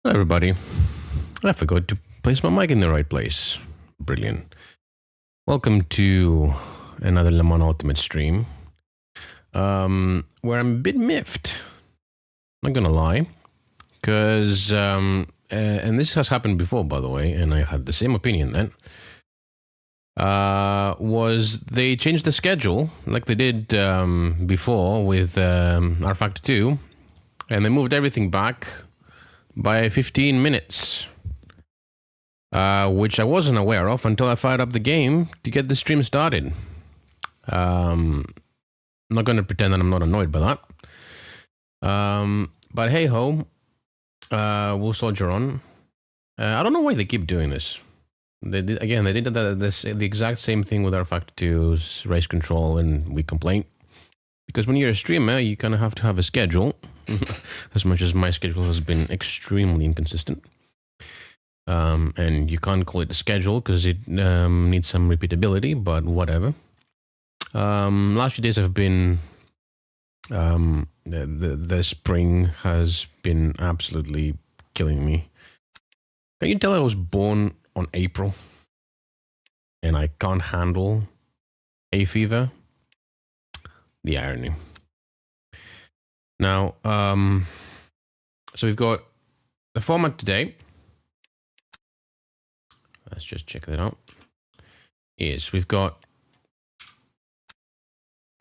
Hello everybody. I forgot to place my mic in the right place. Brilliant. Welcome to another Le Mans Ultimate stream, where I'm a bit miffed. Not gonna lie, because and this has happened before, by the way, and I had the same opinion then. Was they changed the schedule like they did before with R Factor 2, and they moved everything back by 15 minutes, which I wasn't aware of until I fired up the game to get the stream started. I'm not going to pretend that I'm not annoyed by that. But hey ho, we'll soldier on. I don't know why they keep doing this. They did the exact same thing with our Factor 2's race control, and we complain. Because when you're a streamer, you kind of have to have a schedule, as much as my schedule has been extremely inconsistent. And you can't call it a schedule because it needs some repeatability, but whatever. Last few days have been, the spring has been absolutely killing me. Can you tell I was born on April and I can't handle hay fever? The irony. Now, so we've got the format today. Let's just check that out. Yes, we've got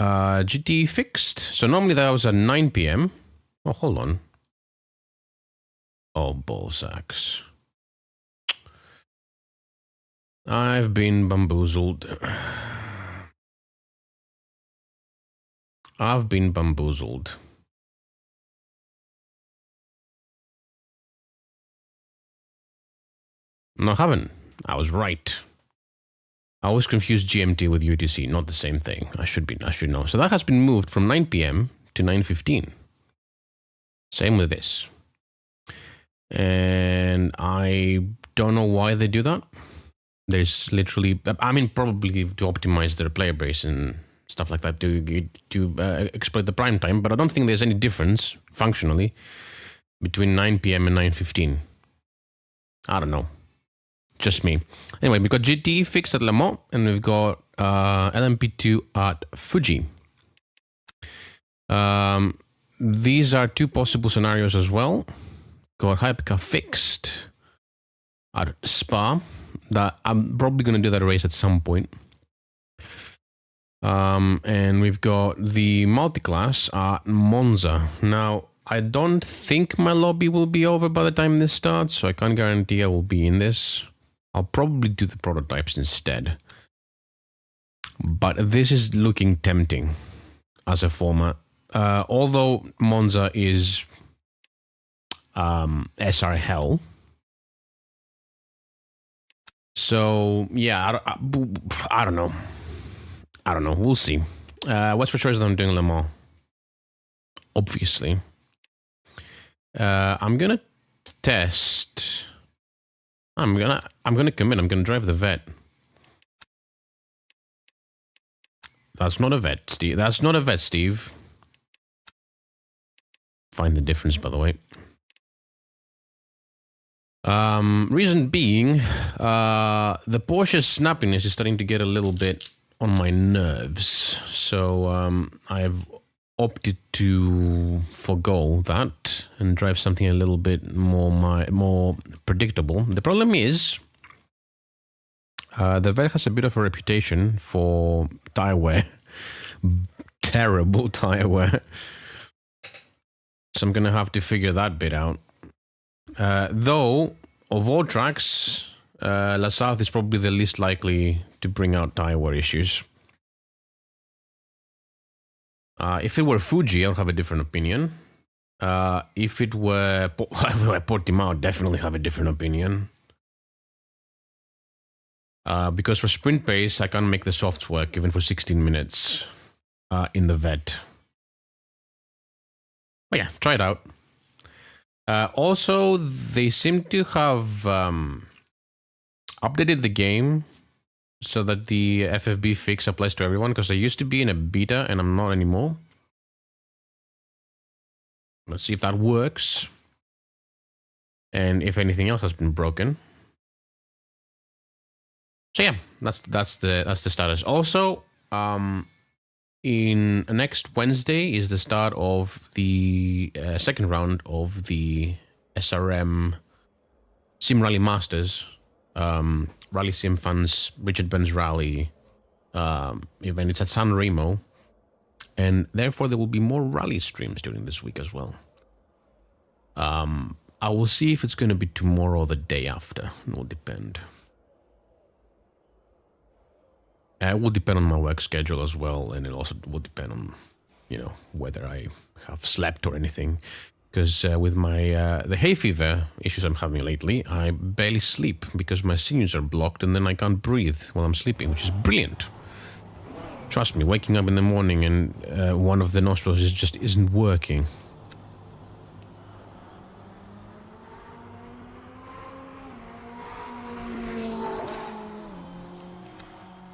GTE fixed. So normally that was at 9 p.m. Oh, hold on. Oh, ball sacks. I've been bamboozled. I've been bamboozled. No, I haven't. I was right. I always confuse GMT with UTC, not the same thing. I should know. So that has been moved from 9 p.m. to 9:15. Same with this. And I don't know why they do that. There's literally, I mean, probably to optimize their player base and stuff like that to exploit the prime time, but I don't think there's any difference functionally between 9 p.m. and 9:15. I don't know. Just me. Anyway, we've got GTE fixed at Le Mans, and we've got LMP2 at Fuji. These are two possible scenarios as well. Got Hypercar fixed at Spa. That I'm probably going to do that race at some point. And we've got the Multiclass at Monza. Now, I don't think my lobby will be over by the time this starts, so I can't guarantee I will be in this. I'll probably do the prototypes instead. But this is looking tempting as a format. Although Monza is SR hell. So, yeah, I don't know. I don't know. We'll see. What's for sure is that I'm doing Le Mans. Obviously. I'm gonna test. I'm gonna commit. I'm gonna drive the vet. That's not a vet, Steve. That's not a vet, Steve. Find the difference, by the way. Reason being, the Porsche's snappiness is starting to get a little bit on my nerves, so I've opted to forgo that and drive something a little bit more predictable. The problem is, the vet has a bit of a reputation for tire wear, terrible tire wear. So I'm gonna have to figure that bit out. Though of all tracks, La South is probably the least likely to bring out tire wear issues. If it were Fuji, I would have a different opinion. If it were Portimao, I'd definitely have a different opinion. Because for sprint pace, I can't make the softs work even for 16 minutes in the vet. But yeah, try it out. Also, they seem to have updated the game so that the FFB fix applies to everyone, because I used to be in a beta and I'm not anymore. Let's see if that works. and if anything else has been broken. So yeah, that's the status. Also, in next Wednesday is the start of the second round of the SRM Sim Rally Masters, Rally Sim Fans Richard Benz Rally event. It's at San Remo, and therefore there will be more rally streams during this week as well. I will see if it's going to be tomorrow or the day after. It will depend. It will depend on my work schedule as well, and it also will depend on, you know, whether I have slept or anything. Because with my the hay fever issues I'm having lately, I barely sleep because my sinews are blocked, and then I can't breathe while I'm sleeping, which is brilliant. Trust me, waking up in the morning and one of the nostrils just isn't working.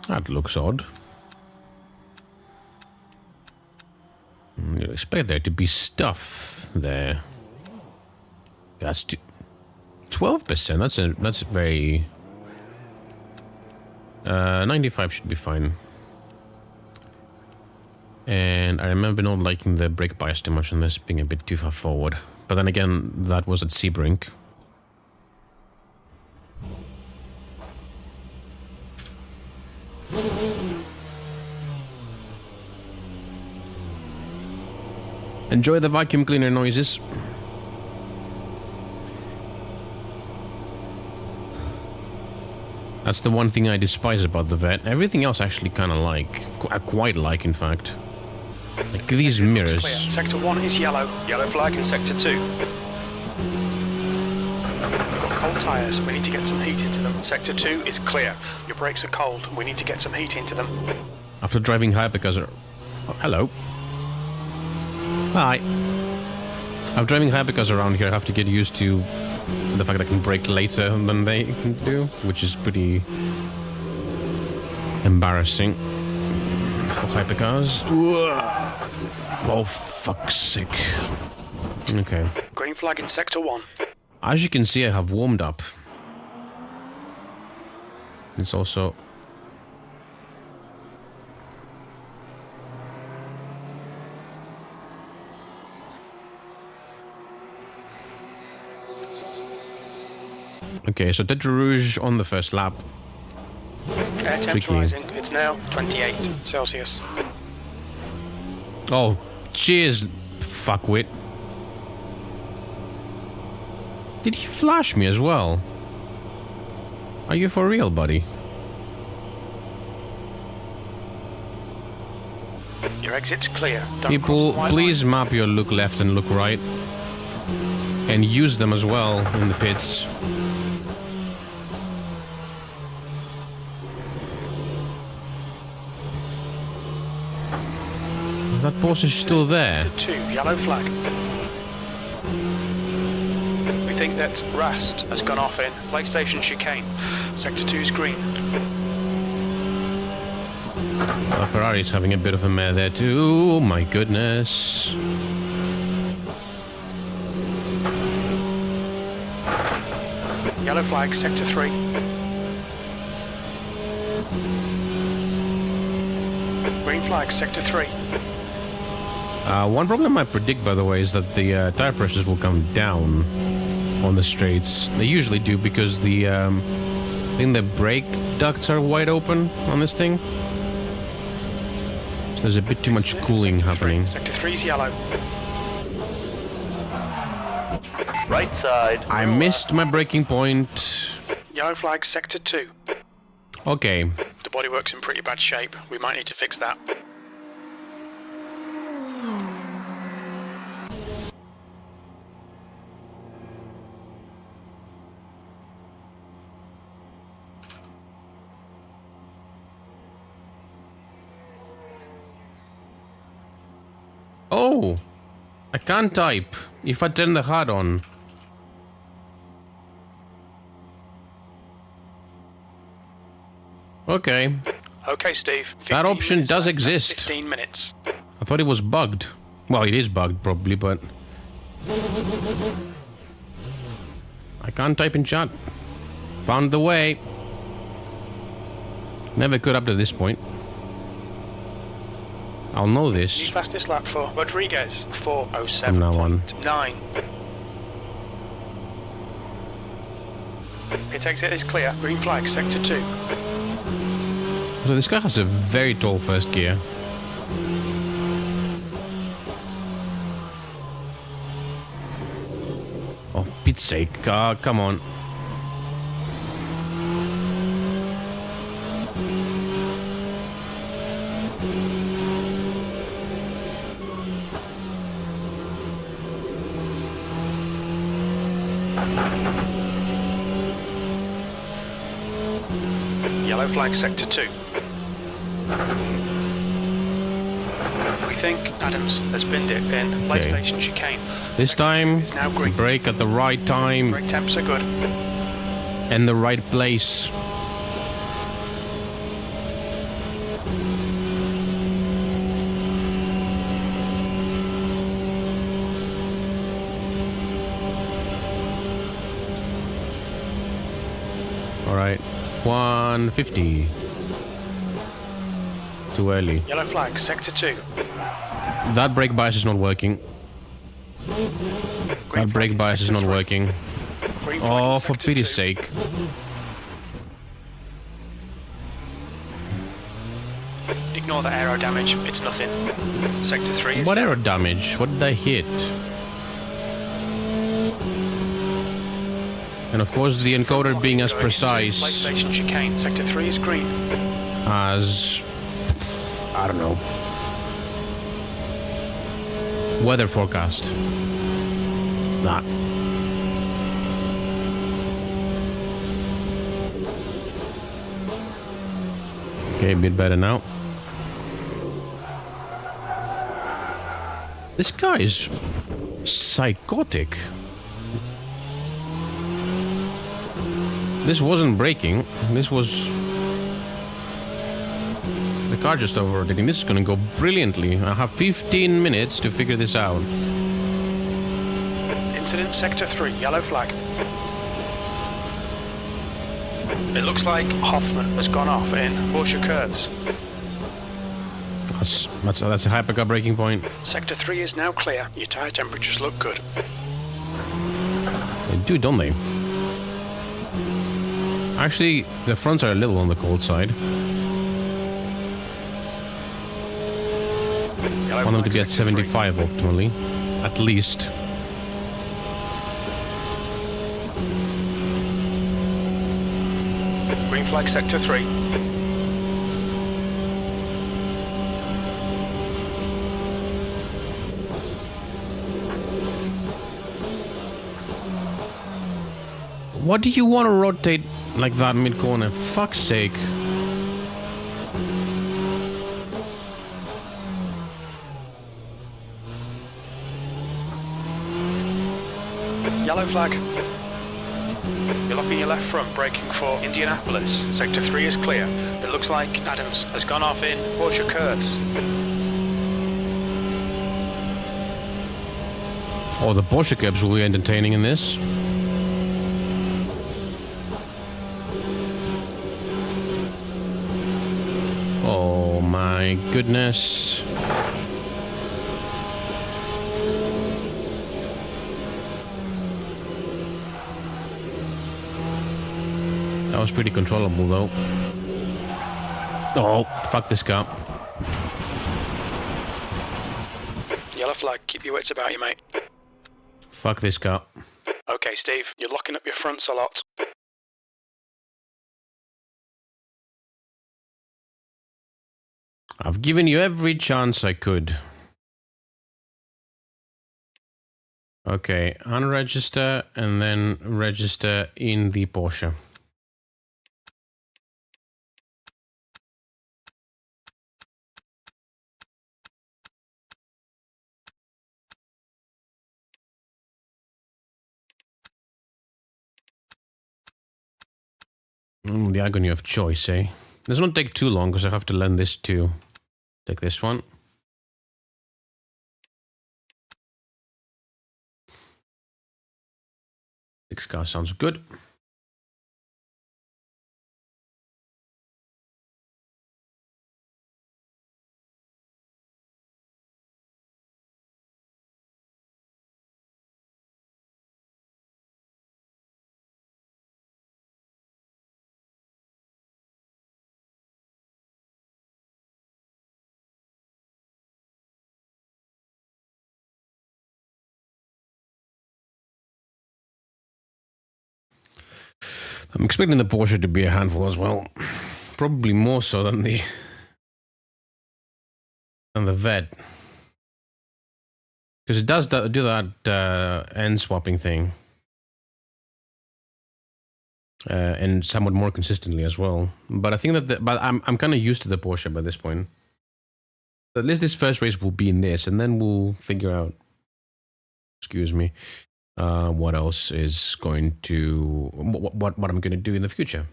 That looks odd. You'd expect there to be stuff there. That's 12%. That's a very 95 should be fine. And I remember not liking the brake bias too much on this, being a bit too far forward. But then again, that was at Sebring. Enjoy the vacuum cleaner noises. That's the one thing I despise about the vet. Everything else I actually kind of like. I quite like, in fact. Like these mirrors. Sector 1 is yellow. Yellow flag in Sector 2. We've got cold tyres. We need to get some heat into them. Sector 2 is clear. Your brakes are cold. We need to get some heat into them. After driving Hypercars... Oh, hello. Hi. I'm driving Hypercars around here. I have to get used to the fact that I can brake later than they can do, which is pretty embarrassing for Hypercars. Oh, fuck's sake. Okay. Green flag in Sector 1. As you can see, I have warmed up. It's also... Okay, so Tête Rouge on the first lap. Air temps rising. It's now 28 Celsius. Oh, cheers, fuckwit. Did he flash me as well? Are you for real, buddy? Your exit's clear. People, please map your look left and look right. And use them as well in the pits. That Porsche is still there. Sector 2, yellow flag. We think that Rast has gone off in Lake Station chicane. Sector 2's green. Ferrari's having a bit of a mare there too. Oh my goodness. Yellow flag, Sector 3. Green flag, Sector 3. One problem I predict, by the way, is that the tire pressures will come down on the straights. They usually do because the I think the brake ducts are wide open on this thing. So there's a bit too much cooling happening. Sector 3's yellow. Right side. I missed my braking point. Yellow flag, Sector 2. Okay. The bodywork's in pretty bad shape. We might need to fix that. Oh! I can't type if I turn the HUD on. Okay. Okay, Steve. That option does exist. 15 minutes. I thought it was bugged. Well, it is bugged probably, but... I can't type in chat. Found the way. Never could up to this point. I'll know this. Fastest lap for Rodriguez, 4:07.9. From now on. Pit exit is clear. Green flag, sector 2. So this guy has a very tall first gear. Oh, Pete's sake. Come on. Yellow flag, sector 2. We think Adams has binned it in light Okay. station chicane. This Sector time, 2 is now green. brake at the right time Brake temps are good. and the right place. Alright, 150. Too early. Yellow flag, sector 2. That brake bias is not working. Green That brake flag, bias is sector not 3. working. Green flag, Oh, for sector pity's 2. sake. Ignore the aero damage, it's nothing. Sector 3 is What aero damage? What did I hit? And of course the encoder being as going into light precise station chicane. Sector 3 is green. as... I don't know. Weather forecast. Nah. Okay, a bit better now. This guy is psychotic. This wasn't braking. This was... The car just overrotating. This is gonna go brilliantly. I have 15 minutes to figure this out. Incident sector 3, yellow flag. It looks like Hoffman has gone off in Porsche curves. That's a hypercar braking point. Sector 3 is now clear. Your tyre temperatures look good. They do, don't they? Actually, the fronts are a little on the cold side. I want them to be at 75 optimally. At least. Green flag sector 3. What do you want to rotate like that mid-corner? Fuck's sake. Yellow flag. You're locking your left front, braking for Indianapolis. Sector 3 is clear. It looks like Adams has gone off in Porsche curves. Oh, the Porsche curbs will be entertaining in this. Oh my goodness. That was pretty controllable though. Oh, fuck this car. Yellow flag, keep your wits about you, mate. Fuck this car. Okay, Steve, you're locking up your fronts a lot. I've given you every chance I could. Okay, unregister and then register in the Porsche. The agony of choice, eh? This won't take too long because I have to learn this too. Take this one. Six car sounds good. I'm expecting the Porsche to be a handful as well. Probably more so than the Vet. Because it does do that end swapping thing. And somewhat more consistently as well. But I think that but I'm kind of used to the Porsche by this point. At least this first race will be in this, and then we'll figure out, excuse me, what else is going to, what I'm going to do in the future.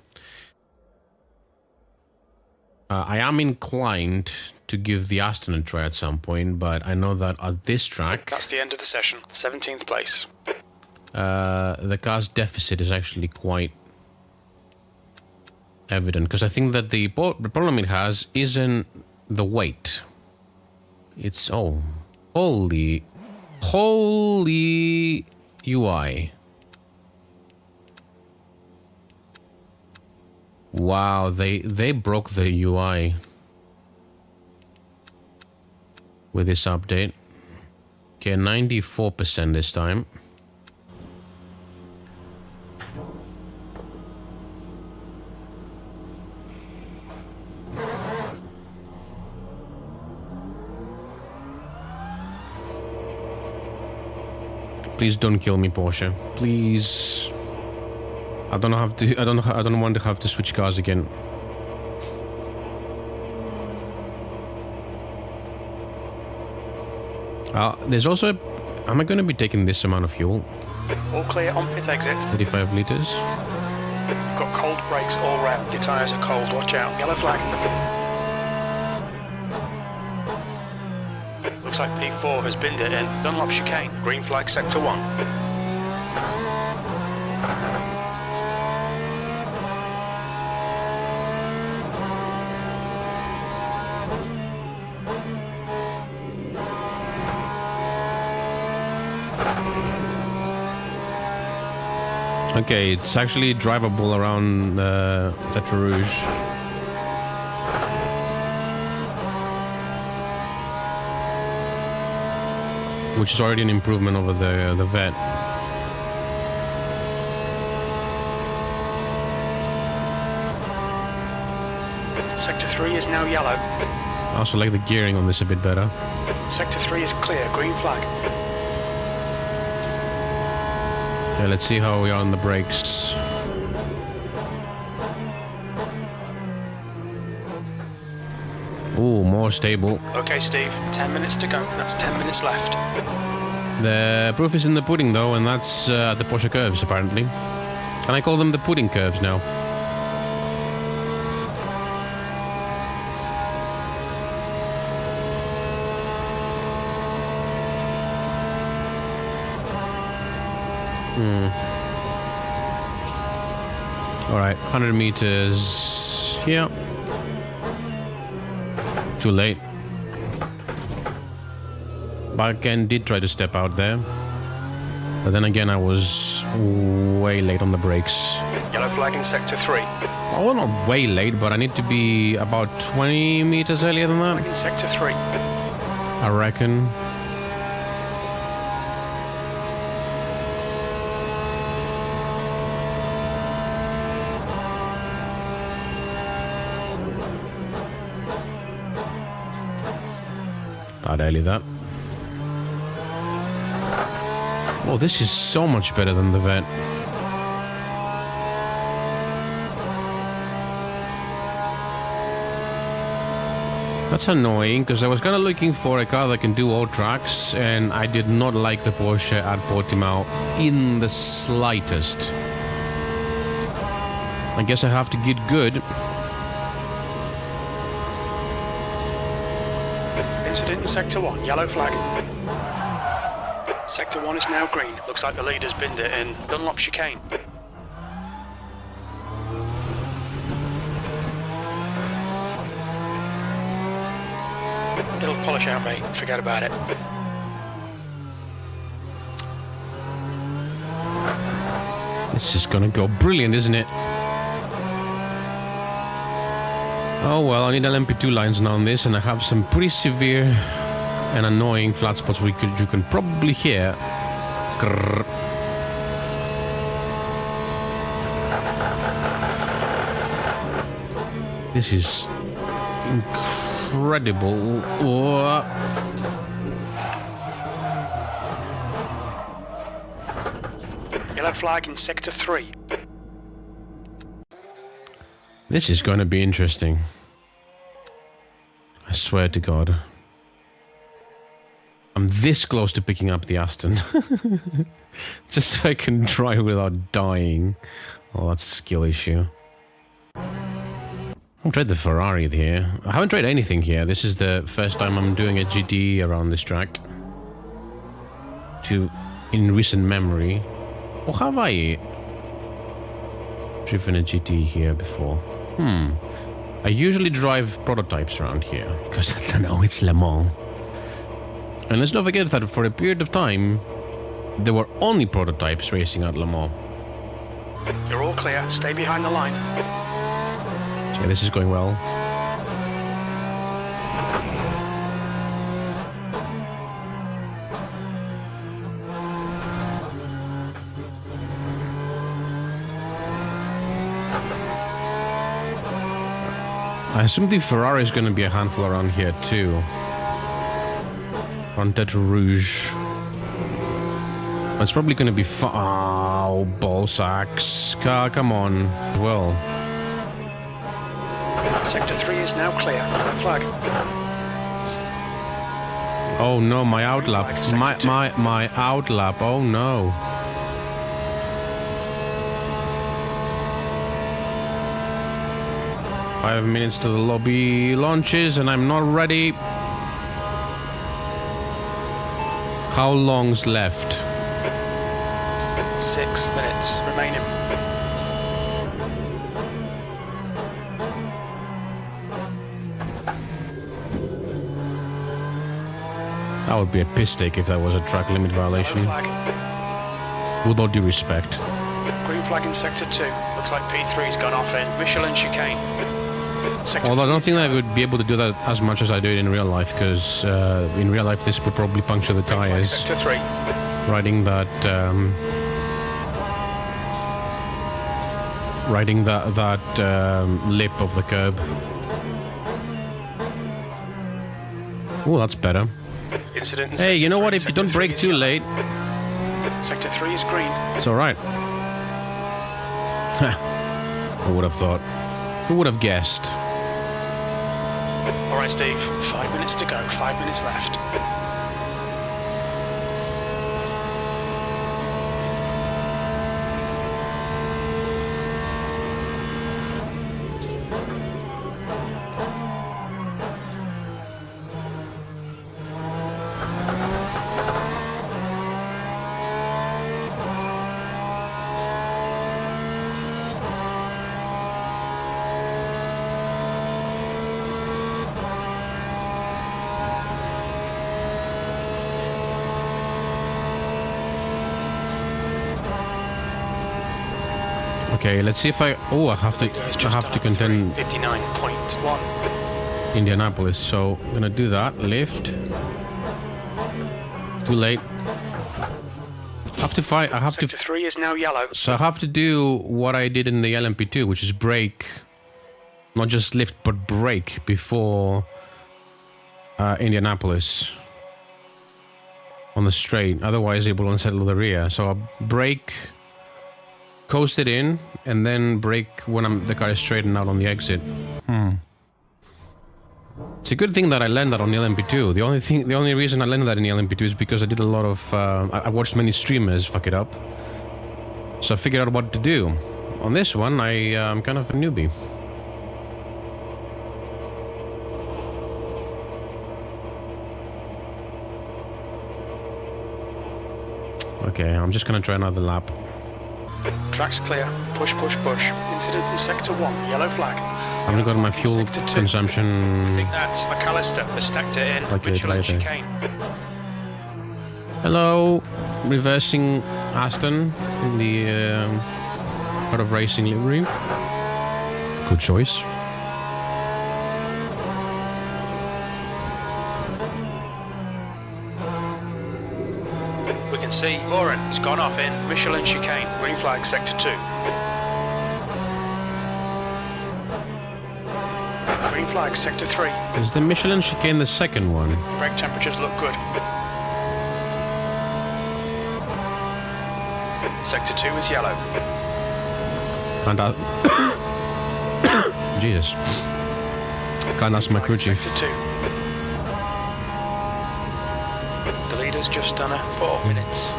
I am inclined to give the Aston a try at some point, but I know that at this track... That's the end of the session, 17th place. The car's deficit is actually quite evident, because I think that the problem it has isn't the weight. It's, oh, holy UI. Wow, they broke the UI with this update. Okay, 94% this time. Please don't kill me, Porsche. Please. I don't want to have to switch cars again. There's also am I going to be taking this amount of fuel? All clear on pit exit. 35 liters. Got cold brakes all round. Your tyres are cold. Watch out. Yellow flag. Looks like P4 has binned it in. Dunlop chicane. Green flag sector 1. Okay, it's actually drivable around Tetra Rouge. Which is already an improvement over the Vet. Sector 3 is now yellow. I also like the gearing on this a bit better. Sector 3 is clear. Green flag. Okay, let's see how we are on the brakes. Ooh, more stable. Okay, Steve. 10 minutes to go. That's 10 minutes left. The proof is in the pudding, though, and that's the Porsche curves, apparently. And I call them the pudding curves now. Alright, 100 meters here. Too late. Balkan did try to step out there. But then again, I was way late on the brakes. Yellow flag in sector 3. Oh, well, not way late, but I need to be about 20 meters earlier than that. In sector 3. I reckon. That early, that. Oh, this is so much better than the Vet. That's annoying, because I was kind of looking for a car that can do all tracks, and I did not like the Porsche at Portimao in the slightest. I guess I have to get good. Incident in sector 1, yellow flag. Sector 1 is now green. Looks like the leader's binned it in Dunlop chicane. It'll polish out, mate. Forget about it. This is gonna go brilliant, isn't it? Oh well, I need LMP2 lines now on this, and I have some pretty severe and annoying flat spots you can probably hear. Grrr. This is incredible. Oh. Yellow flag in Sector 3. This is going to be interesting. I swear to God. I'm this close to picking up the Aston. Just so I can drive without dying. Oh, that's a skill issue. I've tried the Ferrari here. I haven't tried anything here. This is the first time I'm doing a GTE around this track. In recent memory. Or have I driven a GTE here before? I usually drive prototypes around here. Because I don't know, it's Le Mans. And let's not forget that for a period of time, there were only prototypes racing at Le Mans. You're all clear. Stay behind the line. Okay, this is going well. I assume the Ferrari is going to be a handful around here too. On Tête Rouge. It's probably going to be oh, ball sacks. Come on. Well. Sector 3 is now clear. Flag. Oh no, my outlap. My outlap. Oh no. Five minutes to the lobby launches and I'm not ready. How long's left? 6 minutes remaining. That would be a piss take if that was a track limit violation. With all due respect. Green flag in Sector 2. Looks like P3's gone off in Michelin chicane. Although I don't think I would be able to do that as much as I do it in real life, because in real life this would probably puncture the tires. Sector 3. Riding that lip of the curb. Oh, that's better. Incident in Hey, you know what? If you Sector don't brake 3 too late, Sector 3 is green. it's all right. Who would have thought? Who would have guessed? All right, Steve. 5 minutes to go. 5 minutes left. Okay, let's see if I have to contend 59.1. Indianapolis, so I'm gonna do that. Lift. Too late. Sector 3 is now yellow. So I have to do what I did in the LMP2, which is brake. Not just lift, but brake before Indianapolis. On the straight. Otherwise it will unsettle the rear. So I'll brake, coast it in, and then brake when the car is straight and out on the exit. It's a good thing that I learned that on the LMP2. The only reason I learned that in the LMP2 is because I did a lot of... I watched many streamers fuck it up. So I figured out what to do. On this one, I'm kind of a newbie. Okay, I'm just gonna try another lap. Track's clear. Push, push, push. Incident in Sector 1. Yellow flag. I haven't got my fuel Sector 2. consumption. I think that's McAllister has stacked it in. Okay, Michelin later. chicane. Hello, reversing Aston in the out of racing livery. Good choice. We can see Lauren has gone off in Michelin chicane. Green flag, Sector 2. Green flag, Sector 3. Is the Michelin chicane the second one? Brake temperatures look good. Sector 2 is yellow. Can't ask. Jesus. Can't ask my crew chief. Sector 2. The leader's just done a 4 minutes.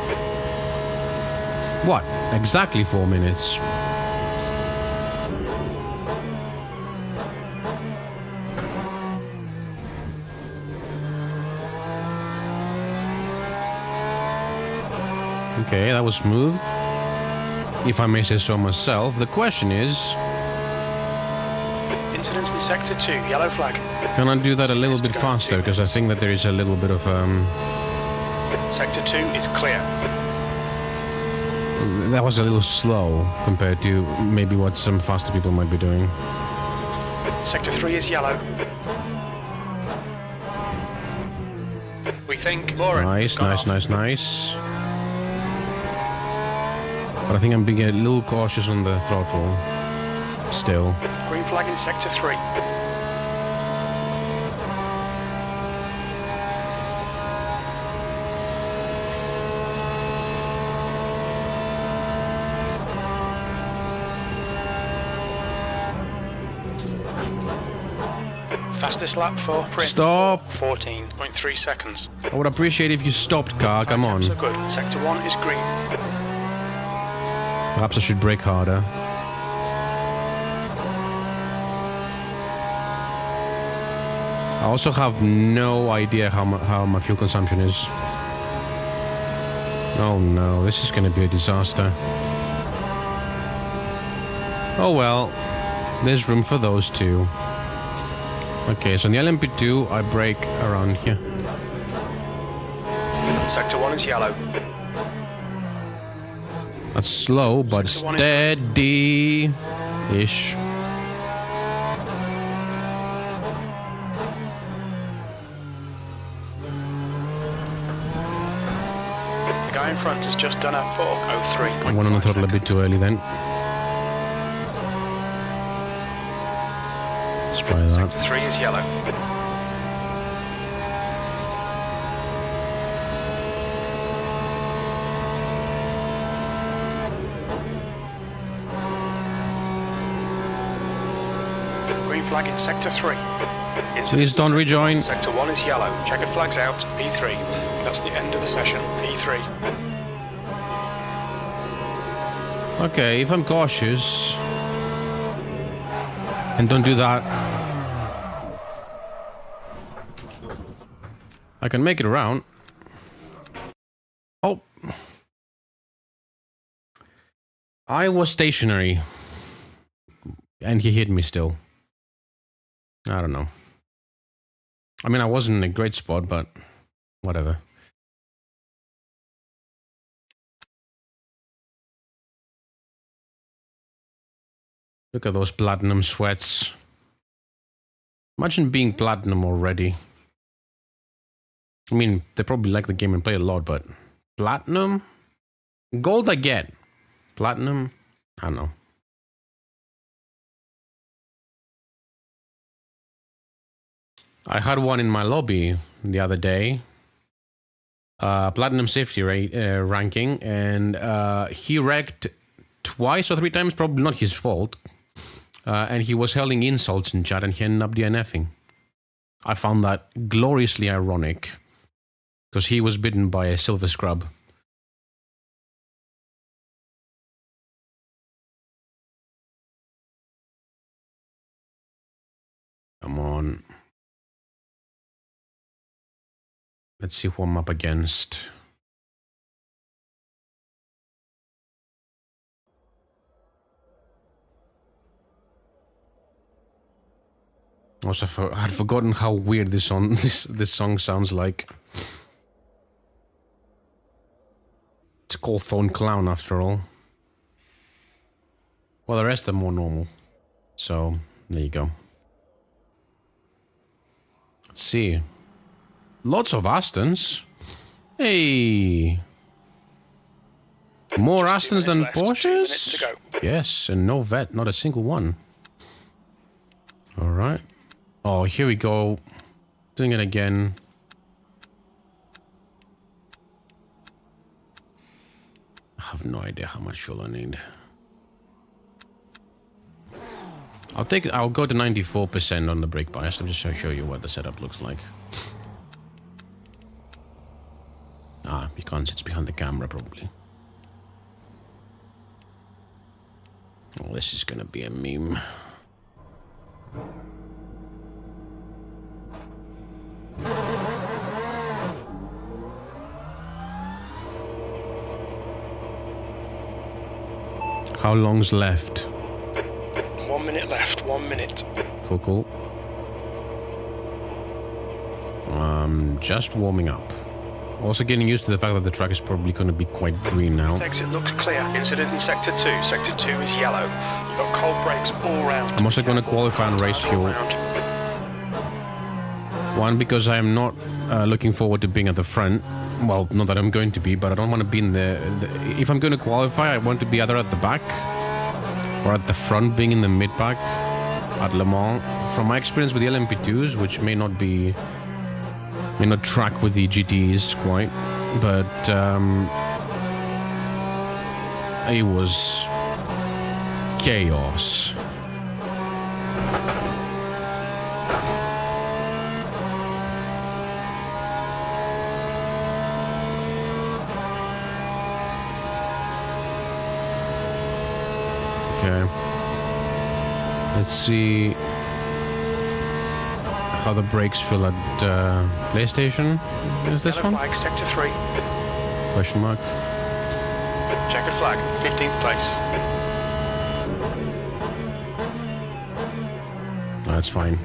What? Exactly 4 minutes. Okay, that was smooth. If I may say so myself. The question is, Incidents in Sector 2, yellow flag. can I do that a little bit faster? Because I think that there is a little bit of Sector 2 is clear. that was a little slow compared to maybe what some faster people might be doing. Sector 3 is yellow. We think Lauren. Nice, nice, nice, nice. But I think I'm being a little cautious on the throttle. Still. Green flag in Sector 3. Fastest lap for Print. Stop! 14.3 seconds. I would appreciate if you stopped, car. Come on. Temps are good. Sector 1 is green. Perhaps I should brake harder. I also have no idea how my fuel consumption is. Oh no, this is gonna be a disaster. Oh well, there's room for those two. Okay, so in the LMP2, I brake around here. Sector 1 is yellow. That's slow, but steady-ish. The guy in front has just done a 4:03. I went on the throttle a bit too early then. Let's try that. Sector 3 is yellow. Green flag in Sector 3. Please don't rejoin. Sector 1 is yellow. Checkered flags out. P3. That's the end of the session. P3. Okay, if I'm cautious and don't do that, I can make it around. Oh, I was stationary and he hit me still. I don't know. I mean, I wasn't in a great spot, but whatever. Look at those platinum sweats. Imagine being platinum already. I mean, they probably like the game and play a lot, but platinum? Gold I get. Platinum? I don't know. I had one in my lobby the other day. Platinum safety ranking, and he wrecked twice or 3 times, probably not his fault. And he was hurling insults in chat and he ended up DNFing. I found that gloriously ironic, because he was bitten by a silver scrub. Come on. Let's see who I'm up against. Also, I'd forgotten how weird this song sounds like. It's called Phone Clown after all. Well, the rest are more normal. So, there you go. Let's see. Lots of Astons. Hey. More Astons than Porsches? Yes, and no vet, not a single one. Alright. Oh, here we go. Doing it again. I have no idea how much fuel I need. I'll go to 94% on the brake bias. I'm just going to show you what the setup looks like. Ah, you can't, it's behind the camera probably. Oh, this is gonna be a meme. How long's left? 1 minute left, 1 minute. Cool, cool. Just warming up. Also getting used to the fact that the track is probably going to be quite green now. Exit looks clear. Incident in Sector 2. Sector 2 is yellow. You've got cold brakes all round. I'm also going to qualify on race fuel. One, because I am not looking forward to being at the front. Well, not that I'm going to be, but I don't want to be in if I'm going to qualify, I want to be either at the back or at the front, being in the mid-pack at Le Mans. From my experience with the LMP2s, which may not track with the GTEs quite, but it was chaos. Okay. Let's see how the brakes feel at PlayStation. Is this one? Flag, Sector 3. Question mark. Checkered flag, 15th place. That's fine.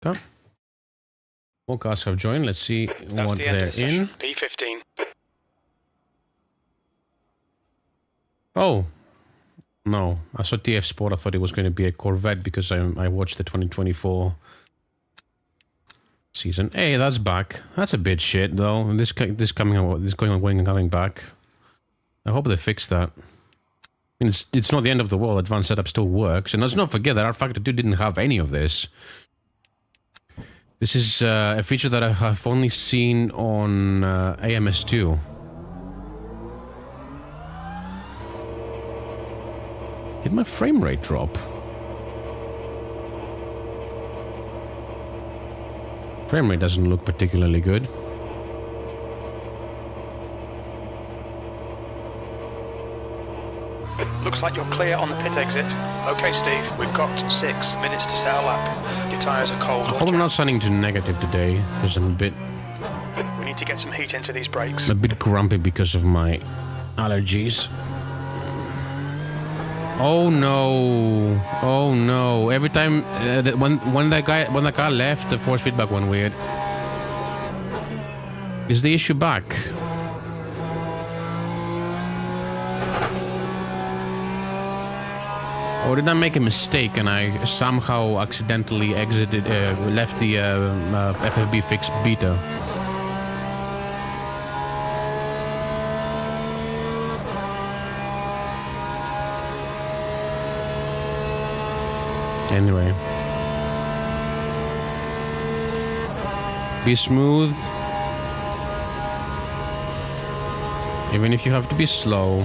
Okay. More cars have joined. Let's see what they're in. P15. Oh. No, I saw TF Sport. I thought it was going to be a Corvette because I watched the 2024 season. Hey, that's back. That's a bit shit though. This going back. I hope they fix that. I mean, it's not the end of the world. Advanced setup still works, and let's not forget that our Factor 2 didn't have any of this. This is a feature that I have only seen on AMS2. Did my frame rate drop? Frame rate doesn't look particularly good. Looks like you're clear on the pit exit. Okay, Steve, we've got 6 minutes to settle up. Your tyres are cold. I hope I'm not sounding too negative today, because I'm a bit... We need to get some heat into these brakes. I'm a bit grumpy because of my allergies. Oh no! Oh no! Every time when the car left, the force feedback went weird. Is the issue back? Or did I make a mistake and I somehow accidentally left the FFB fixed beta? Anyway. Be smooth. Even if you have to be slow. You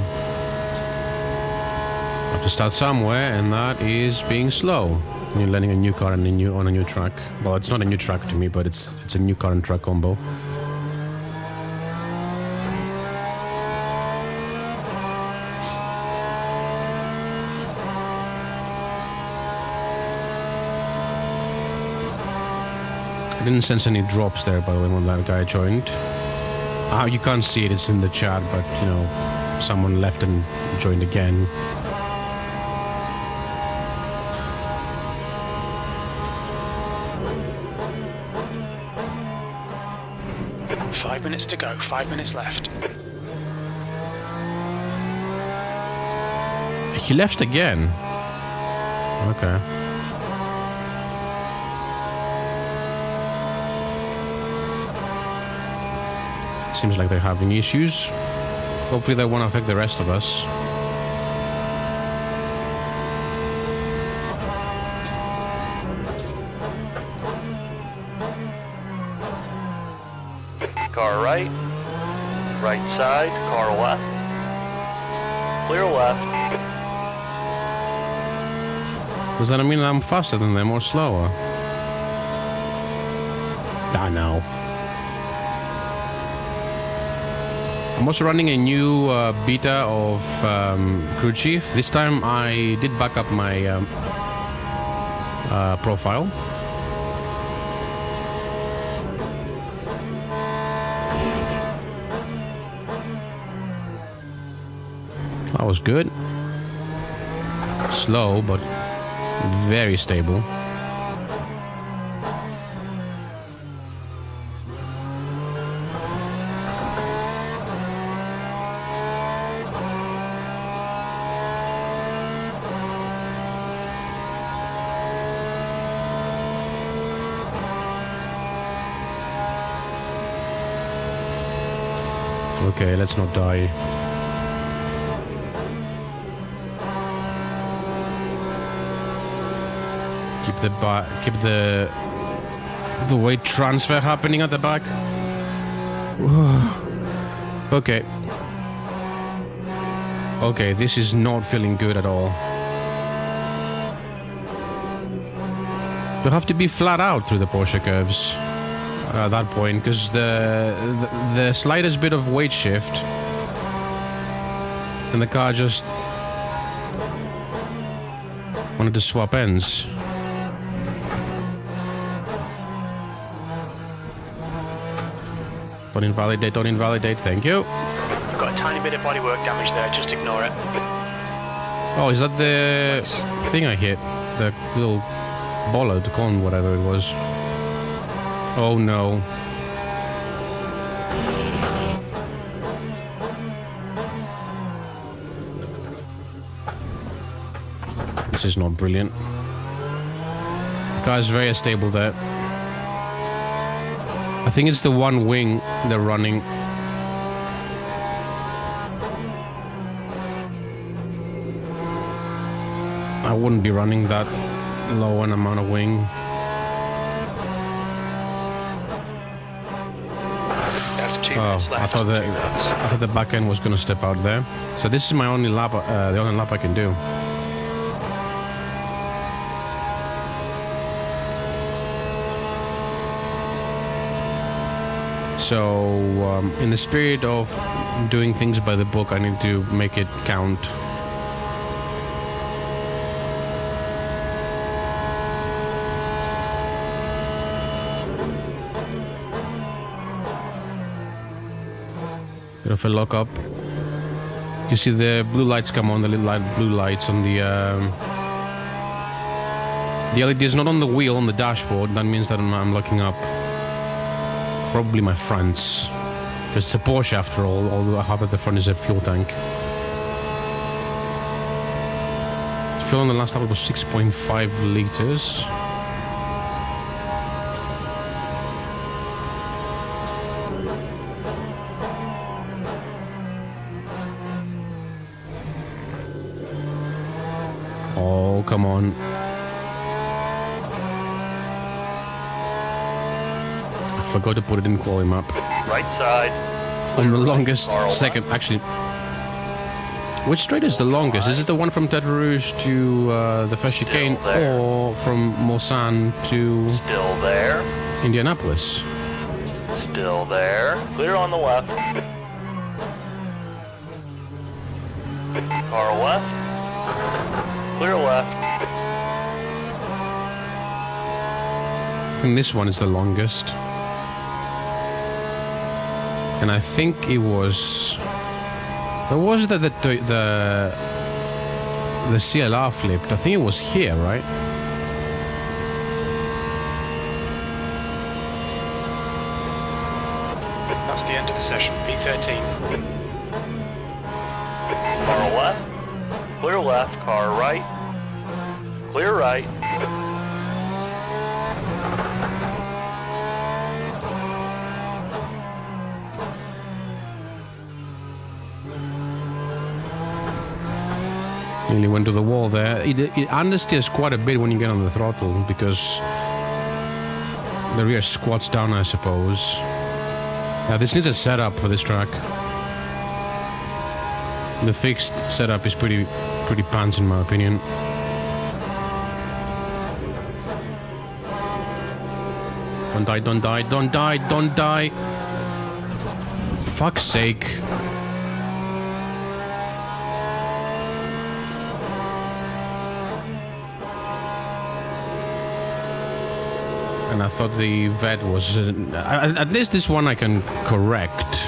have to start somewhere, and that is being slow. When you're learning a new car and on a new track. Well, it's not a new track to me, but it's a new car and track combo. I didn't sense any drops there, by the way, when that guy joined. You can't see it, it's in the chat, but, you know, someone left and joined again. minutes to go, 5 minutes left. He left again. Okay. Seems like they're having issues. Hopefully they won't affect the rest of us. Car right. Right side. Car left. Clear left. Does that mean I'm faster than them or slower? I know. I'm also running a new beta of Crew Chief. This time I did back up my profile. That was good. Slow, but very stable. Okay, let's not die. Keep the weight transfer happening at the back. Okay. Okay, this is not feeling good at all. You have to be flat out through the Porsche curves at that point, because the slightest bit of weight shift and the car just wanted to swap ends. Don't invalidate, thank you. You've got a tiny bit of bodywork damage there, just ignore it. Oh, is that the thing I hit? The little bollard, cone, whatever it was. Oh no. This is not brilliant. The car's very stable there. I think it's the one wing they're running. I wouldn't be running that low an amount of wing. That's 2 minutes left. I thought the back end was going to step out there. So this is my only lap, the only lap I can do. So, in the spirit of doing things by the book, I need to make it count. Bit of a lock up. You see the blue lights come on, the little blue lights on the LED is not on the wheel, on the dashboard. That means that I'm locking up. Probably my fronts. It's a Porsche after all, although half of the front is a fuel tank. Fuel on the last lap was 6.5 liters. Oh, come on. Forgot to put it in quality map. Right side. On the longest Right. second, actually. Which straight is the longest? Is it the one from Terre Rouge to the first chicane, or from Mulsanne to Still there. Indianapolis? Still there. Clear on the left. Car left. Clear left. I think this one is the longest. And I think it was... Or was it that the CLR flipped? I think it was here, right? That's the end of the session. P13. Car left. Clear left. Car right. Clear right. Nearly went to the wall there. It understeers quite a bit when you get on the throttle because the rear squats down, I suppose. Now this needs a setup for this track. The fixed setup is pretty pants in my opinion. Don't die, don't die, don't die, don't die. Fuck's sake. And I thought the VET was... at least this one I can correct.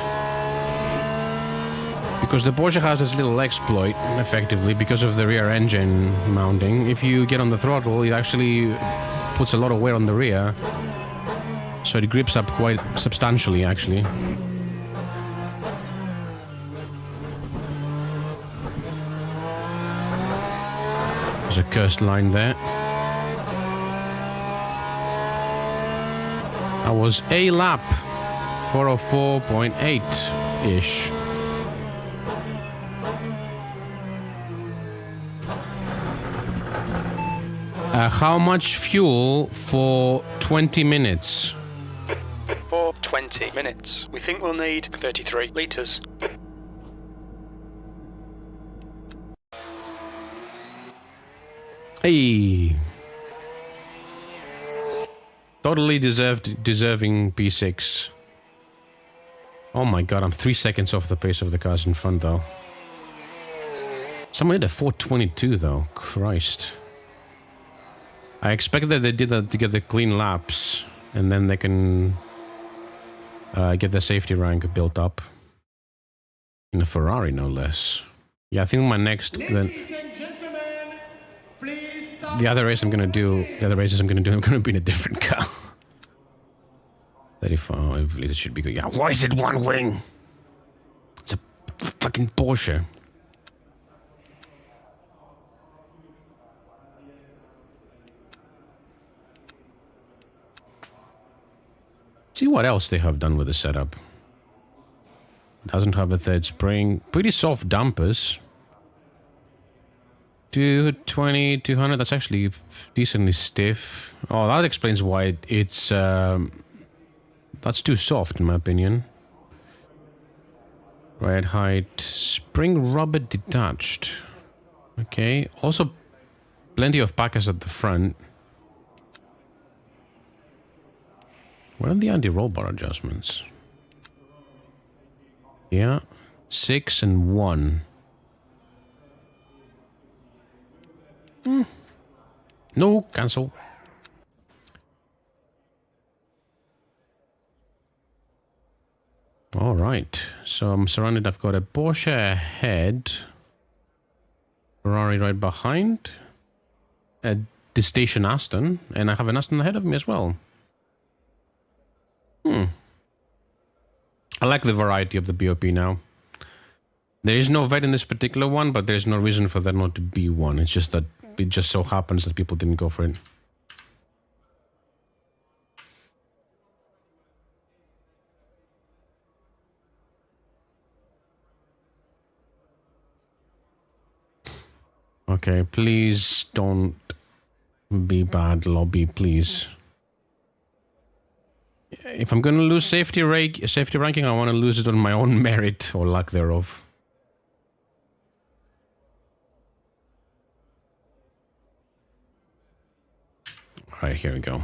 Because the Porsche has this little exploit, effectively, because of the rear engine mounting. If you get on the throttle, it actually puts a lot of weight on the rear. So it grips up quite substantially, actually. There's a cursed line there. I was a lap, 404.8-ish. How much fuel for 20 minutes? For 20 minutes. We think we'll need 33 litres. Hey! Totally deserving P6. Oh my god, I'm 3 seconds off the pace of the cars in front though. Someone did a 422 though, Christ. I expect that they did that to get the clean laps, and then they can get the safety rank built up. In a Ferrari, no less. Yeah, I think my next... The other race I'm gonna do... The other races I'm gonna be in a different car. 35 liters should be good. Yeah, why is it one wing? It's a fucking Porsche. See what else they have done with the setup. Doesn't have a third spring. Pretty soft dampers. 220, 200, that's actually decently stiff. Oh, that explains why it's... that's too soft in my opinion. Ride height. Spring rubber detached. Okay. Also, plenty of packers at the front. What are the anti-roll bar adjustments? Yeah, 6 and 1. No, cancel. All right, so I'm surrounded. I've got a Porsche ahead, Ferrari right behind, the station Aston, and I have an Aston ahead of me as well. I like the variety of the BOP now. There is no VET in this particular one, but there's no reason for there not to be one. It's just that it just so happens that people didn't go for it. Okay, please don't be bad, lobby, please. If I'm gonna lose safety ranking, I want to lose it on my own merit or lack thereof. All right, here we go.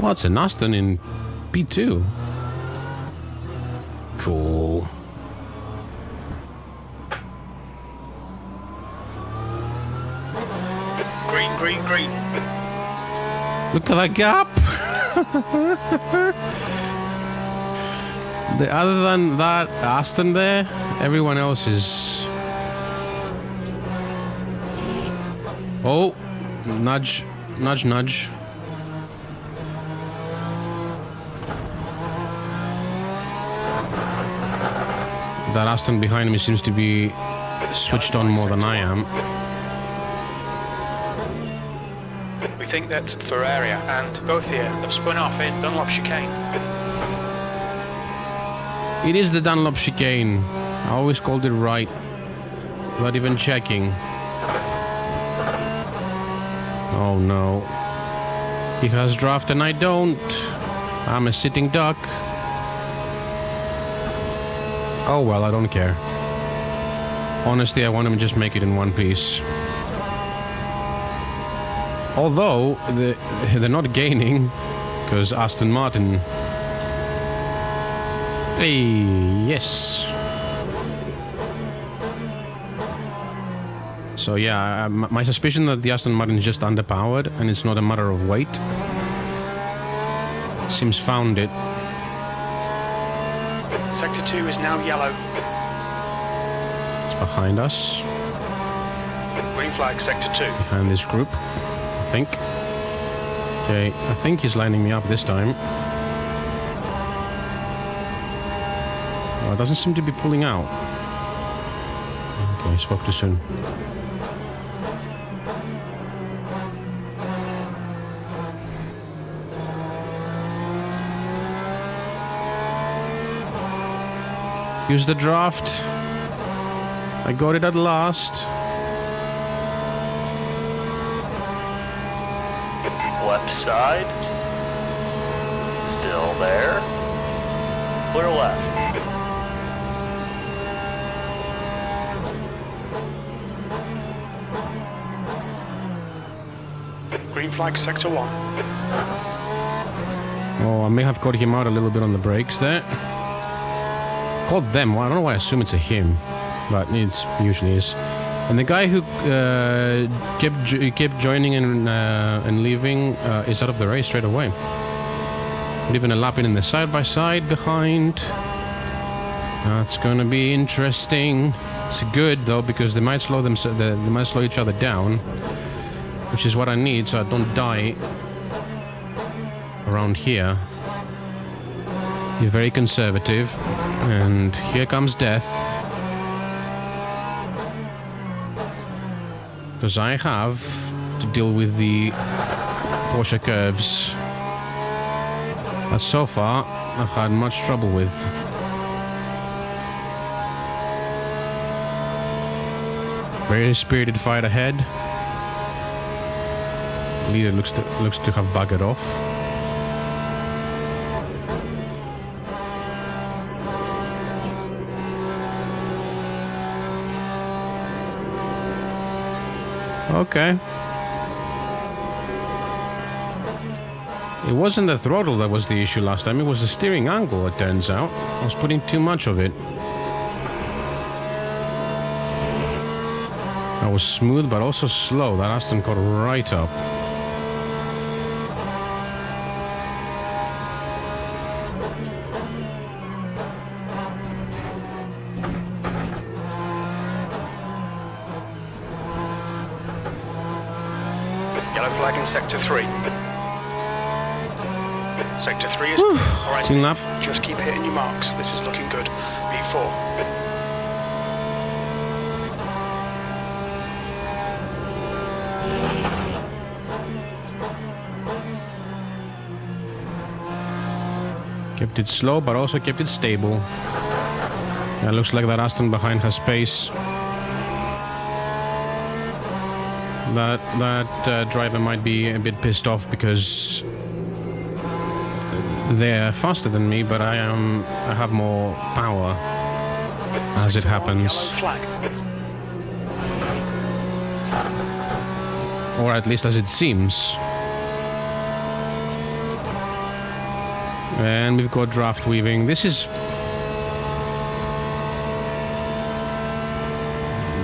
Well, it's an Aston in P2. Cool. green, green. Look at that gap! Other than that Aston there, everyone else is... Oh! Nudge. Nudge, nudge. That Aston behind me seems to be switched on more than I am. We think that Ferrari and both here have spun off in Dunlop chicane. It is the Dunlop chicane. I always called it right, without even checking. Oh no. He has draft and I don't. I'm a sitting duck. Oh well, I don't care. Honestly, I want him to just make it in one piece. Although, they're not gaining, because Aston Martin... Hey, yes. So yeah, my suspicion that the Aston Martin is just underpowered, and it's not a matter of weight, seems founded. Sector 2 is now yellow. It's behind us. Green flag, sector 2. Behind this group, I think. Okay, I think he's lining me up this time. Oh, it doesn't seem to be pulling out. Okay, spoke too soon. Use the draft. I got it at last. Left side. Still there. Clear left. Green flag, sector 1. Oh, I may have got him out a little bit on the brakes there. Called them. Well, I don't know why I assume it's a him, but it usually is. And the guy who kept joining and leaving is out of the race straight away. Leaving a lap in the side-by-side behind. That's gonna be interesting. It's good though because they might slow they might slow each other down, which is what I need so I don't die around here. You're very conservative, and here comes death. Because I have to deal with the Porsche curves that so far I've had much trouble with. Very spirited fight ahead. Leader looks to have buggered off. Okay. It wasn't the throttle that was the issue last time, it was the steering angle, it turns out. I was putting too much of it. I was smooth but also slow. That Aston caught right up. Yellow flag in sector 3. Sector 3 is... Alright, Clean lap. just keep hitting your marks. This is looking good. V4. Kept it slow, but also kept it stable. Yeah, looks like that Aston behind has pace. That driver might be a bit pissed off because they're faster than me, but I have more power as it happens. Yellow flag. Or at least as it seems. And we've got draft weaving. This is...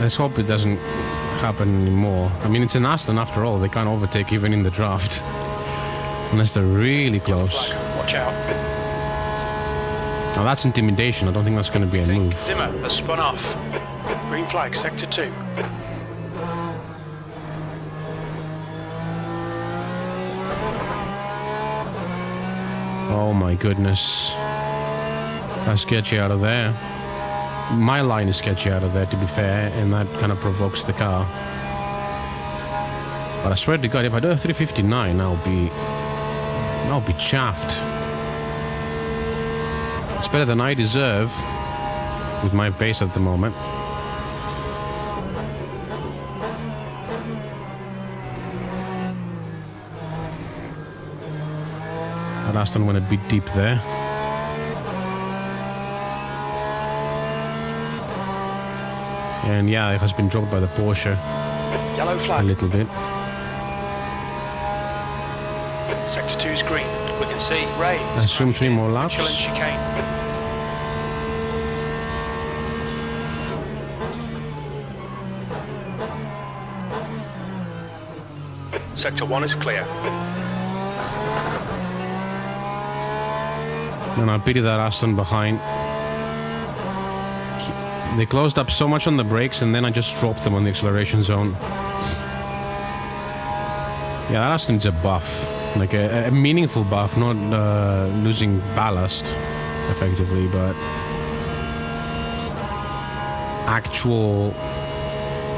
Let's hope it doesn't happen anymore. I mean, it's an Aston after all. They can't overtake even in the draft. Unless they're really close. Watch out. Now that's intimidation. I don't think that's going to be a move. Zimmer has spun off. Green flag, sector 2. Oh my goodness. That's sketchy out of there. My line is sketchy out of there, to be fair, and that kind of provokes the car. But I swear to God, if I do a 359, I'll be chaffed. It's better than I deserve with my pace at the moment. That Aston went a bit deep there. And yeah, it has been dropped by the Porsche Yellow flag. a little bit. Sector 2 is green. We can see Ray. I assume 3 more laps. Chilling chicane. Sector 1 is clear. And I pity that Aston behind. They closed up so much on the brakes and then I just dropped them on the acceleration zone. Yeah, that Aston needs a buff. Like a meaningful buff, not losing ballast, effectively, but actual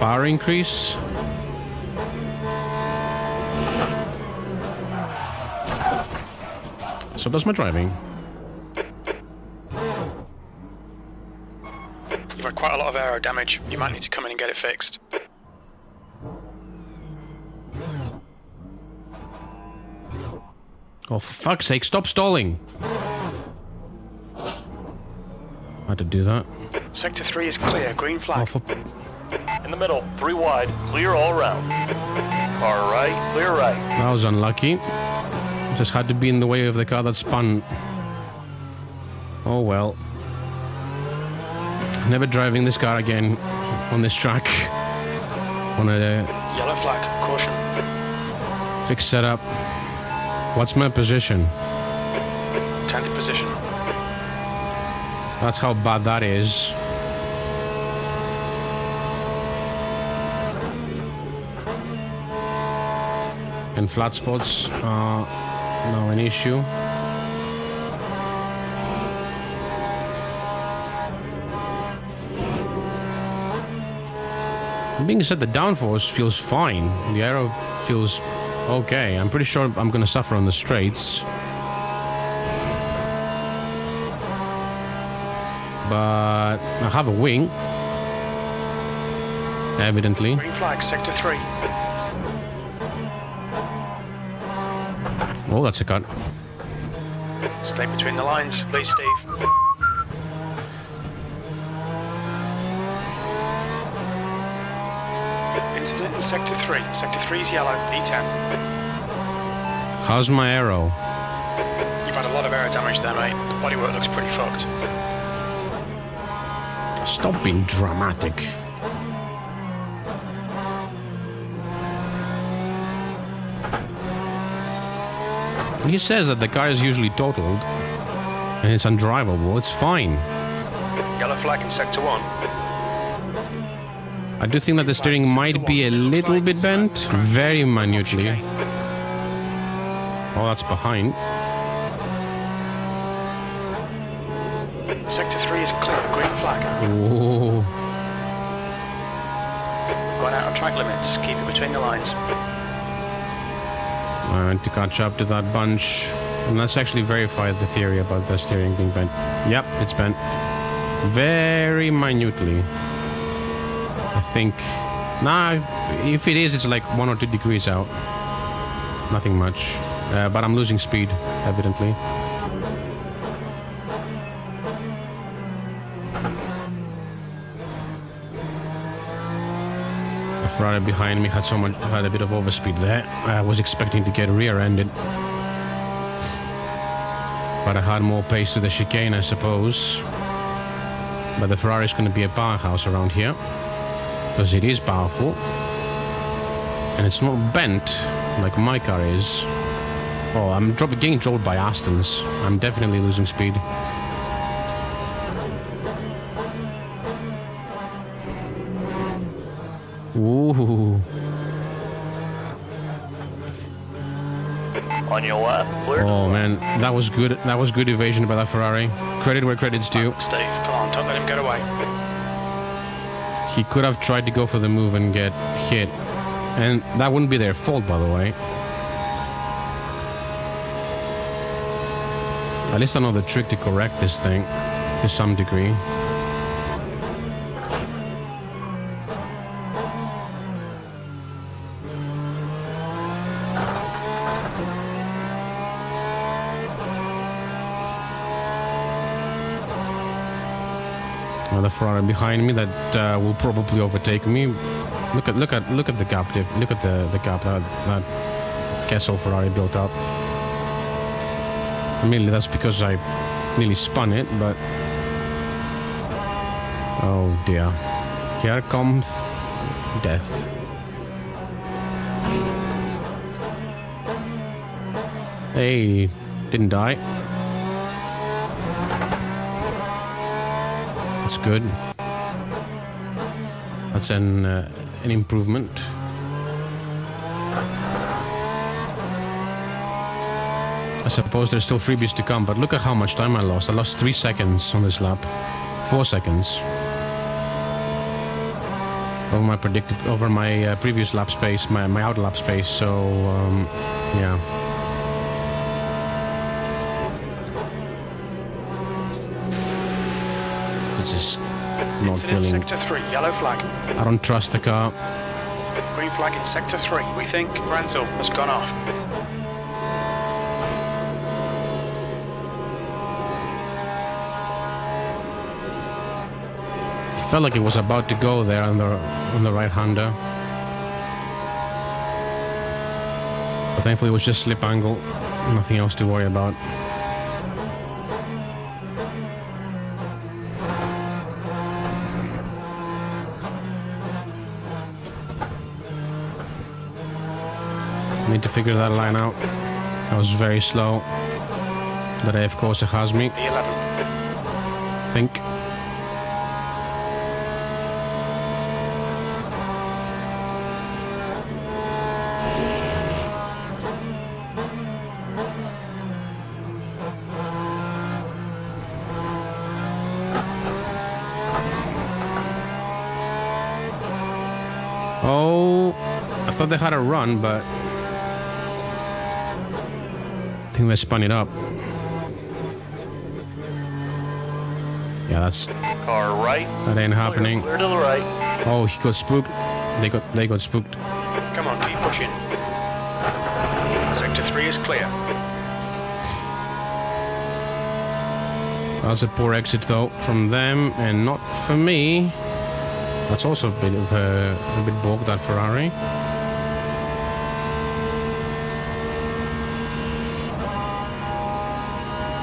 power increase. So does my driving. You've had quite a lot of aero damage. You might need to come in and get it fixed. Oh, for fuck's sake, stop stalling! I had to do that. Sector 3 is clear. Green flag. Oh, for... In the middle, 3 wide, clear all round. Car right, clear right. That was unlucky. Just had to be in the way of the car that spun. Oh well. Never driving this car again on this track. On a Yellow flag. Caution. fixed setup. What's my position? 10th position. That's how bad that is. And flat spots are now an issue. Being said, the downforce feels fine. The aero feels okay. I'm pretty sure I'm gonna suffer on the straights. But I have a wing. Evidently. Green flag. Sector 3. Oh, that's a cut. Stay between the lines, please, Steve. Incident in Sector 3. Sector 3 is yellow. P10. How's my aero? You've had a lot of aero damage there, mate. The bodywork looks pretty fucked. Stop being dramatic. He says that the car is usually totaled and it's undrivable. It's fine. Yellow flag in Sector 1. I do think that the steering might be a little bit bent, very minutely. Oh, that's behind. Sector 3 is clear. Green flag. Oh, Going out on track limits. Keep it between the lines. I need to catch up to that bunch. And let's actually verify the theory about the steering being bent. Yep, it's bent. Very minutely. I think. Nah, if it is, it's like 1 or 2 degrees out. Nothing much. But I'm losing speed, evidently. The Ferrari behind me had a bit of overspeed there. I was expecting to get rear-ended. But I had more pace to the chicane, I suppose. But the Ferrari is going to be a powerhouse around here. Because it is powerful. and it's not bent like my car is. Oh, I'm getting dropped by Astons. I'm definitely losing speed. Ooh. On your left, clear. Oh man, that was good. That was good evasion by that Ferrari. Credit where credit's due. Steve, come on, don't let him get away. He could have tried to go for the move and get hit, and that wouldn't be their fault, by the way. At least I know the trick to correct this thing to some degree. Another Ferrari behind me that will probably overtake me. Look at the gap. Look at the gap that Kessel Ferrari built up. Mainly that's because I nearly spun it, but oh dear, here comes death. Hey, didn't die. That's good. That's an improvement. I suppose there's still freebies to come, but look at how much time I lost. I lost 3 seconds on this lap. 4 seconds. Over my previous lap space, my out lap space, so yeah. This is not feeling... Sector 3, yellow flag. I don't trust the car. Green flag in Sector 3. We think Rental has gone off. Felt like it was about to go there on the right-hander. But thankfully it was just slip angle. Nothing else to worry about. Need to figure that line out. I was very slow. That AF Corsair has me. The 11. Think. Oh, I thought they had a run, but I think they spun it up. Yeah, that's Car right. that ain't happening. Clear to the right. Oh, he got spooked. They got spooked. Come on, keep pushing. Sector 3 is clear. That was a poor exit though from them, and not for me. That's also a bit of a bit bogged, that Ferrari.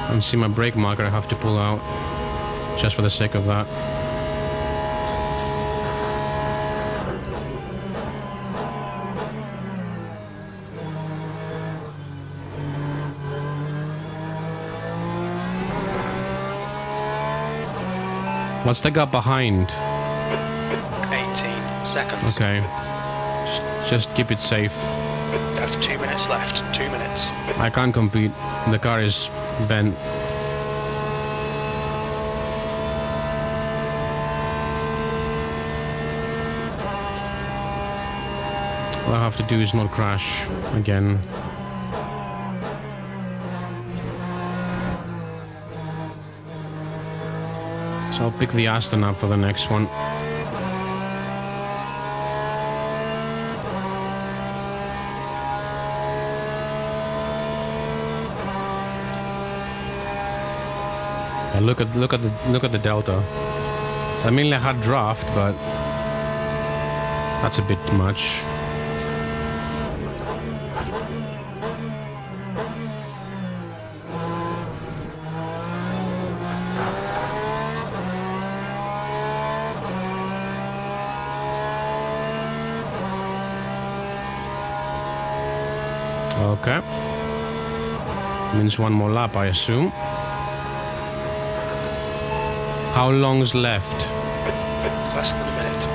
I see my brake marker. I have to pull out just for the sake of that. What's the gap behind? 18 seconds. Okay. Just keep it safe. That's 2 minutes left. 2 minutes. I can't compete. The car is bent. All I have to do is not crash again. So I'll pick the Aston up for the next one. And look at the delta. I mean, I had draft, but that's a bit much. Okay. Means one more lap, I assume. How long's left? Less than a minute.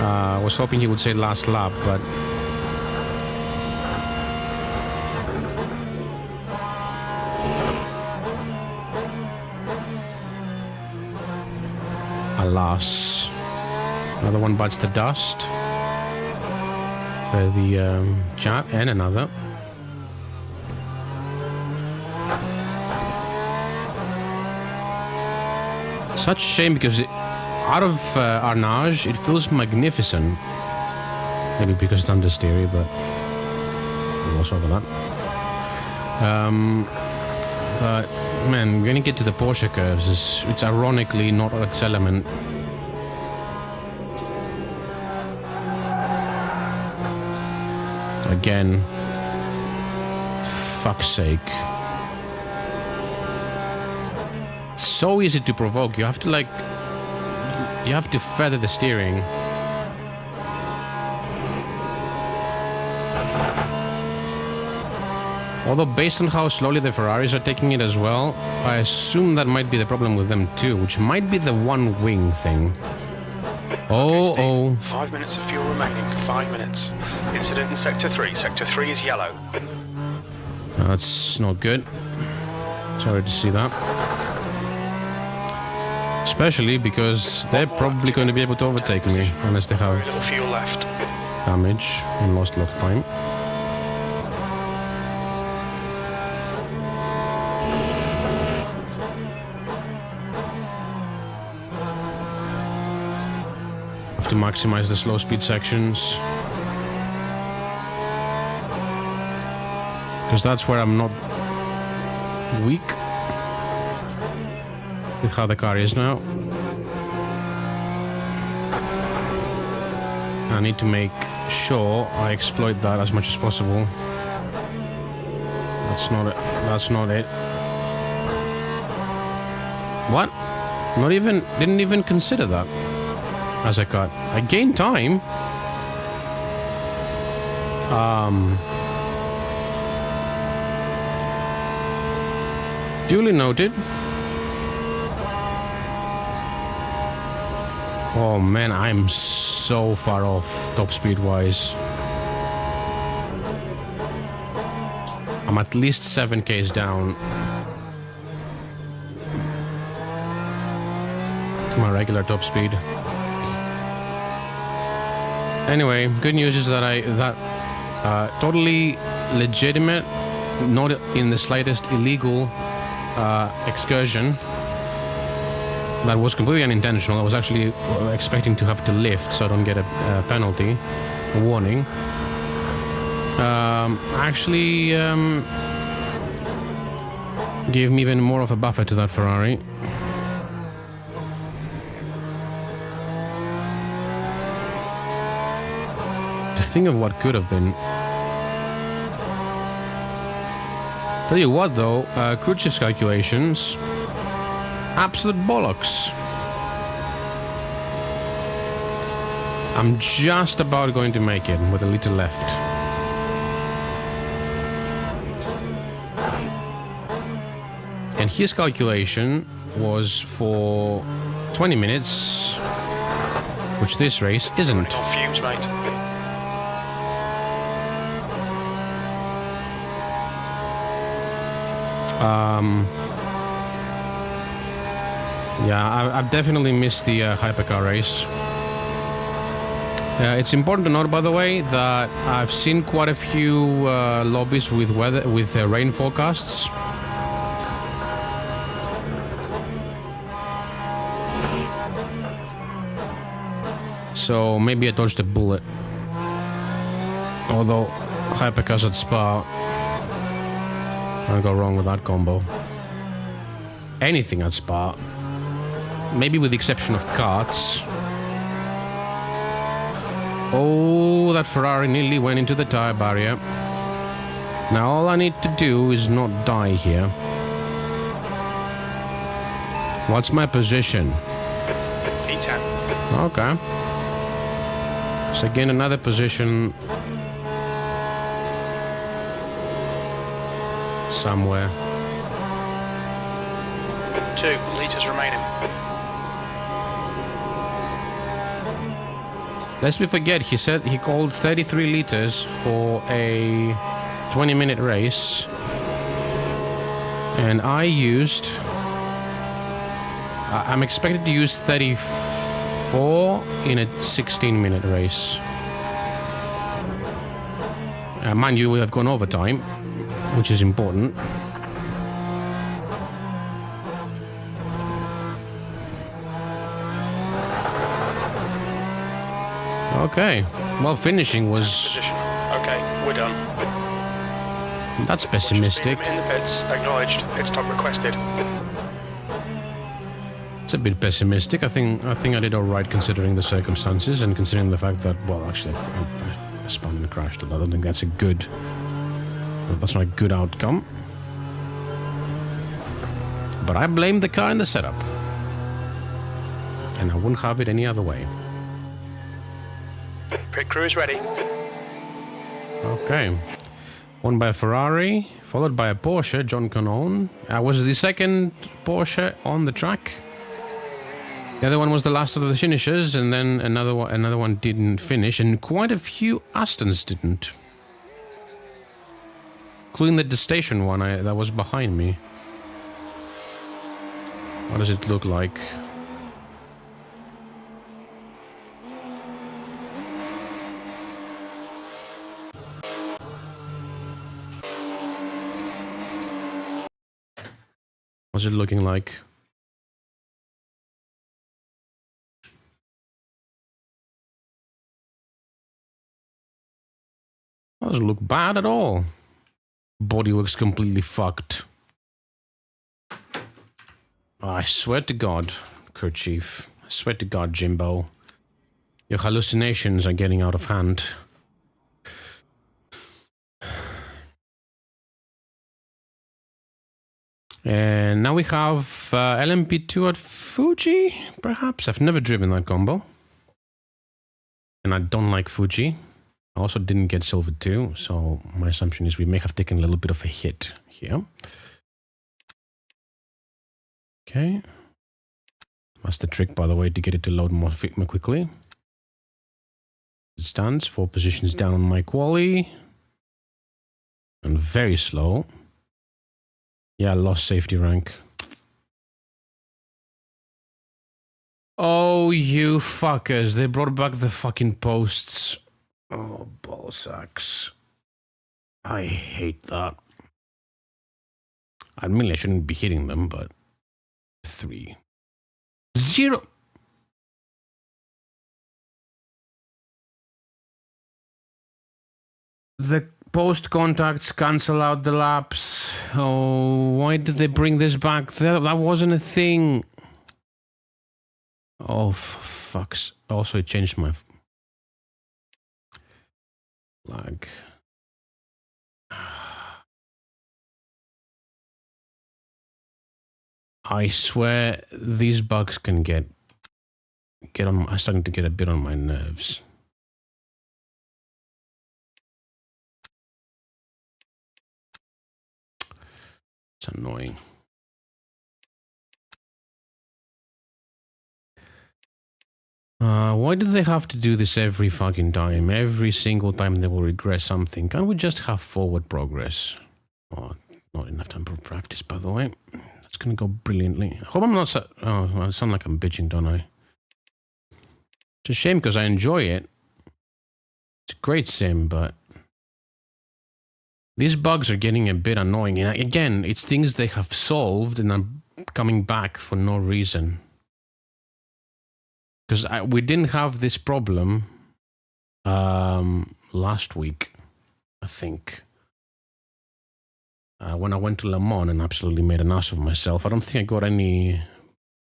I was hoping he would say last lap, but... Alas. Another one bites the dust. The chat, and another. Such a shame because out of Arnage, it feels magnificent. Maybe because it's understeery, but we'll talk about that. But man, when you get to the Porsche curves, it's ironically not its element. Again, fuck's sake. It's so easy to provoke. You have to feather the steering. Although based on how slowly the Ferraris are taking it as well, I assume that might be the problem with them too, which might be the one wing thing. Oh. 5 minutes of fuel remaining. 5 minutes. Incident in Sector 3. Sector 3 is yellow. That's not good. Sorry to see that. Especially because they're probably going to be able to overtake me unless they have Very little fuel left. damage and lost a lot of time. Have to maximize the slow speed sections. Because that's where I'm not weak with how the car is now. I need to make sure I exploit that as much as possible. That's not it. That's not it. What? Didn't even consider that as a cut. I gained time. Duly noted. Oh man, I'm so far off top speed wise. I'm at least 7Ks down to my regular top speed. Anyway, good news is that totally legitimate, not in the slightest illegal excursion. That was completely unintentional. I was actually expecting to have to lift so I don't get a penalty, a warning. Actually gave me even more of a buffer to that Ferrari. To think of what could have been. Tell you what though, crew chief's calculations, absolute bollocks. I'm just about going to make it with a little left. And his calculation was for 20 minutes, which this race isn't. Fumes, mate. Yeah, I've definitely missed the Hypercar race. It's important to note, by the way, that I've seen quite a few lobbies with rain forecasts. So maybe I dodged a bullet. Although Hypercars at Spa, I'll go wrong with that combo. Anything at Spa. Maybe with the exception of karts. Oh, that Ferrari nearly went into the tire barrier. Now all I need to do is not die here. What's my position? P10. Okay. So again, another position somewhere. 2 litres remaining. Lest we forget, he said he called 33 liters for a 20-minute race, and I used... I'm expected to use 34 in a 16-minute race. Mind you, we have gone overtime, which is important. Okay, well, finishing was... Position. Okay, we're done. That's pessimistic. In the pits, acknowledged. Pit stop requested. It's a bit pessimistic. I think I did all right considering the circumstances and considering the fact that, well, actually, I spun and crashed. I don't think that's a good... That's not a good outcome. But I blame the car and the setup. And I wouldn't have it any other way. Pit crew is ready. Okay. Won by a Ferrari, followed by a Porsche, John Canone. Was the second Porsche on the track. The other one was the last of the finishers, and then another one didn't finish, and quite a few Astons didn't. Including the station one that was behind me. What does it look like? What's it looking like? Doesn't look bad at all. Bodywork's completely fucked. I swear to God, Kerchief. I swear to God, Jimbo. Your hallucinations are getting out of hand. And now we have LMP2 at Fuji, perhaps? I've never driven that combo. And I don't like Fuji. I also didn't get Silver 2, so my assumption is we may have taken a little bit of a hit here. Okay. That's the trick, by the way, to get it to load more quickly. It stands 4 positions down on my quali. And very slow. Yeah, I lost safety rank. Oh, you fuckers. They brought back the fucking posts. Oh, ballsacks. I hate that. Admittedly, I shouldn't be hitting them, but... 3. 0! The post contacts cancel out the laps. Oh, why did they bring this back? That wasn't a thing. Oh, fucks. Also, it changed my flag. I swear these bugs can get on. I'm starting to get a bit on my nerves. It's annoying. Why do they have to do this every fucking time? Every single time they will regress something. Can't we just have forward progress? Oh, not enough time for practice, by the way. It's gonna go brilliantly. I hope I'm not so... Oh, I sound like I'm bitching, don't I? It's a shame because I enjoy it. It's a great sim, but... These bugs are getting a bit annoying. And again, it's things they have solved and are coming back for no reason. Because we didn't have this problem last week, I think. When I went to Le Mans and absolutely made an ass of myself. I don't think I got any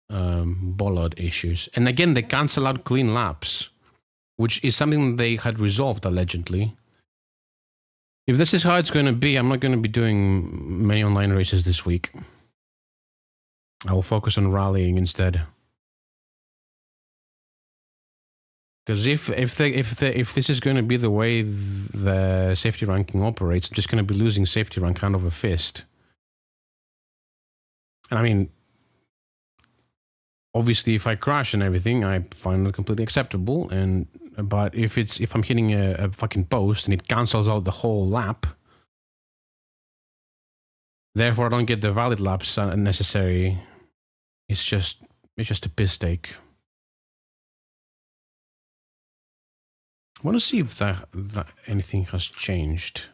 bollard issues. And again, they cancel out clean laps, which is something they had resolved, allegedly. If this is how it's going to be, I'm not going to be doing many online races this week. I will focus on rallying instead. Because if this is going to be the way the safety ranking operates, I'm just going to be losing safety rank hand over fist. And I mean, obviously, if I crash and everything, I find it completely acceptable. But if I'm hitting a fucking post and it cancels out the whole lap, therefore I don't get the valid laps necessary. It's just a piss take. I want to see if that anything has changed,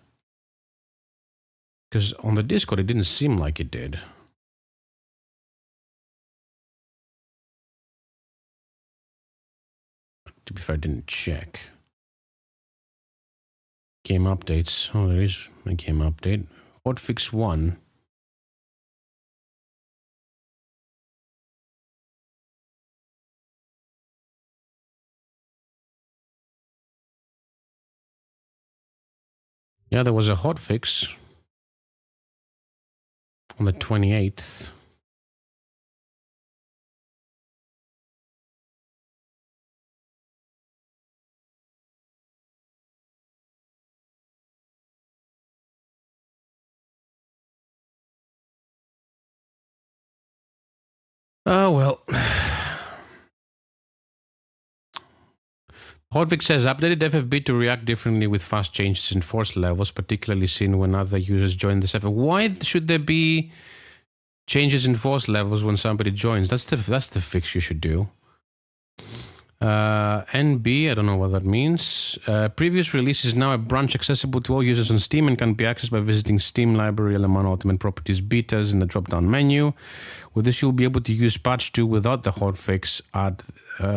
because on the Discord it didn't seem like it did. To be fair, I didn't check. Game updates. Oh, there is a game update. Hotfix 1. Yeah, there was a hotfix on the 28th. Oh, well. Hotfix says, updated FFB to react differently with fast changes in force levels, particularly seen when other users join the server. Why should there be changes in force levels when somebody joins? That's the fix you should do. NB, I don't know what that means. Previous release is now a branch accessible to all users on Steam and can be accessed by visiting Steam Library, LMU Ultimate Properties Betas in the drop-down menu. With this, you'll be able to use patch 2 without the hotfix at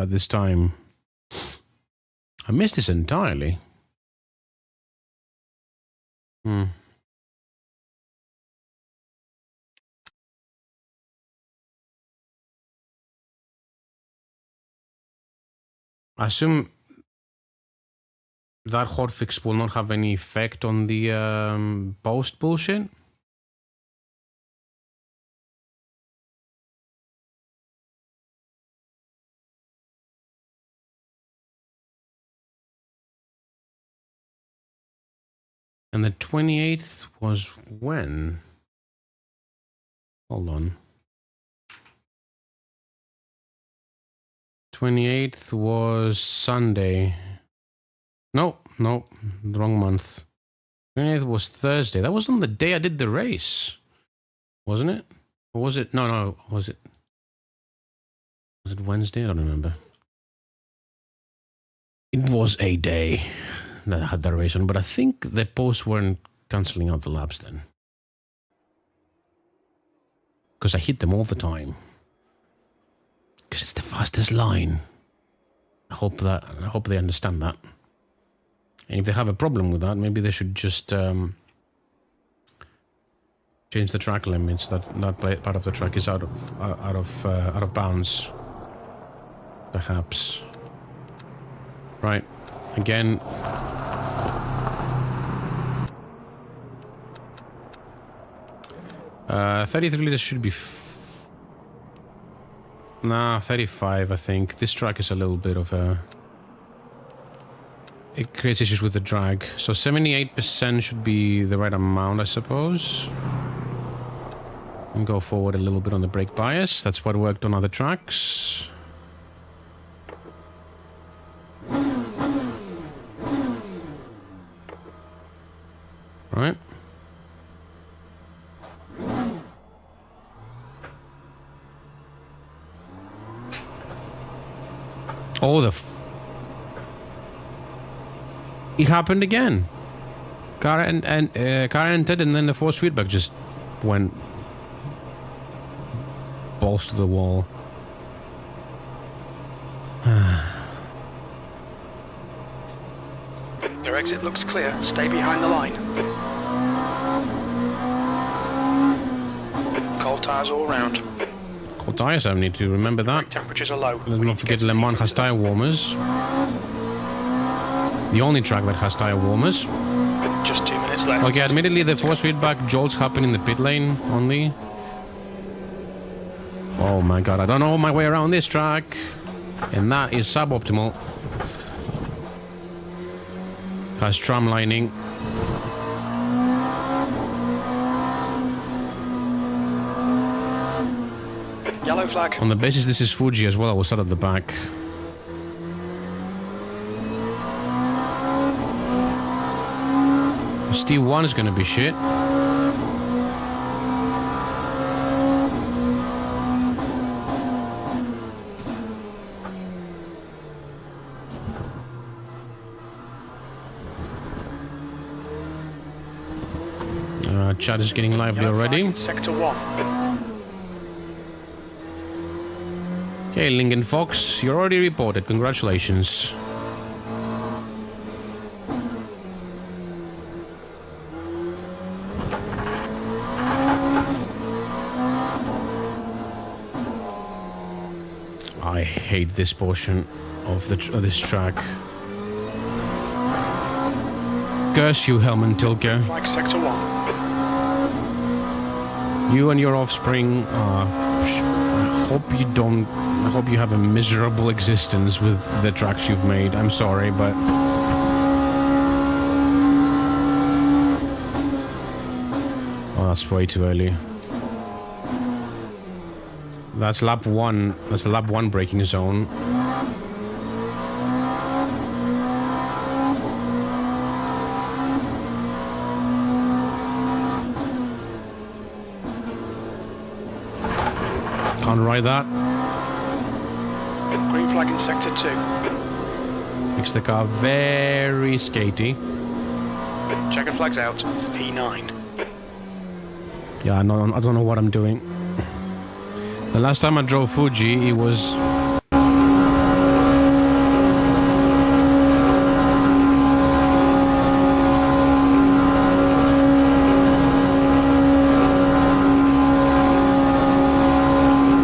this time. I missed this entirely. I assume that hotfix will not have any effect on the post bullshit. And the 28th was when? Hold on. 28th was Sunday. No, the wrong month. 28th was Thursday. That was on the day I did the race, wasn't it? Or was it? No, was it Wednesday? I don't remember. It was a day that I had the race on, but I think the posts weren't cancelling out the laps then, because I hit them all the time. Because it's the fastest line. I hope they understand that. And if they have a problem with that, maybe they should just change the track limits so that part of the track is out of bounds. Perhaps. Right. Again. Uh, 33 liters should be. 35, I think. This track is a little bit of a... It creates issues with the drag. So 78% should be the right amount, I suppose. And go forward a little bit on the brake bias. That's what worked on other tracks. Right. Oh, it happened again. Car entered, and then the force feedback just went balls to the wall. Your exit looks clear. Stay behind the line. Cold tyres all round. Cold tyres, I need to remember that. Temperatures are low. Let's not forget Le Mans has tyre warmers. The only track that has tyre warmers. Just 2 minutes left. Okay, admittedly the force feedback jolts happen in the pit lane only. Oh my god, I don't know my way around this track. And that is suboptimal. Has tram lining. Yellow flag. On the basis this is Fuji as well, we'll start at the back. Steve 1 is gonna be shit. Chat is getting lively already. Sector 1. Okay, Lincoln Fox, you're already reported. Congratulations. I hate this portion of this track. Curse you, Helmut Tilke. Flag sector 1. You and your offspring, I hope you have a miserable existence with the tracks you've made. I'm sorry, but... Oh, that's way too early. That's lap 1. That's the lap 1 braking zone. Can't ride that. Green flag in sector 2. Makes the car very skatey. Checkered flags out. P9. Yeah, I don't know what I'm doing. The last time I drove Fuji, it was...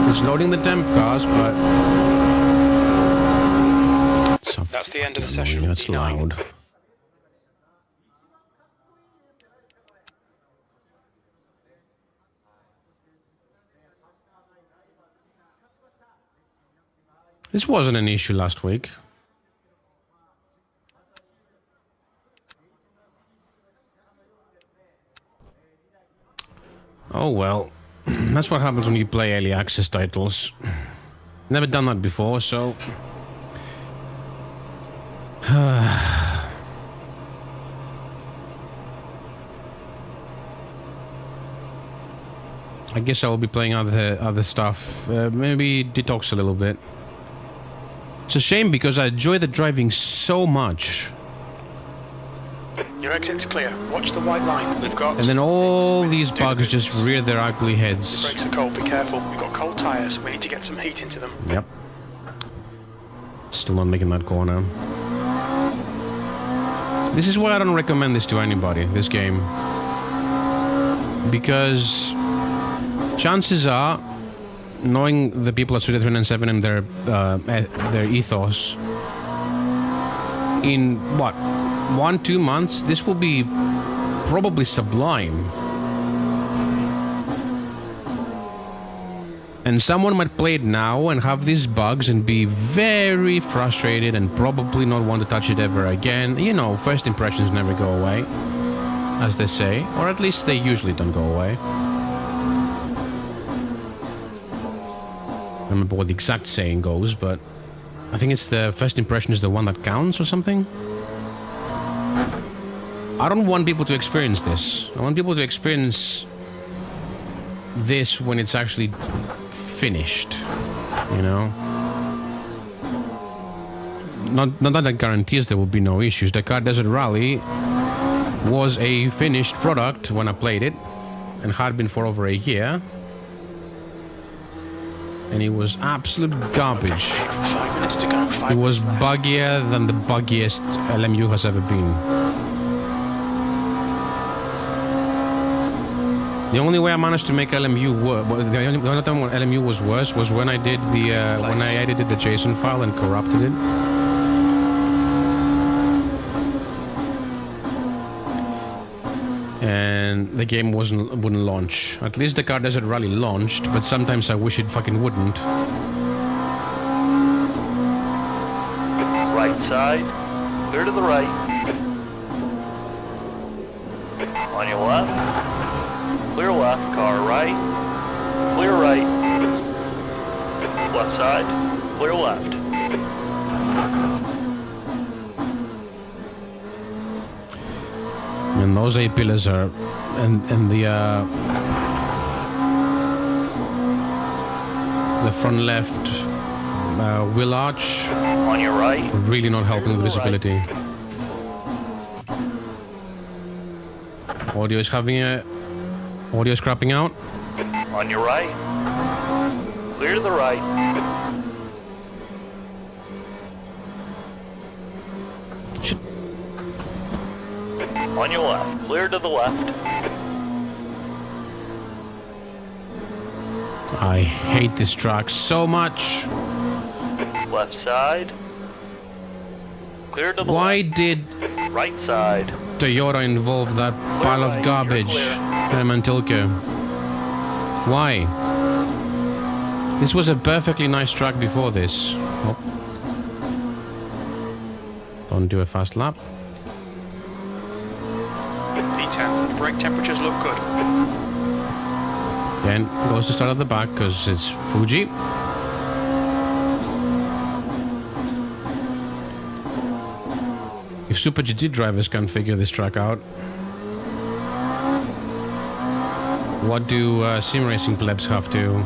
It's loading the temp cars, but... That's the end of the session. That's P9. loud. This wasn't an issue last week. Oh well, that's what happens when you play early access titles. Never done that before, so... I guess I will be playing other stuff. Maybe detox a little bit. It's a shame because I enjoy the driving so much. Your exit's clear. Watch the white line. We've got... And then all 6 these minutes to do bugs this. just rear their ugly heads. Brakes are cold, be careful. We've got cold tyres. We need to get some heat into them. Yep. Still not making that corner. This is why I don't recommend this to anybody, this game. Because chances are, knowing the people at Studio 397 and their ethos, in what, 1-2 months, this will be probably sublime. And someone might play it now and have these bugs and be very frustrated and probably not want to touch it ever again. You know, first impressions never go away, as they say, or at least they usually don't go away. I don't remember what the exact saying goes, but I think it's the first impression is the one that counts or something. I don't want people to experience this. I want people to experience this when it's actually finished, you know? Not that that guarantees there will be no issues. Dakar Desert Rally was a finished product when I played it, and had been for over a year. And it was absolute garbage. 5 minutes to go. It was buggier than the buggiest LMU has ever been. The only way I managed to make LMU work, the only time when LMU was worse was when I did the when I edited the JSON file and corrupted it. And the game wouldn't launch. At least the Dakar Desert Rally launched, but sometimes I wish it fucking wouldn't. Right side, clear to the right. On your left, clear left, car right, clear right. Left side. Clear left. And those A-pillars are... And the front left wheel arch... On your right. Really not helping with visibility. Audio is having a... Audio is crapping out. On your right. Clear to the right. Shit. On your left. Clear to the left. I hate this track so much. Left side. Clear to the Why left. did Right side. Toyota involve that pile of right, garbage you're in Mantilka? Why? This was a perfectly nice track before this. Oh. Don't do a fast lap. P10, brake temperatures look good. Then goes to start at the back because it's Fuji. If Super GT drivers can figure this track out, what do sim racing plebs have to?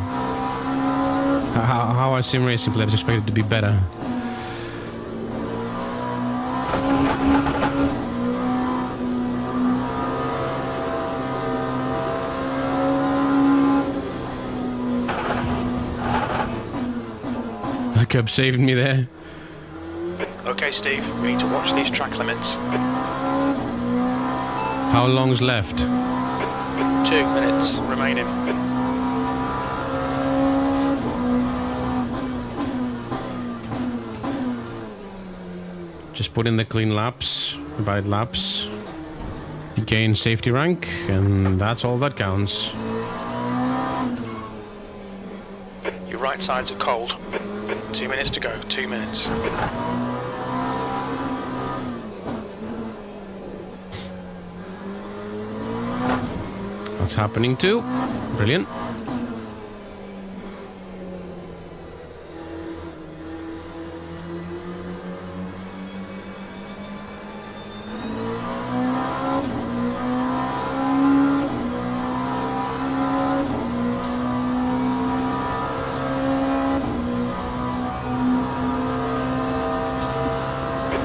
How are sim racing plebs expected to be better? That kept saving me there. Okay, Steve, we need to watch these track limits. How long's left? 2 minutes remaining. Just put in the clean laps, right laps. You gain safety rank, and that's all that counts. Your right sides are cold. 2 minutes to go, 2 minutes. That's happening too. Brilliant.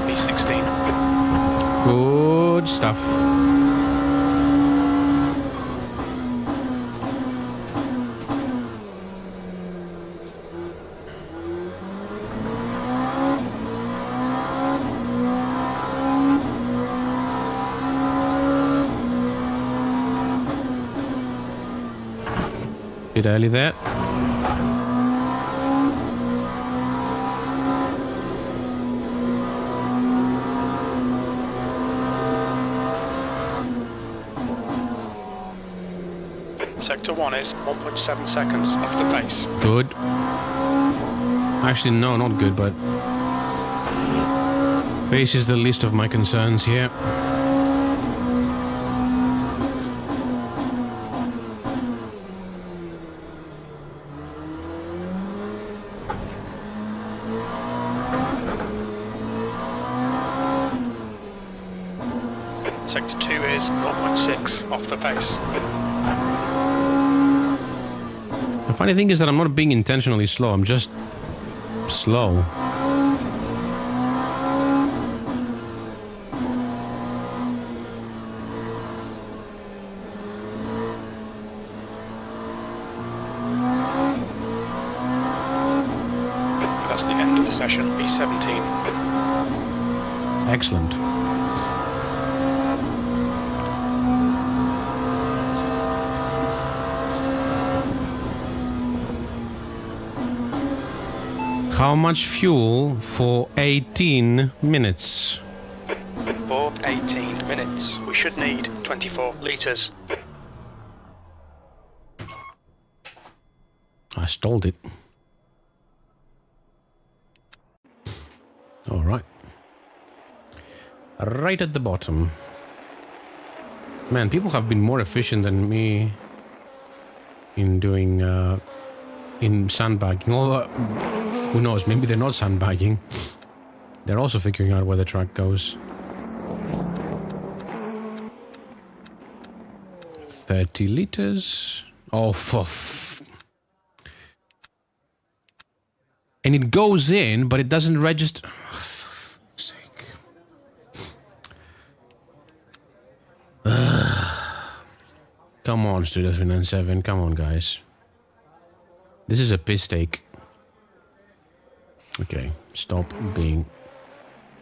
B16. Good stuff. Bit early there. Sector 1 is 1.7 seconds off the pace. Good. Actually, no, not good, but... Pace is the least of my concerns here. Sector 2 is 0.6 off the pace. The funny thing is that I'm not being intentionally slow, I'm just slow. That's the end of the session, B17. Excellent. How much fuel for 18 minutes? For 18 minutes. We should need 24 litres. I stalled it. All right. Right at the bottom. Man, people have been more efficient than me in doing in sandbagging. Although, who knows, maybe they're not sandbagging. They're also figuring out where the track goes. 30 liters. Oh, and it goes in, but it doesn't register. Oh, for fuck's sake. Come on, Studio 397. Come on, guys. This is a piss take. Okay, stop being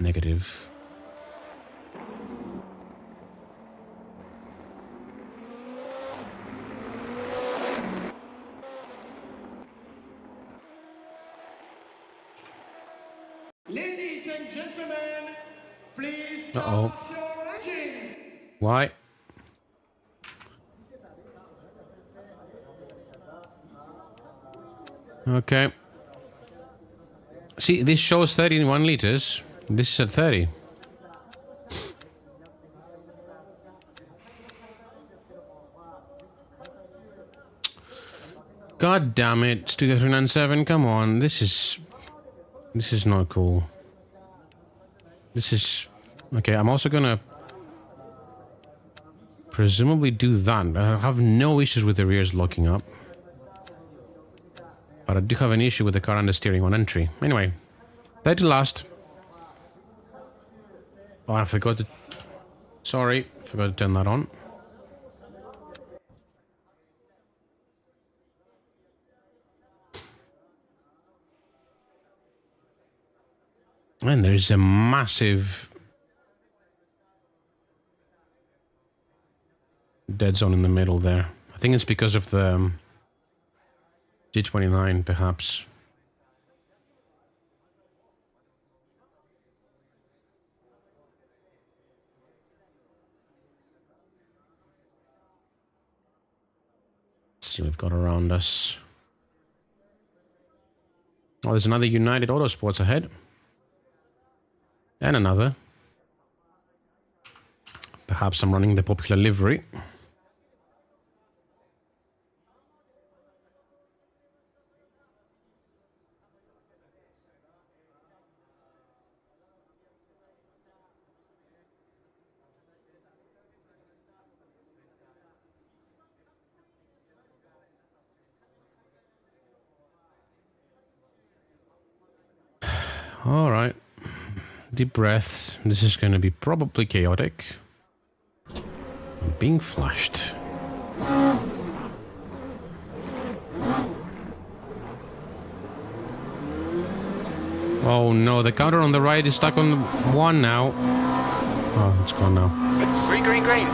negative. Ladies and gentlemen, please Uh-oh. start your engines. Why? Okay. See, this shows 31 liters. This is at 30. God damn it, Studio 397, come on. This is not cool. This is... Okay, I'm also gonna presumably do that. I have no issues with the rears locking up. But I do have an issue with the car understeering on entry. Anyway, 30 last. Oh, I forgot to... Sorry, forgot to turn that on. And there's a massive dead zone in the middle there. I think it's because of the G29, perhaps. Let's see what we've got around us. Oh, there's another United Autosports ahead. And another. Perhaps I'm running the popular livery. All right. Deep breaths. This is going to be probably chaotic. I'm being flashed. Oh no, the counter on the right is stuck on 1 now. Oh, it's gone now. Green, green, green.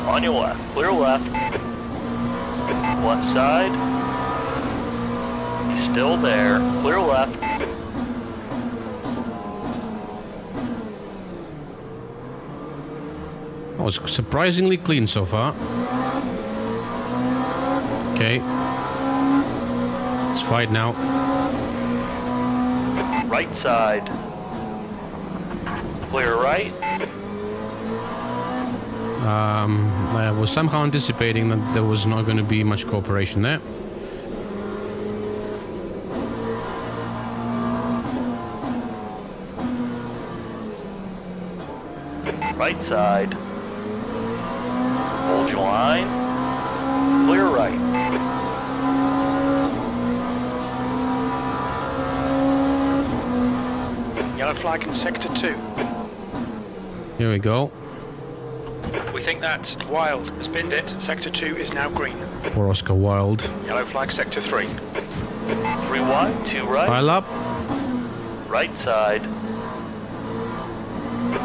On your left, clear left. Left side. He's still there, clear left. Oh, it's surprisingly clean so far. Okay. Let's fight now. Right side. Clear right. I was somehow anticipating that there was not going to be much cooperation there. Right side. Hold your line. Clear right. Yellow flag in sector 2. Here we go. We think that Wild has binned it. Sector 2 is now green. Poor Oscar Wilde. Yellow flag sector 3. 3 wide, 2 right. Pile up. Right side.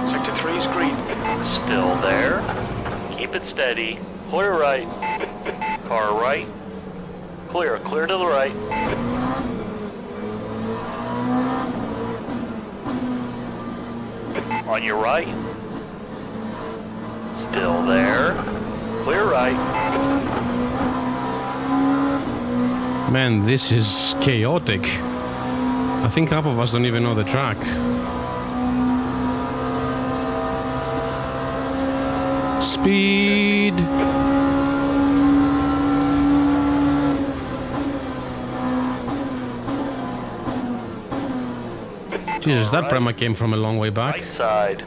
Sector 3 is green. Still there. Keep it steady. Clear right. Car right. Clear, clear to the right. On your right. Still there. Clear right. Man, this is chaotic. I think half of us don't even know the track. Speed. Jesus, that Alright. Prema came from a long way back. Right side.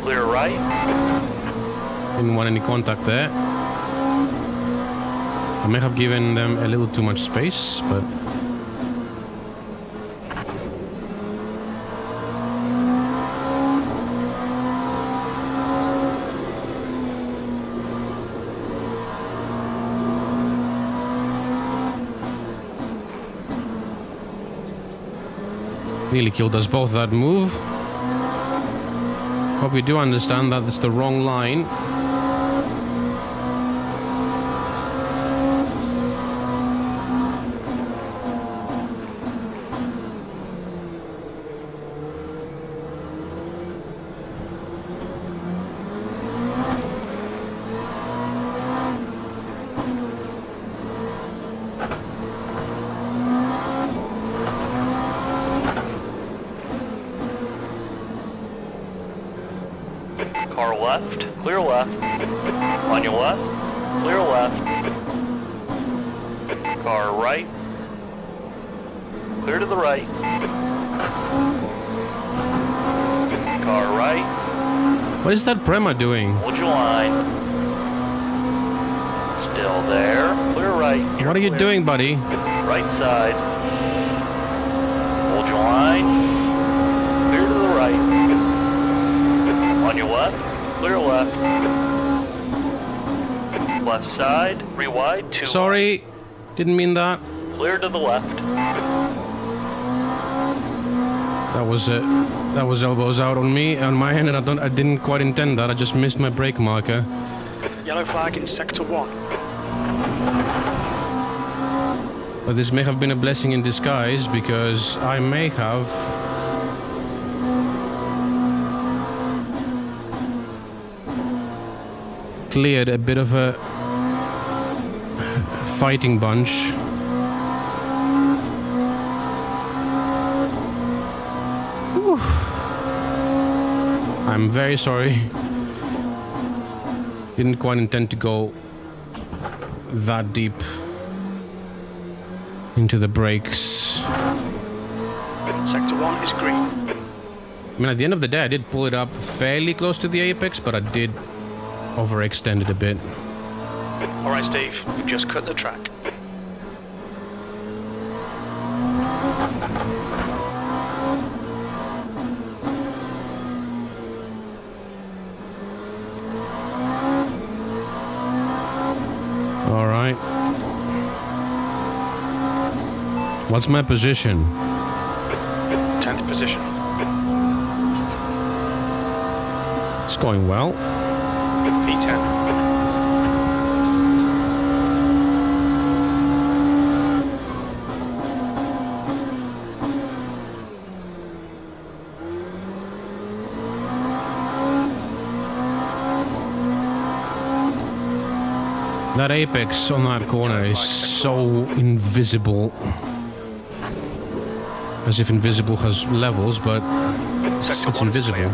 Clear right. Didn't want any contact there. I may have given them a little too much space, but... Nearly killed us both, that move. Hope you do understand that it's the wrong line. Car left, clear left. On your left, clear left. Car right. Clear to the right. Car right. What is that Prema doing? Hold your line. Still there. Clear right. You're What are you clear. doing, buddy? Right side. Hold your line. Clear to the right. On your left. Clear left. Left side. Re-wide. Two. Sorry, didn't mean that. Clear to the left. That was it. That was elbows out on me, on my end, and I didn't quite intend that. I just missed my brake marker. Yellow flag in sector 1. But this may have been a blessing in disguise, because I may have... cleared a bit of a fighting bunch. Whew. I'm very sorry. Didn't quite intend to go that deep into the brakes. Sector 1 is green. I mean, at the end of the day, I did pull it up fairly close to the apex, but I did overextend it a bit. Alright Steve, you've just cut the track. Alright. What's my position? 10th position. It's going well. P10. That apex on that corner is so invisible. As if invisible has levels, but Sector it's 1 is invisible clear.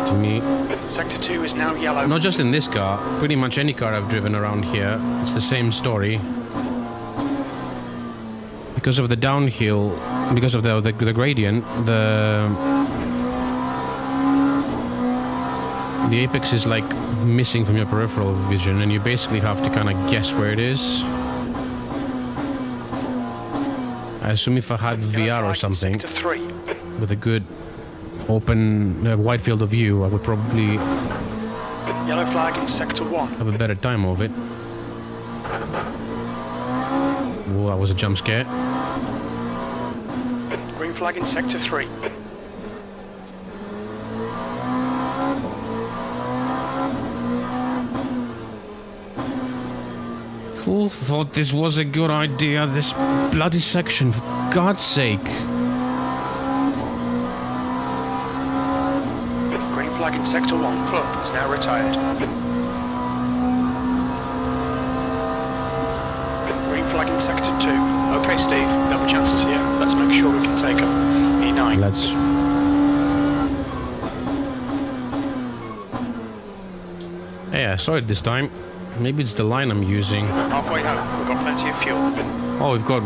to me. Sector 2 is now yellow. Not just in this car, pretty much any car I've driven around here, it's the same story. Because of the downhill, because of the gradient, the apex is like missing from your peripheral vision, and you basically have to kind of guess where it is. I assume if I had VR or something Sector 3. with a good open wide field of view, I would probably Yellow flag in sector 1. have a better time of it. Oh, that was a jump scare. Green flag in sector 3. Who thought this was a good idea, this bloody section, for God's sake? Green flag in sector 1. Club is now retired. Green flag in sector 2. Okay, Steve, double chances here. Let's make sure we can take them. E9. Let's. Yeah, I saw it this time. Maybe it's the line I'm using. Halfway home, we've got plenty of fuel. Oh, we've got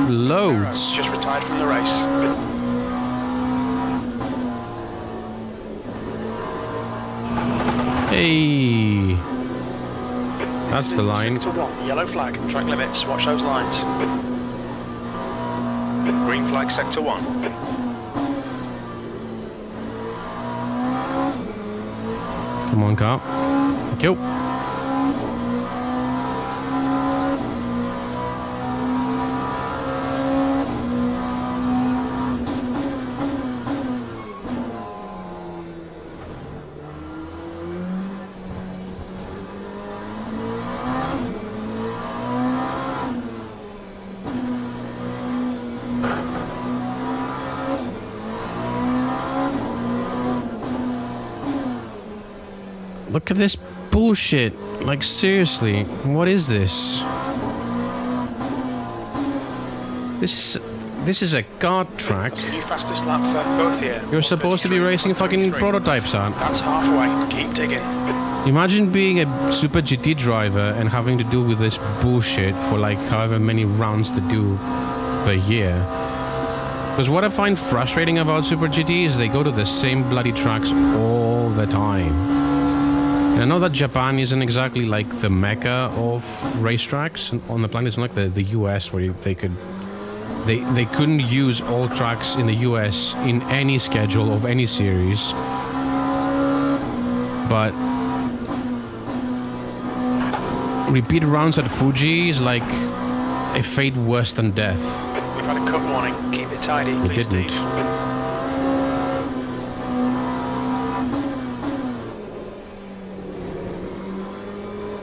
loads. Just retired from the race. Hey, that's the line. Sector 1, yellow flag, track limits, watch those lines. Green flag, sector 1. Come on, car. Thank you. Look at this bullshit. Like, seriously, what is this? This is a kart track. That's the new fastest lap for both here. You're supposed to be racing fucking prototypes, aren't? That's halfway, keep digging. Imagine being a Super GT driver and having to deal with this bullshit for like however many rounds to do per year. Because what I find frustrating about Super GT is they go to the same bloody tracks all the time. And I know that Japan isn't exactly like the mecca of racetracks on the planet. It's not like the US where they couldn't use all tracks in the US in any schedule of any series. But repeat rounds at Fuji is like a fate worse than death. We've had a cut warning, keep it tidy, We please, didn't. Steve.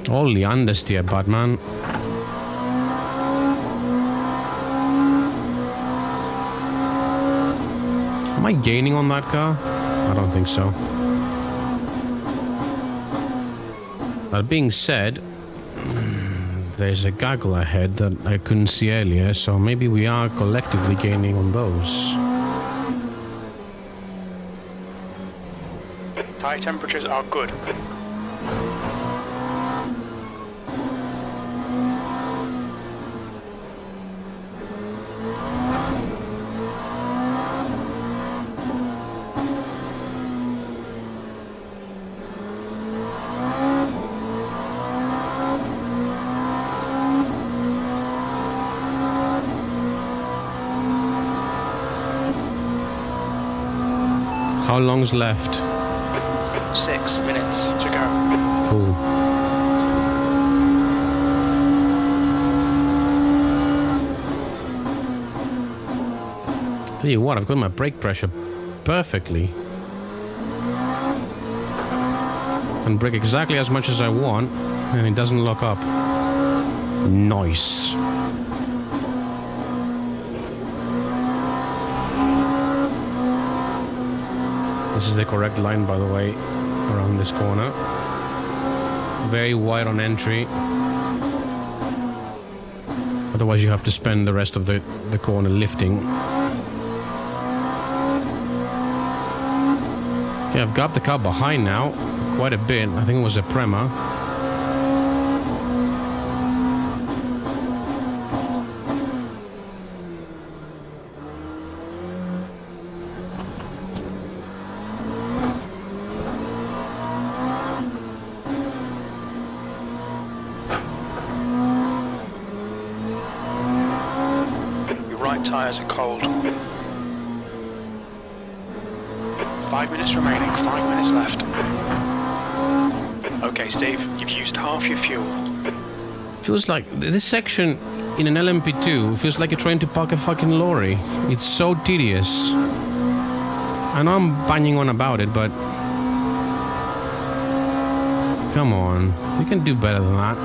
Holy understeer, Batman. Am I gaining on that car? I don't think so. That being said, there's a gaggle ahead that I couldn't see earlier, so maybe we are collectively gaining on those. Tyre temperatures are good. How long's left? 6 minutes to go. Cool. Tell you what, I've got my brake pressure perfectly. Can brake exactly as much as I want, and it doesn't lock up. Nice. This is the correct line, by the way, around this corner. Very wide on entry. Otherwise you have to spend the rest of the corner lifting. Okay, I've got the car behind now, quite a bit. I think it was a Prema. Tyres are cold. 5 minutes remaining, 5 minutes left. Okay, Steve, you've used half your fuel. Feels like this section in an LMP2 feels like you're trying to park a fucking lorry. It's so tedious. I know I'm banging on about it, but come on, you can do better than that.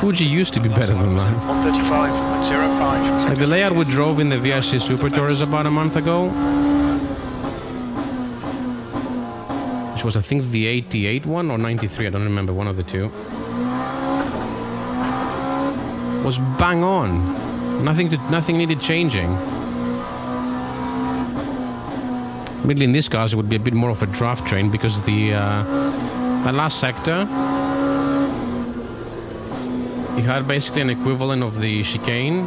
Fuji used to be better than that. 135.05. Like the layout we drove in the VRC Super Tours about a month ago, which was I think the 88 one or 93, I don't remember, one of the two, was bang on. Nothing needed changing. Admittedly, in these cars it would be a bit more of a draft train because that last sector, you had basically an equivalent of the chicane.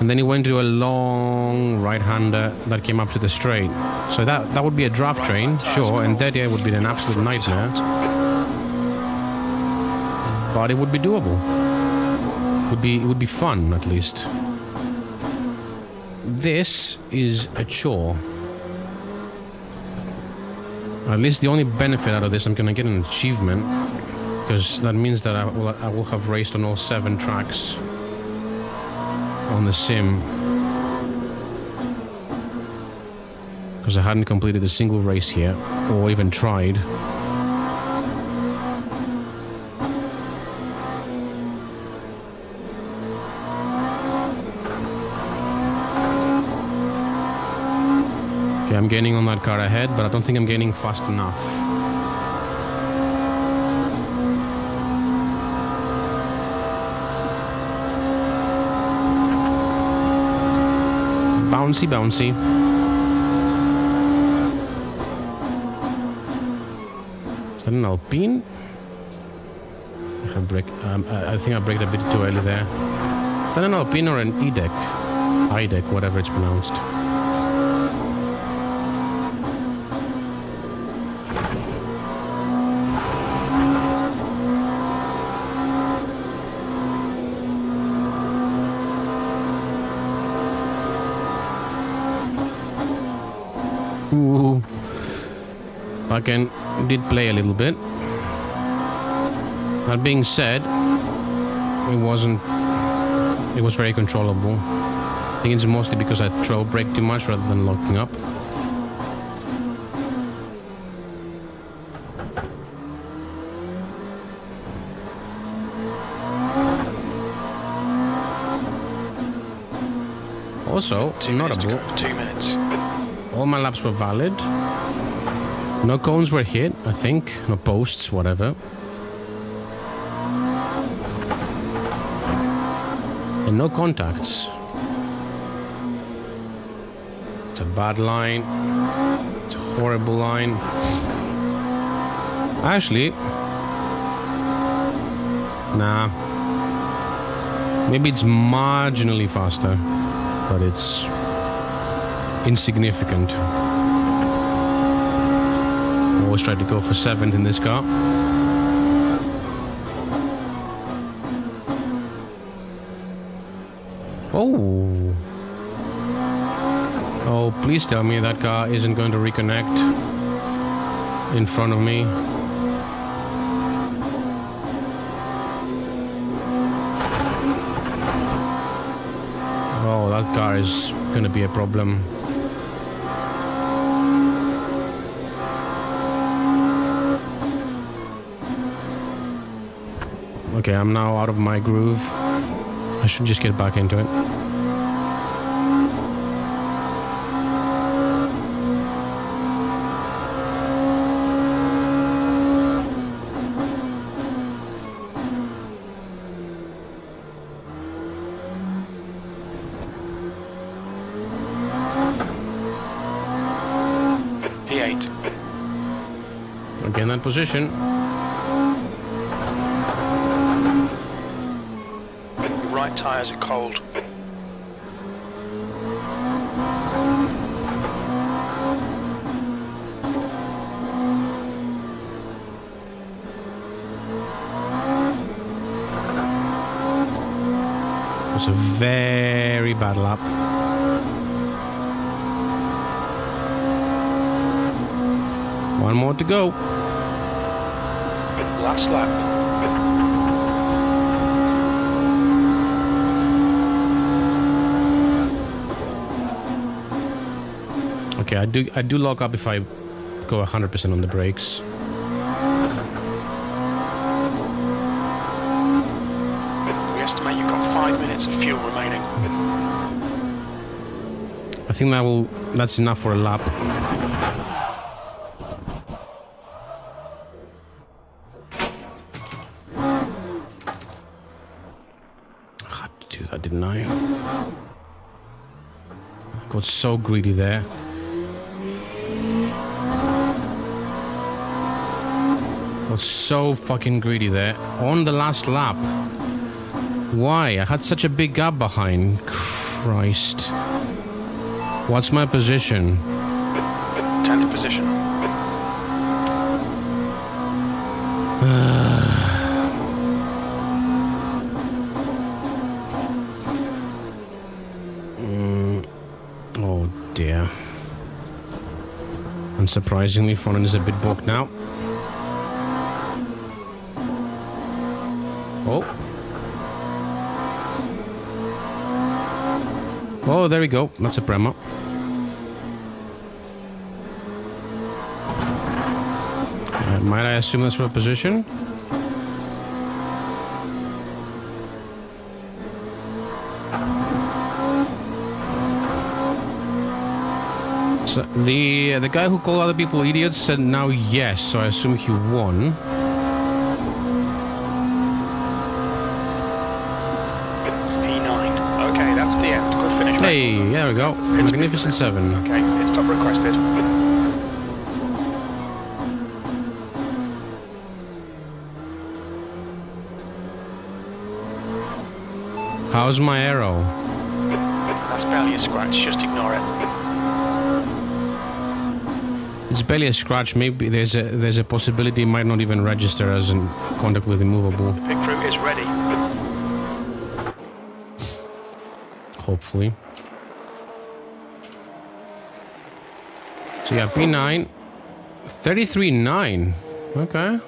And then he went to a long right-hander that came up to the straight. So that would be a draft train, sure, and that would be an absolute nightmare. But it would be doable. It would be fun, at least. This is a chore. At least the only benefit out of this, I'm gonna get an achievement, because that means that I will have raced on all 7 tracks on the sim. Because I hadn't completed a single race here, or even tried. Okay, I'm gaining on that car ahead, but I don't think I'm gaining fast enough. Bouncy, bouncy. Is that an Alpine? I think I braked a bit too early there. Is that an Alpine or an E-deck? I-deck, whatever it's pronounced. Ooh. Again, did play a little bit. That being said, it was very controllable. I think it's mostly because I throw brake too much rather than locking up. Also, 2 minutes to go. 2 minutes. All my laps were valid. No cones were hit, I think. No posts, whatever. And no contacts. It's a bad line. It's a horrible line. Actually, nah. Maybe it's marginally faster, but it's insignificant. Always try to go for 7th in this car. Oh. Oh, please tell me that car isn't going to reconnect in front of me. Oh, that car is going to be a problem. Okay, I'm now out of my groove. I should just get back into it. P8. Again, that position. Right tyres are cold. It's a very bad lap. One more to go. Last lap. Okay, I do lock up if I go 100% on the brakes. We estimate you've got 5 minutes of fuel remaining. I think that's enough for a lap. I had to do that, didn't I? Got so greedy there. Got so fucking greedy there. On the last lap. Why? I had such a big gap behind. Christ. What's my position? 10th position. Oh dear. Unsurprisingly, front is a bit bogged now. Oh. Oh, there we go. That's a Prema. Might I assume that's for a position? So the guy who called other people idiots said now yes, so I assume he won. P9. Okay, that's the end. Good finish. Hey, mate. there we go. Magnificent 7. Okay, pit stop requested. How's my arrow? That's barely a scratch, just ignore it. It's barely a scratch. Maybe there's a possibility it might not even register as in contact with immovable. The pit crew is ready. Hopefully. So yeah, P9. 33.9. Okay.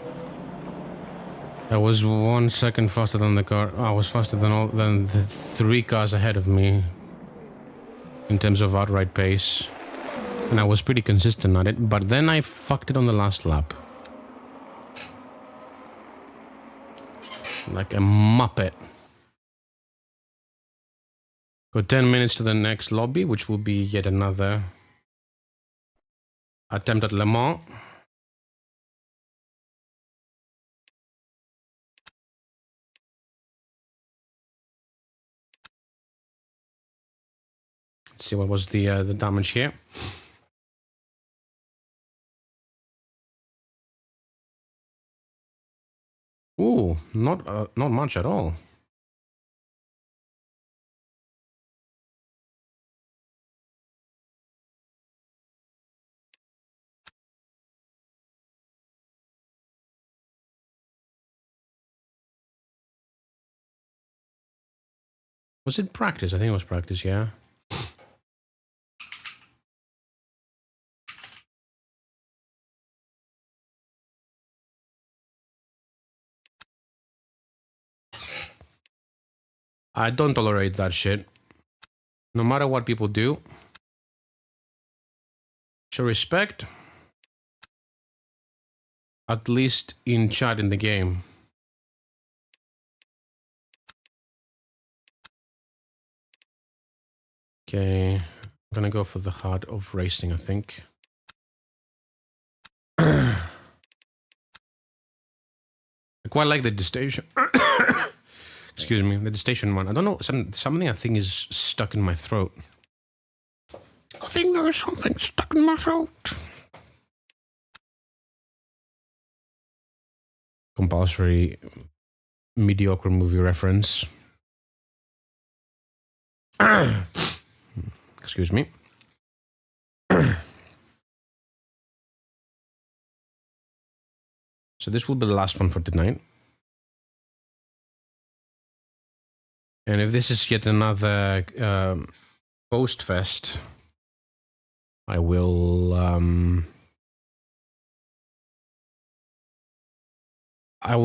I was 1 second faster than the car. I was faster than the 3 cars ahead of me in terms of outright pace. And I was pretty consistent at it, but then I fucked it on the last lap. Like a muppet. Got 10 minutes to the next lobby, which will be yet another attempt at Le Mans. Let's see what was the damage here. Ooh, not much at all. Was it practice? I think it was practice, yeah. I don't tolerate that shit. No matter what people do. Show respect. At least in chat in the game. Okay. I'm gonna go for the heart of racing, I think. I quite like the distation. Excuse me, the distation one. I don't know, something I think is stuck in my throat. I think there is something stuck in my throat. Compulsory mediocre movie reference. Excuse me. So this will be the last one for tonight. And if this is yet another post-fest, I will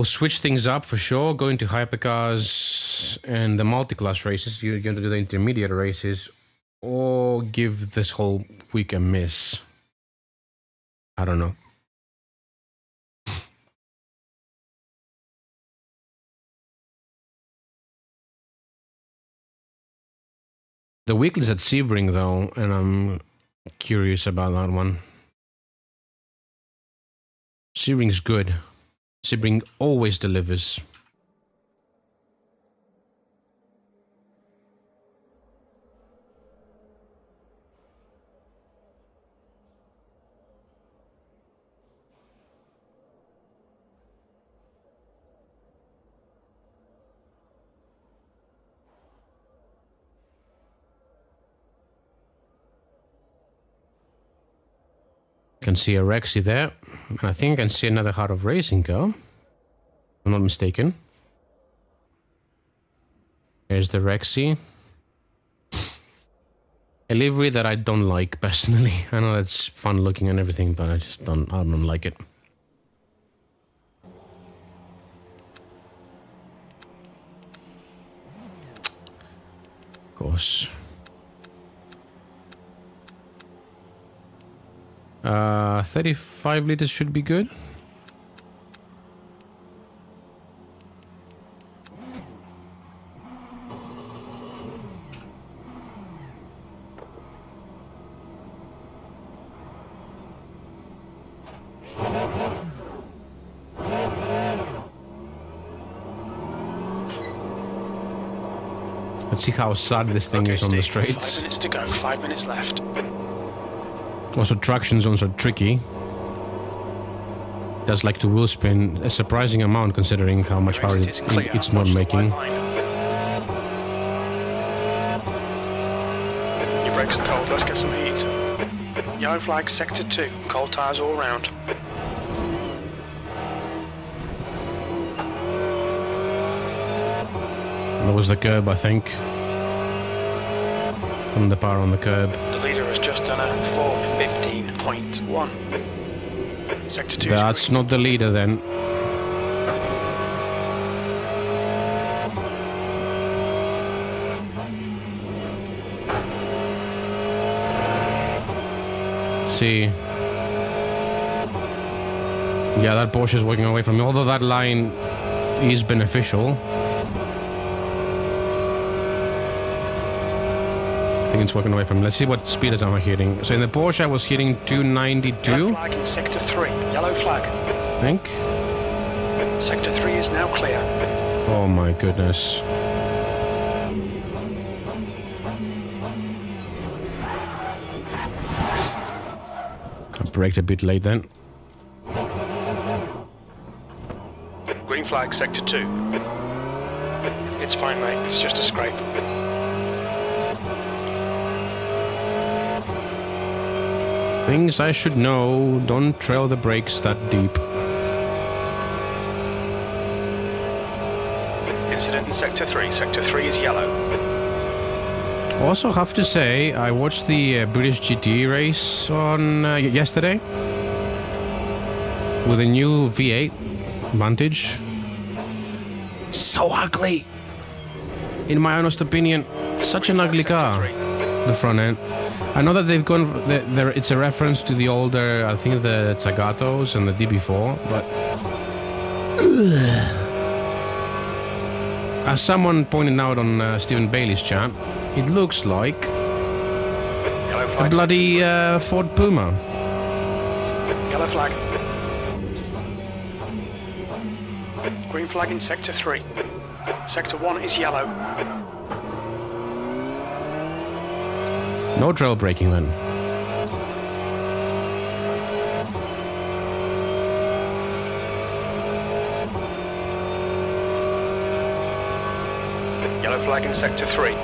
switch things up for sure, go into Hypercars and the multiclass races. You're going to do the intermediate races, or give this whole week a miss. I don't know. The weekly's at Sebring though, and I'm curious about that one. Sebring's good. Sebring always delivers. Can see a Rexy there. And I think I can see another Heart of Racing car. If I'm not mistaken. There's the Rexy. A livery that I don't like personally. I know it's fun looking and everything, but I don't like it. Of course. 35 liters should be good. Let's see how sad this thing is on the straights. 5 minutes to go, 5 minutes left. Also, traction zones are tricky. Does like to wheel spin a surprising amount considering how much power it's not making. Your brakes are cold, let's get some heat. Yellow flag, sector 2, cold tyres all round. That was the curb, I think. From the power on the curb. The leader has just done a 4:15.1. Sector 2. That's not the leader then. Let's see. Yeah, that Porsche is walking away from me. Although that line is beneficial. I think it's walking away from me. Let's see what speed I'm hitting. So in the Porsche I was hitting 292. Yellow flag in sector 3. Yellow flag. I think. Sector 3 is now clear. Oh my goodness. I braked a bit late then. Green flag, sector 2. It's fine, mate. It's just a scrape. Things I should know, don't trail the brakes that deep. Incident in sector 3. Sector 3 is yellow. Also have to say, I watched the British GTE race on yesterday with a new V8 Vantage. So ugly! In my honest opinion, such an ugly car, the front end. I know that they've gone. It's a reference to the older, I think, the Zagatos and the DB4, but as someone pointed out on Stephen Bailey's chat, it looks like a bloody Ford Puma. Yellow flag. Green flag in sector 3. Sector 1 is yellow. No trail braking then. Yellow flag in sector 3.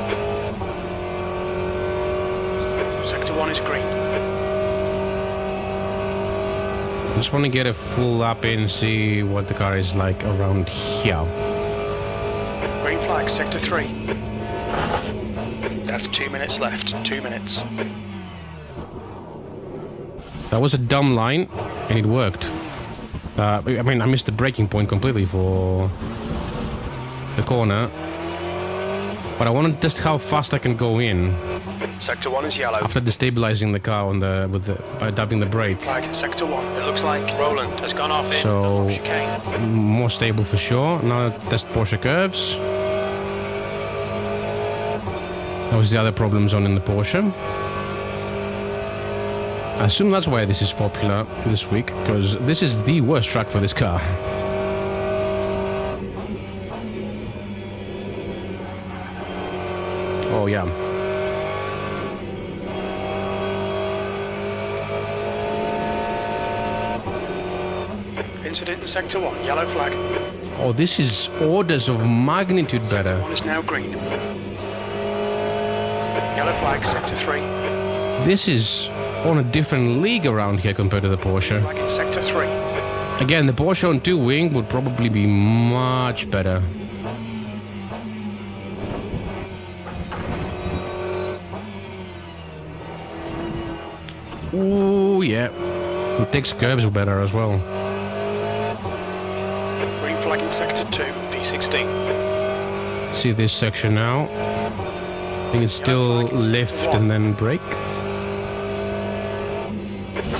Sector 1 is green. I just want to get a full lap in and see what the car is like around here. Green flag, sector 3. That's 2 minutes left. 2 minutes. That was a dumb line, and it worked. I mean, I missed the braking point completely for the corner. But I want to test how fast I can go in. Sector 1 is yellow. After destabilizing the car on by dabbing the brake. Flag, sector 1. It looks like Roland has gone off in So, chicane. more stable for sure. Now test Porsche curves. That was the other problem zone in the Porsche. I assume that's why this is popular this week, because this is the worst track for this car. Oh yeah. Incident in sector 1, yellow flag. Oh, this is orders of magnitude better. Sector 1 is now green. Yellow flag, sector 3. This is on a different league around here compared to the Porsche. Flag in sector 3. Again, the Porsche on two wing would probably be much better. Ooh, yeah. It takes curbs better as well. Green flag in sector 2, P16. See this section now. I think it's still lift and then brake.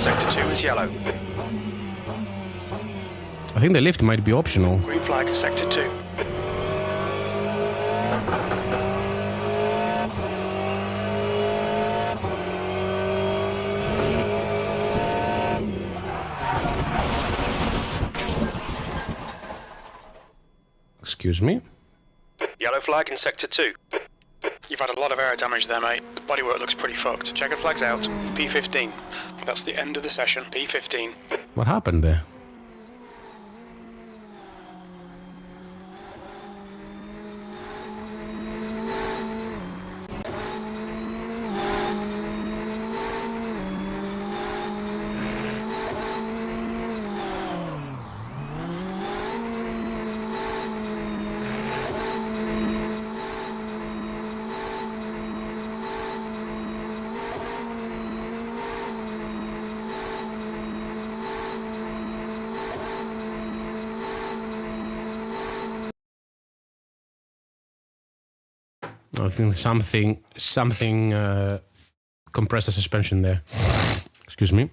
Sector 2 is yellow. I think the lift might be optional. Green flag, sector 2. Excuse me. Yellow flag in sector 2. You've had a lot of air damage there, mate. The bodywork looks pretty fucked. Checker flag's out. P15. That's the end of the session. P15. What happened there? I think something compressed the suspension there. Excuse me.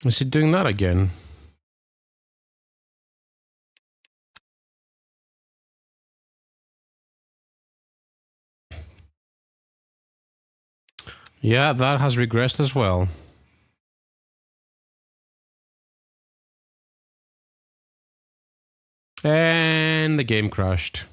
Is it doing that again? Yeah, that has regressed as well. And the game crashed.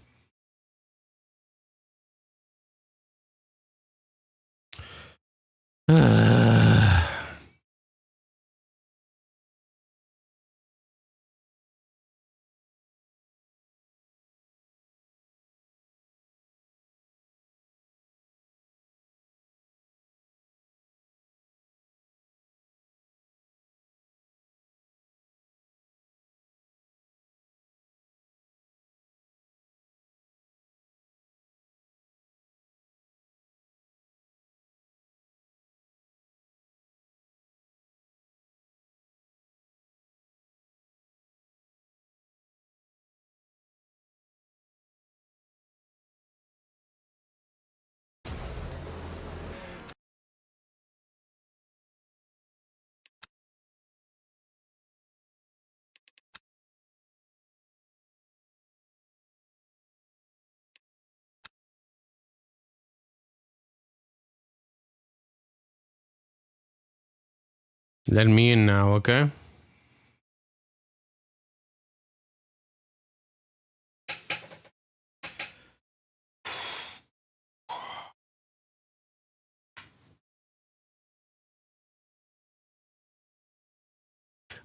Let me in now, okay?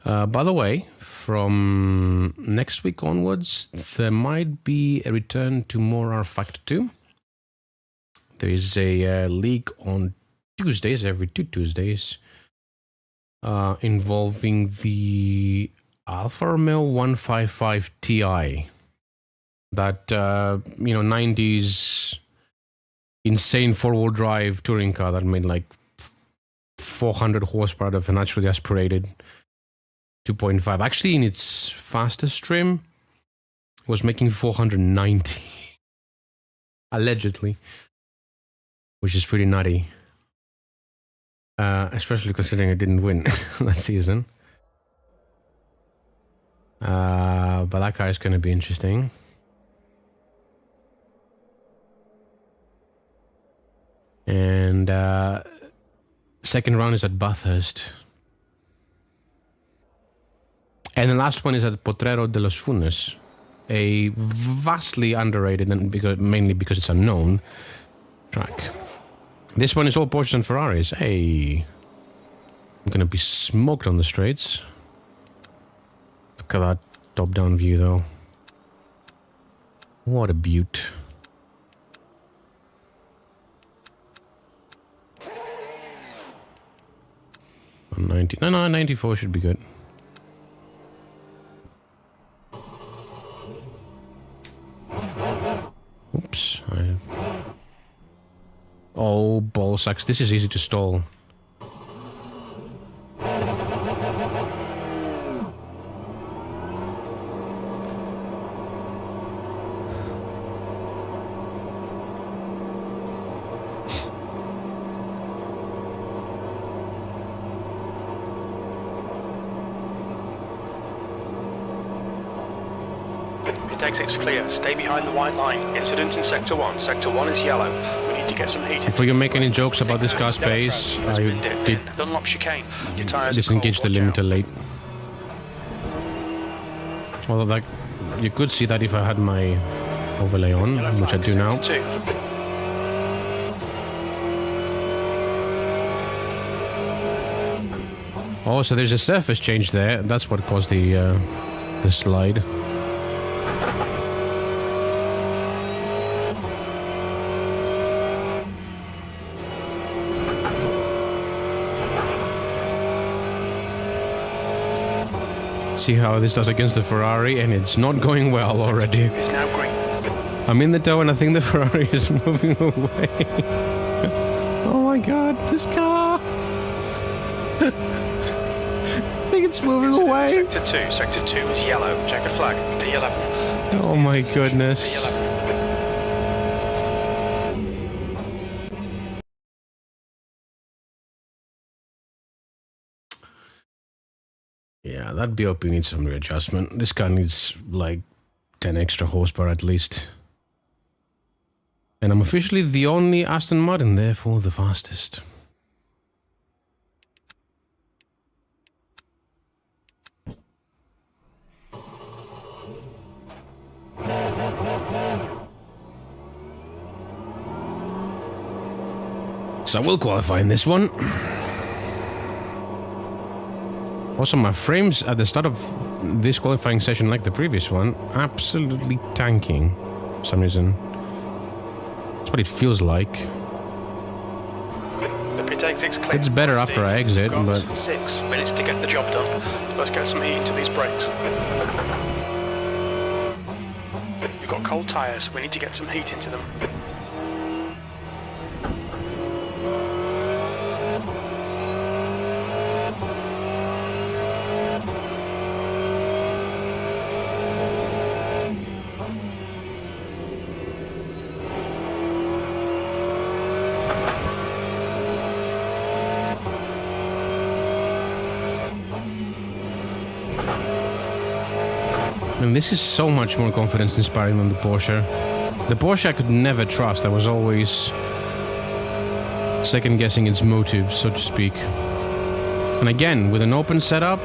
By the way, from next week onwards, there might be a return to more R Factor 2. There is a league on Tuesdays, every 2 Tuesdays, involving the Alfa Romeo 155 Ti. That, 90s insane four-wheel drive touring car that made like 400 horsepower of a naturally aspirated 2.5. Actually, in its fastest trim, was making 490. Allegedly. Which is pretty nutty. Especially considering it didn't win that season. But that car is going to be interesting. And second round is at Bathurst. And the last one is at Potrero de los Funes, a vastly underrated, and mainly because it's unknown, track. This one is all Porsches and Ferraris. Hey, I'm gonna be smoked on the straights. Look at that top-down view, though. What a beaut. On 90, no, 94 should be good. Oops. Oh, ball sacks. This is easy to stall. Exit's clear. Stay behind the white line. Incident in Sector 1. Sector 1 is yellow. We need to get some heat. Before you make any jokes about this car's pace, I did Dunlop chicane. Your tires disengage the limiter late. Although that, you could see that if I had my overlay on, which I do now. Oh, so there's a surface change there. That's what caused the slide. See how this does against the Ferrari, and it's not going well already. It's now green. I'm in the tow and I think the Ferrari is moving away. Oh my god, this car! I think it's moving away. Sector 2 is yellow. Check the flag. P11. Oh my goodness. Yeah, that BOP needs some readjustment. This car needs like 10 extra horsepower at least. And I'm officially the only Aston Martin, therefore the fastest. So I will qualify in this one. Also, my frames at the start of this qualifying session, like the previous one, absolutely tanking for some reason. That's what it feels like. It's better after I exit, but... 6 minutes to get the job done. Let's get some heat into these brakes. You've got cold tyres, we need to get some heat into them. And this is so much more confidence inspiring than the Porsche. The Porsche I could never trust. I was always second guessing its motives, so to speak. And again, with an open setup,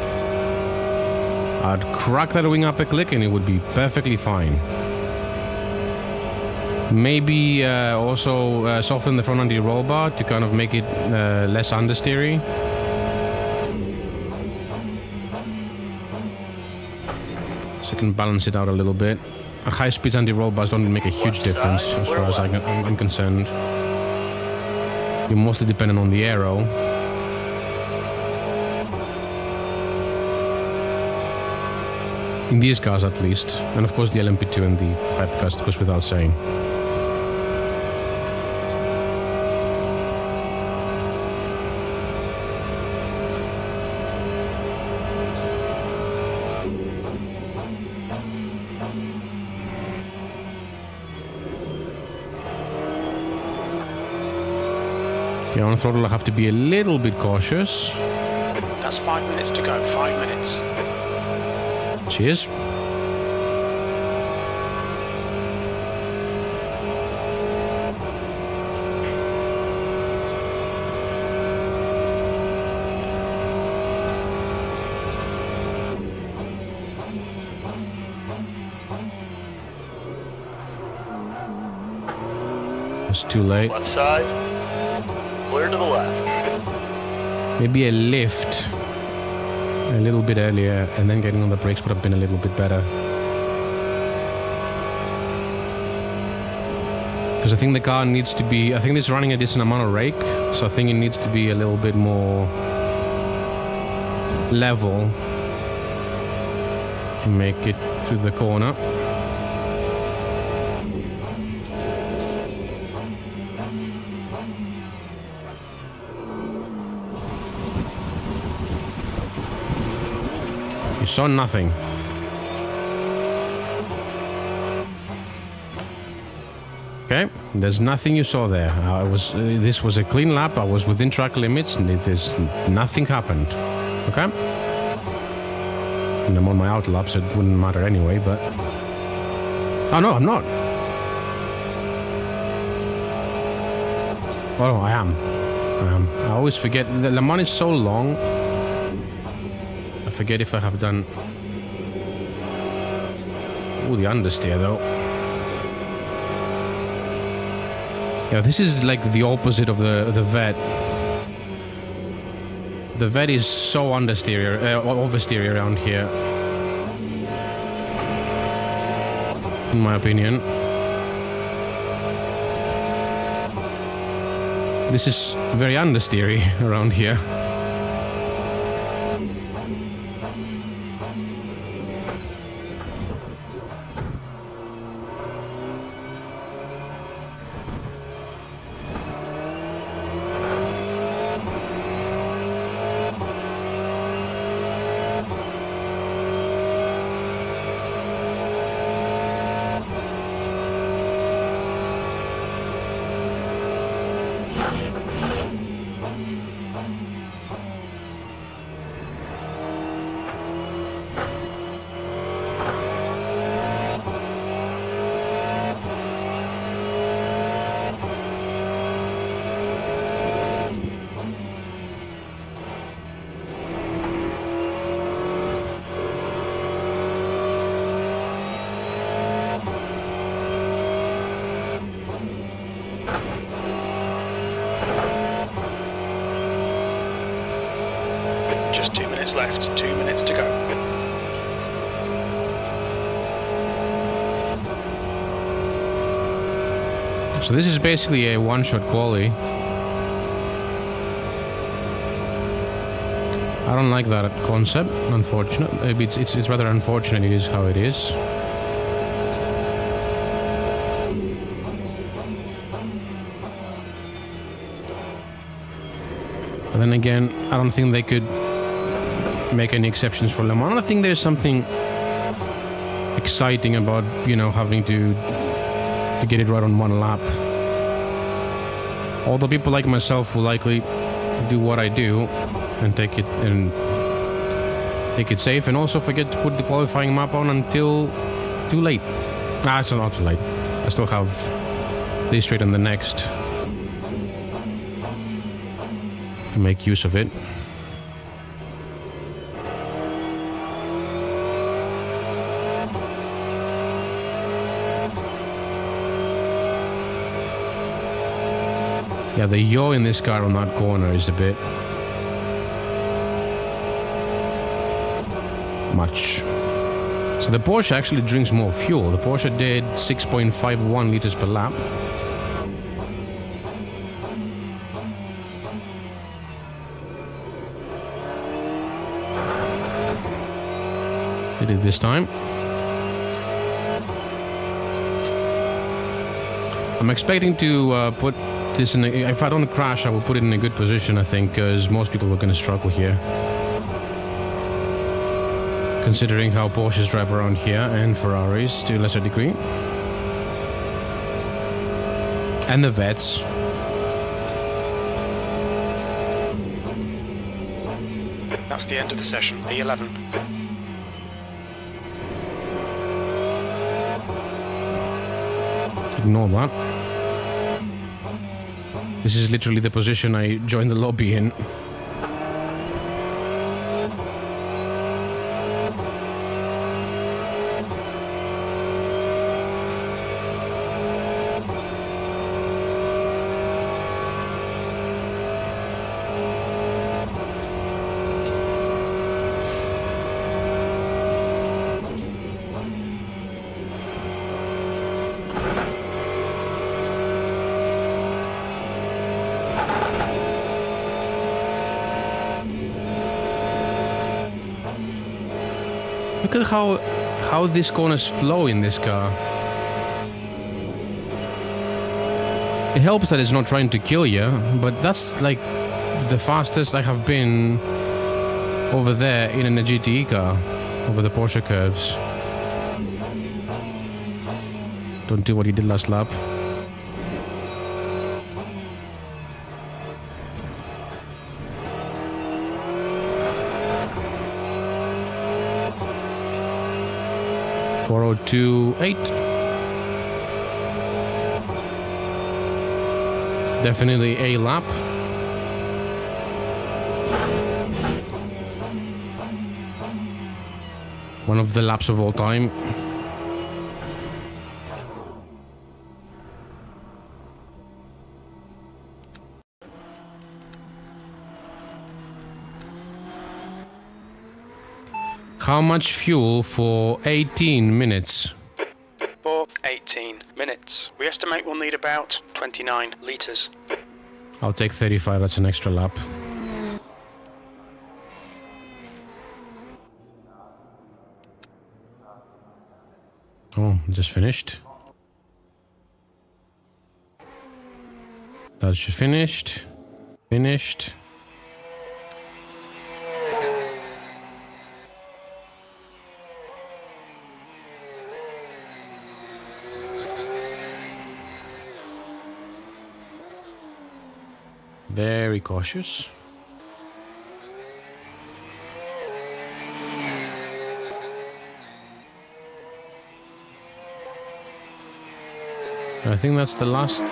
I'd crack that wing up a click and it would be perfectly fine. Maybe also soften the front anti-roll bar to kind of make it less understeery. So I can balance it out a little bit. At high speeds, anti-roll bars don't make a huge difference as far as I'm concerned. You're mostly dependent on the aero. In these cars at least. And of course the LMP2 and the Hypercars goes without saying. Okay, on throttle I have to be a little bit cautious. That's 5 minutes to go, 5 minutes. Cheers. It's too late. Left side. Clear to the left. Maybe a lift a little bit earlier and then getting on the brakes would have been a little bit better. Because I think the car needs to be, I think it's running a decent amount of rake, so I think it needs to be a little bit more level to make it through the corner. You saw nothing. Okay, there's nothing you saw there. This was a clean lap. I was within track limits, and nothing happened. Okay, and I'm on my out lap, so it wouldn't matter anyway. But oh no, I'm not. Oh, I am. I always forget. The Le Mans is so long. I forget if I have done. Oh, the understeer though. Yeah, this is like the opposite of the vet. The vet is so oversteer around here, in my opinion. This is very understeery around here. Just 2 minutes left, 2 minutes to go. So this is basically a one-shot quali. I don't like that concept, unfortunate. Maybe it's rather unfortunate it is how it is. But then again, I don't think they could make any exceptions for Le Mans. I don't think there's something exciting about, you know, having to get it right on one lap. Although people like myself will likely do what I do and take it safe, and also forget to put the qualifying map on until too late. It's not too late. I still have this straight on the next to make use of it. Yeah, the yaw in this car on that corner is a bit much. So the Porsche actually drinks more fuel. The Porsche did 6.51 liters per lap. Did it this time. I'm expecting to put this in if I don't crash, I will put it in a good position, I think, because most people are going to struggle here. Considering how Porsches drive around here, and Ferraris to a lesser degree. And the Vets. That's the end of the session, P11. Ignore that. This is literally the position I joined the lobby in. Look at how these corners flow in this car. It helps that it's not trying to kill you, but that's like the fastest I have been over there in a GTE car, over the Porsche curves. Don't do what you did last lap. .402.8. Definitely a lap. One of the laps of all time. How much fuel for 18 minutes? For 18 minutes. We estimate we'll need about 29 litres. I'll take 35, that's an extra lap. Oh, just finished. That's just finished. Finished. Very cautious. I think that's the last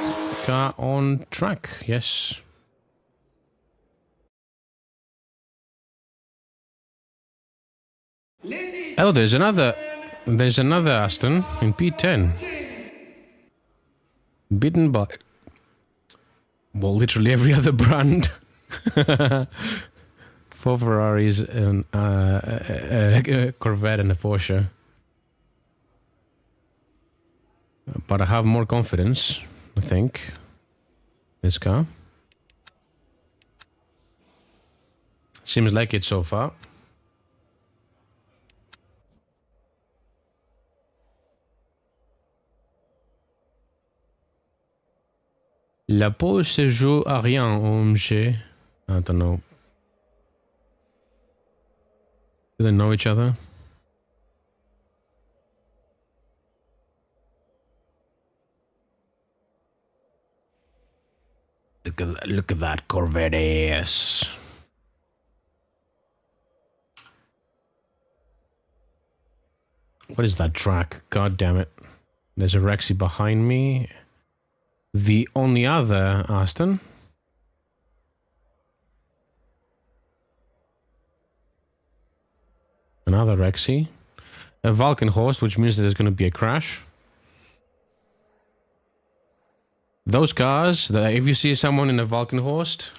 car on track, yes. Oh, there's another Aston in P10. Beaten by, well, literally every other brand. 4 Ferraris, and a Corvette and a Porsche. But I have more confidence, I think, this car. Seems like it so far. La pole se joue à rien, OMG. I don't know. Do they know each other? Look at that Corvette ass. What is that track? God damn it. There's a Rexy behind me. The only other Aston. Another Rexy. A Vulcan host, which means that there's going to be a crash. Those cars, if you see someone in a Vulcan host,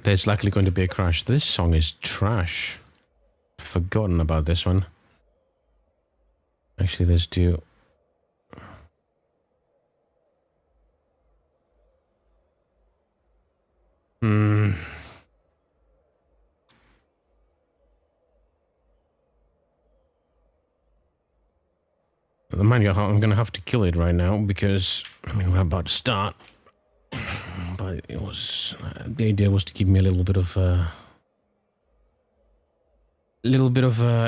there's likely going to be a crash. This song is trash. Forgotten about this one. Actually, there's two. Mind you, I'm gonna have to kill it right now because I mean we're about to start. But it was the idea was to give me a little bit of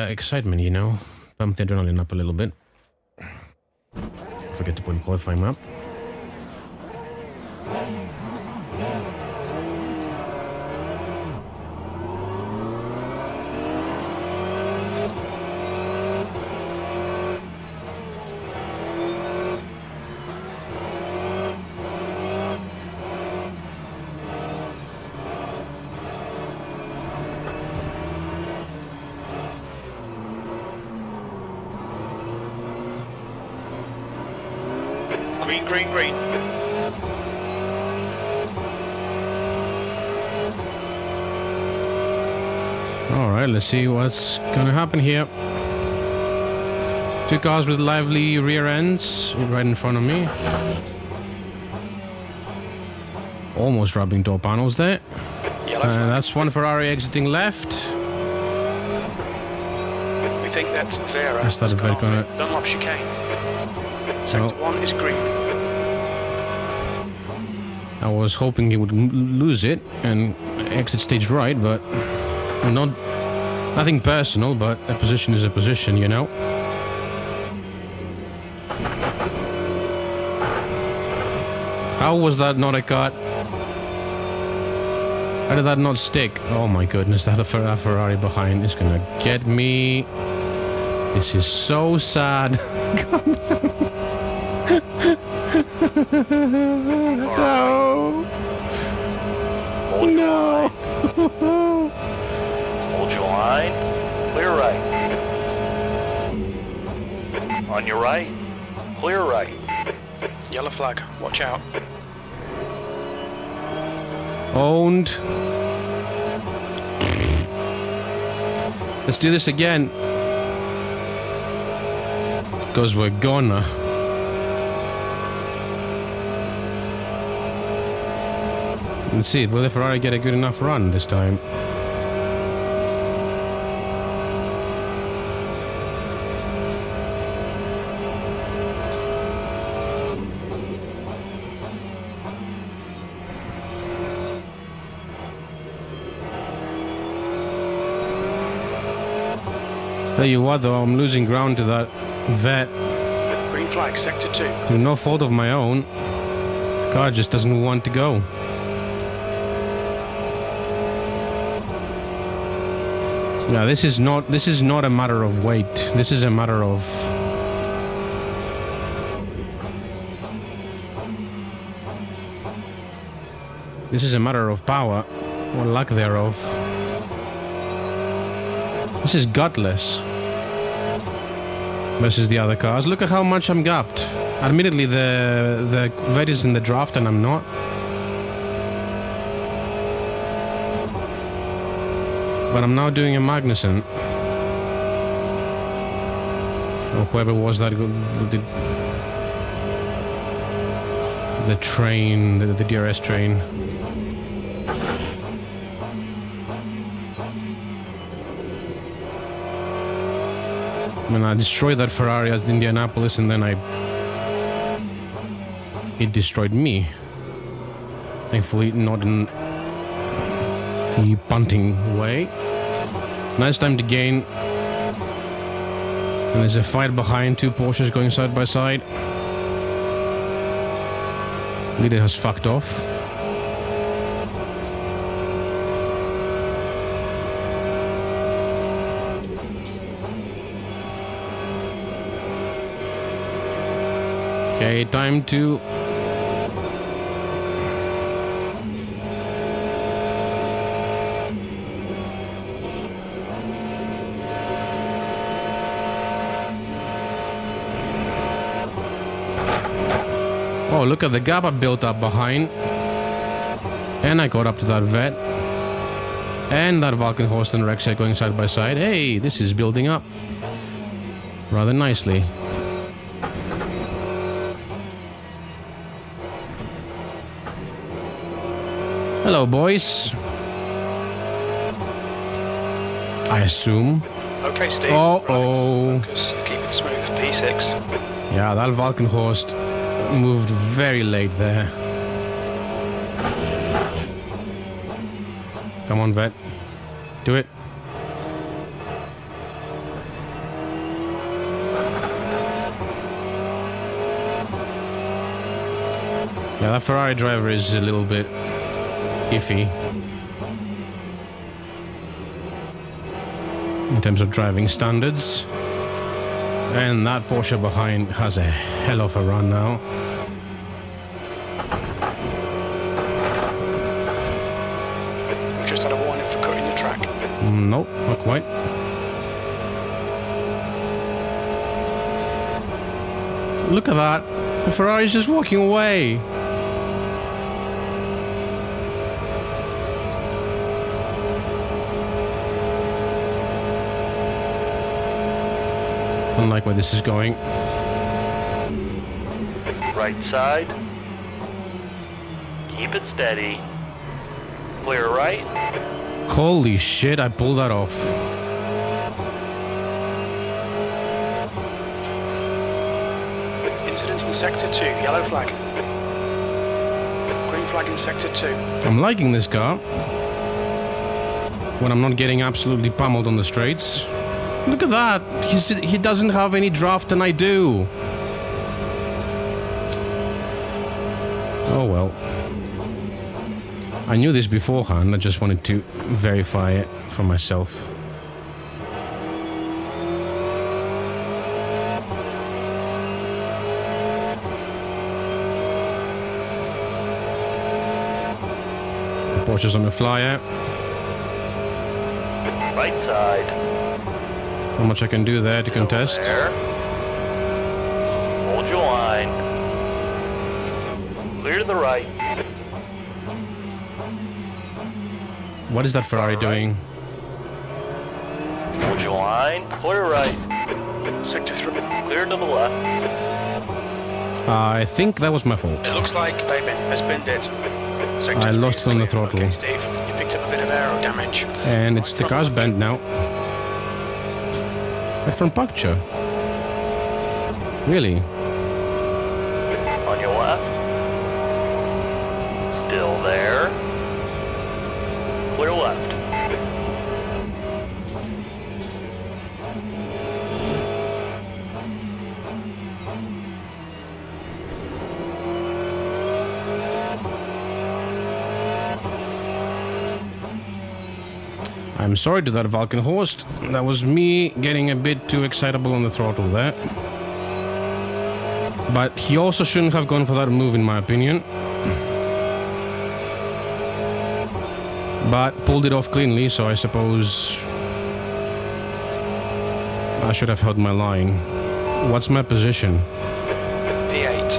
excitement, you know, pump the adrenaline up a little bit. Forget to put in qualifying map. Green, green, green. Alright, let's see what's gonna happen here. Two cars with lively rear ends right in front of me. Almost rubbing door panels there. That's one Ferrari exiting left. think that Vera I has started gone back on off it. in Dunlop chicane. Sector 1 is green. I was hoping he would lose it and exit stage right, but nothing personal, but a position is a position, you know. How was that not a cut? How did that not stick? Oh my goodness, that Ferrari behind is gonna get me. This is so sad. No. Hold your No. line. Hold your line. Clear right. On your right. Clear right. Yellow flag, watch out. Owned. Let's do this again. Because we're gonna. Let's see, will the Ferrari get a good enough run this time? Tell you what though, I'm losing ground to that vet Green flag, sector 2. through no fault of my own. The car just doesn't want to go. Yeah, this is not a matter of weight. This is a matter of power or lack thereof. This is gutless versus the other cars. Look at how much I'm gapped. Admittedly, the vet is in the draft and I'm not. But I'm now doing a Magnussen. Or whoever was that did the train, the DRS train. I mean, I destroyed that Ferrari at Indianapolis and then it destroyed me. Thankfully, not in the punting way. Nice time to gain. And there's a fight behind, two Porsches going side by side. Leader has fucked off. Okay, time to oh, look at the gap I built up behind. And I got up to that vet. And that Valkenhorst and Rexha going side by side. Hey, this is building up rather nicely. Hello, boys. I assume. Okay, Steve. Uh-oh. Focus, keep it smooth. P6. Yeah, that Valkenhorst moved very late there. Come on, vet. Do it. Yeah, that Ferrari driver is a little bit iffy in terms of driving standards. And that Porsche behind has a hell of a run now. We just had a warning for cutting the track. Nope, not quite. Look at that. The Ferrari's just walking away. I don't like where this is going. Right side. Keep it steady. Clear right. Holy shit, I pulled that off. Incidents in Sector 2, yellow flag. Green flag in Sector 2. I'm liking this car. When I'm not getting absolutely pummeled on the straights. Look at that! He doesn't have any draft and I do. Oh well. I knew this beforehand, I just wanted to verify it for myself. The Porsche's on the flyer. Right side. How much I can do there to contest? There. Hold your line. Clear to the right. What is that Ferrari doing? Hold your line. Clear right. Sector 3. Clear to the left. I think that was my fault. It looks like pavement has been dead. Sector I 3 lost is it on the clear. throttle. Okay, Steve, you picked up a bit of aero damage. And it's the car's bent now. Right front puncture. Really? On your left. Still there. Clear left. I'm sorry to that Valkenhorst. That was me getting a bit too excitable on the throttle there. But he also shouldn't have gone for that move in my opinion. But pulled it off cleanly, so I suppose I should have held my line. What's my position? P8.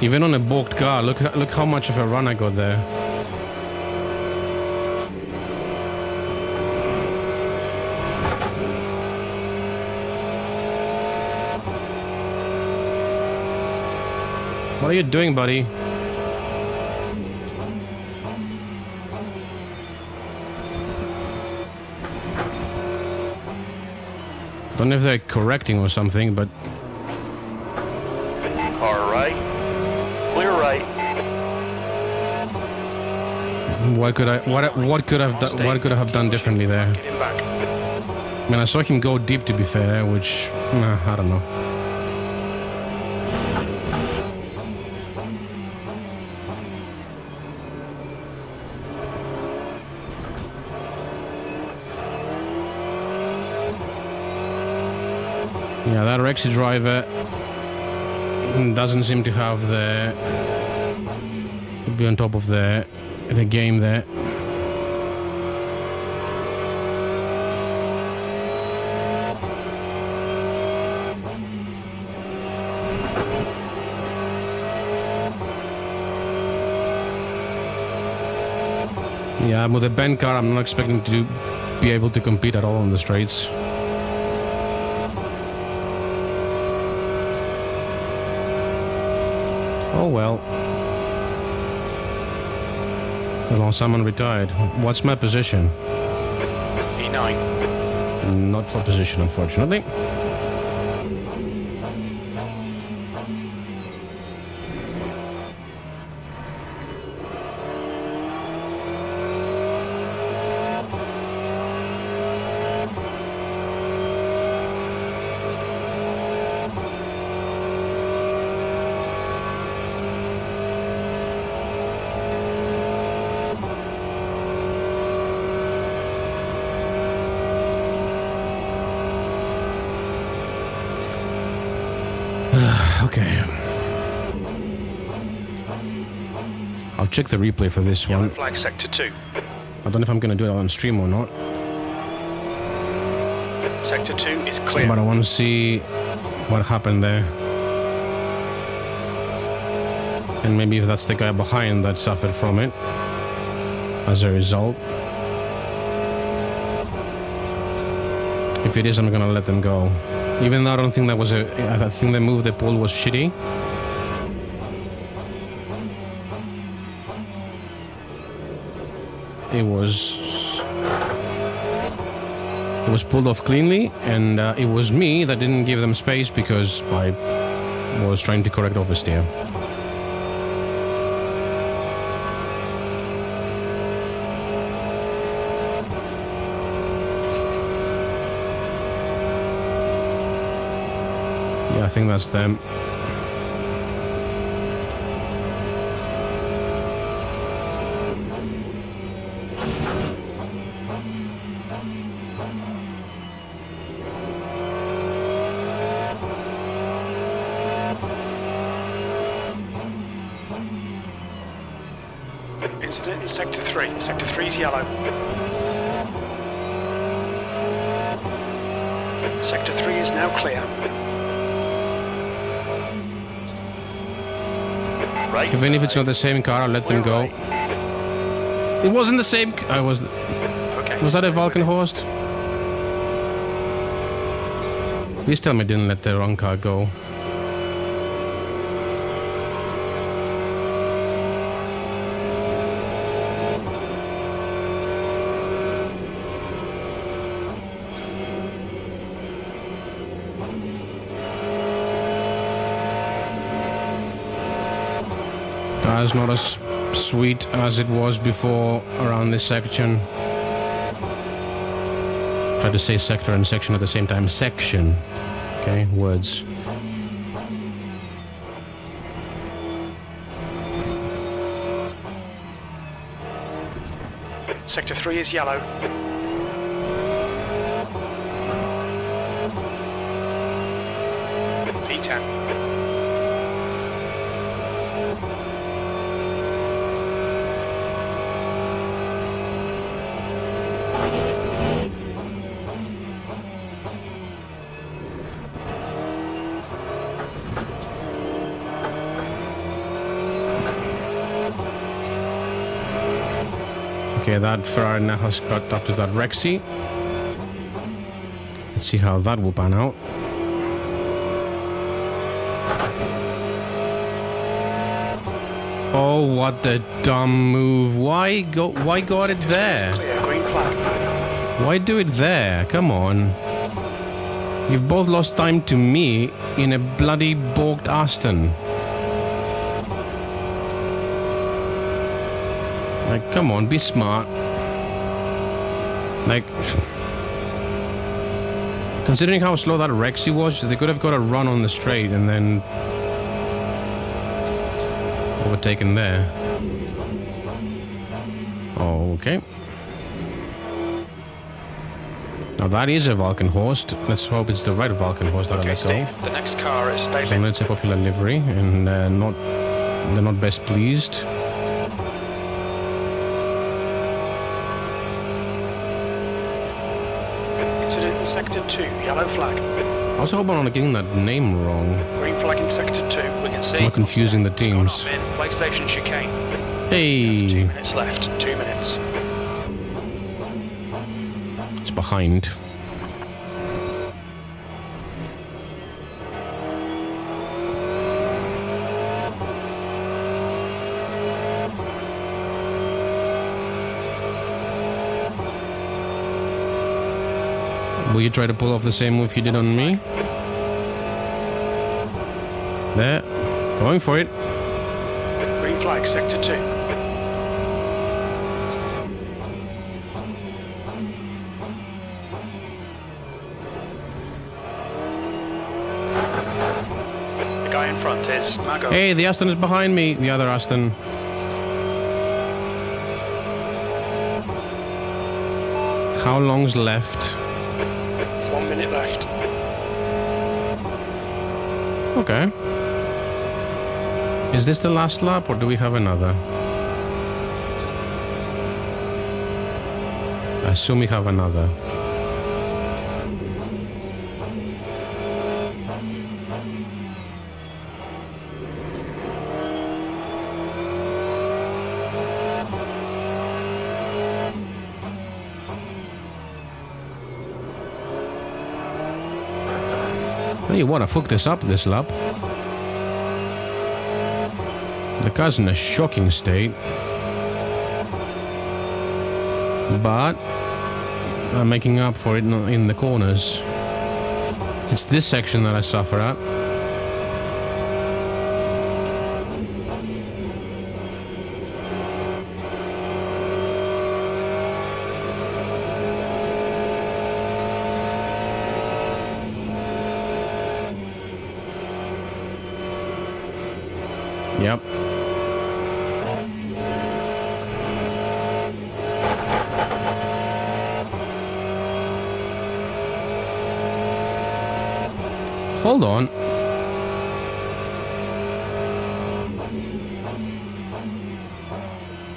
Even on a balked car, look how much of a run I got there. What are you doing, buddy? Don't know if they're correcting or something, but Car right. Clear right. what could I have done differently there? Get him back. I mean, I saw him go deep to be fair, which I don't know. Yeah, that Rexy driver doesn't seem to have the to be on top of the game there. Yeah, with a bent car, I'm not expecting to be able to compete at all on the straights. Oh well. Well, someone retired. What's my position? E9. Not for position, unfortunately. Okay. I'll check the replay for this Yellow one. flag Sector 2. I don't know if I'm gonna do it on stream or not, Sector 2 is clear. but I want to see what happened there. And maybe if that's the guy behind that suffered from it as a result. If it is, I'm gonna let them go. Even though I don't think that was I think the move they pulled was shitty. it was pulled off cleanly, and it was me that didn't give them space because I was trying to correct oversteer. Yeah, I think that's them. Incident in Sector 3. Sector 3 is yellow. Sector 3 is now clear. Right. Even if it's not the same car, I'll let them go. It wasn't the same. Okay. Was that a Valkenhorst? Please tell me I didn't let the wrong car go. Car's not as sweet as it was before around this section. Try to say sector and section at the same time. Section. Okay, words. Sector 3 is yellow. P10. Okay, that Ferrari now has got up to that Rexy. Let's see how that will pan out. Oh, what a dumb move. Why got it there? Clear, green flag. Why do it there? Come on. You've both lost time to me in a bloody bogged Aston. Like, come on, be smart. Like, considering how slow that Rexy was, they could have got a run on the straight and then overtaken there. Okay. Now that is a Valkenhorst. Let's hope it's the right Valkenhorst that I let go. Steve, the next car is So Baby. it's a popular livery, and they're not best pleased. Incident in Sector 2, yellow flag. I also hope I'm not getting that name wrong. Green flag in Sector 2. We can see. I'm not confusing the Gone teams. off in PlayStation chicane. 2 Hey, minutes left. 2 minutes. it's behind. Will you try to pull off the same move you did on me? There. Going for it. Green flag, Sector 2. The guy in front is Mago. Hey, the Aston is behind me. The other Aston. How long's left? 1 minute left. Okay. Is this the last lap or do we have another? I assume we have another. You want to fuck this up this lap. The car's in a shocking state. But I'm making up for it in the corners. It's this section that I suffer at. Yep. Hold on.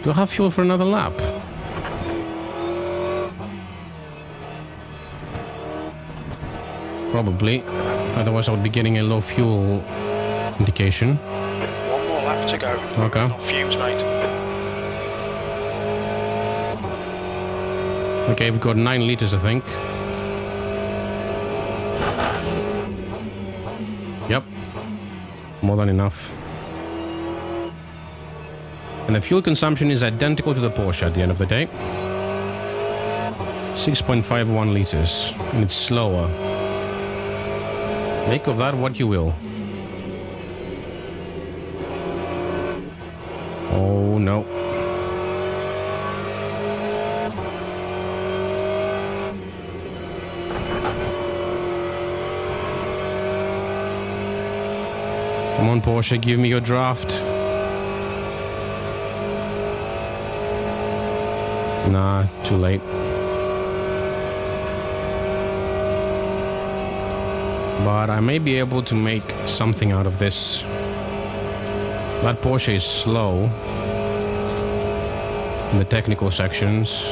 Do I have fuel for another lap? Probably. Otherwise I would be getting a low fuel indication. One more lap to go. Okay. Fumes, mate. Okay, we've got 9 liters, I think. Yep. More than enough. And the fuel consumption is identical to the Porsche at the end of the day. 6.51 liters. And it's slower. Make of that what you will. Oh no. Come on, Porsche, give me your draft. Nah, too late. But I may be able to make something out of this. That Porsche is slow in the technical sections.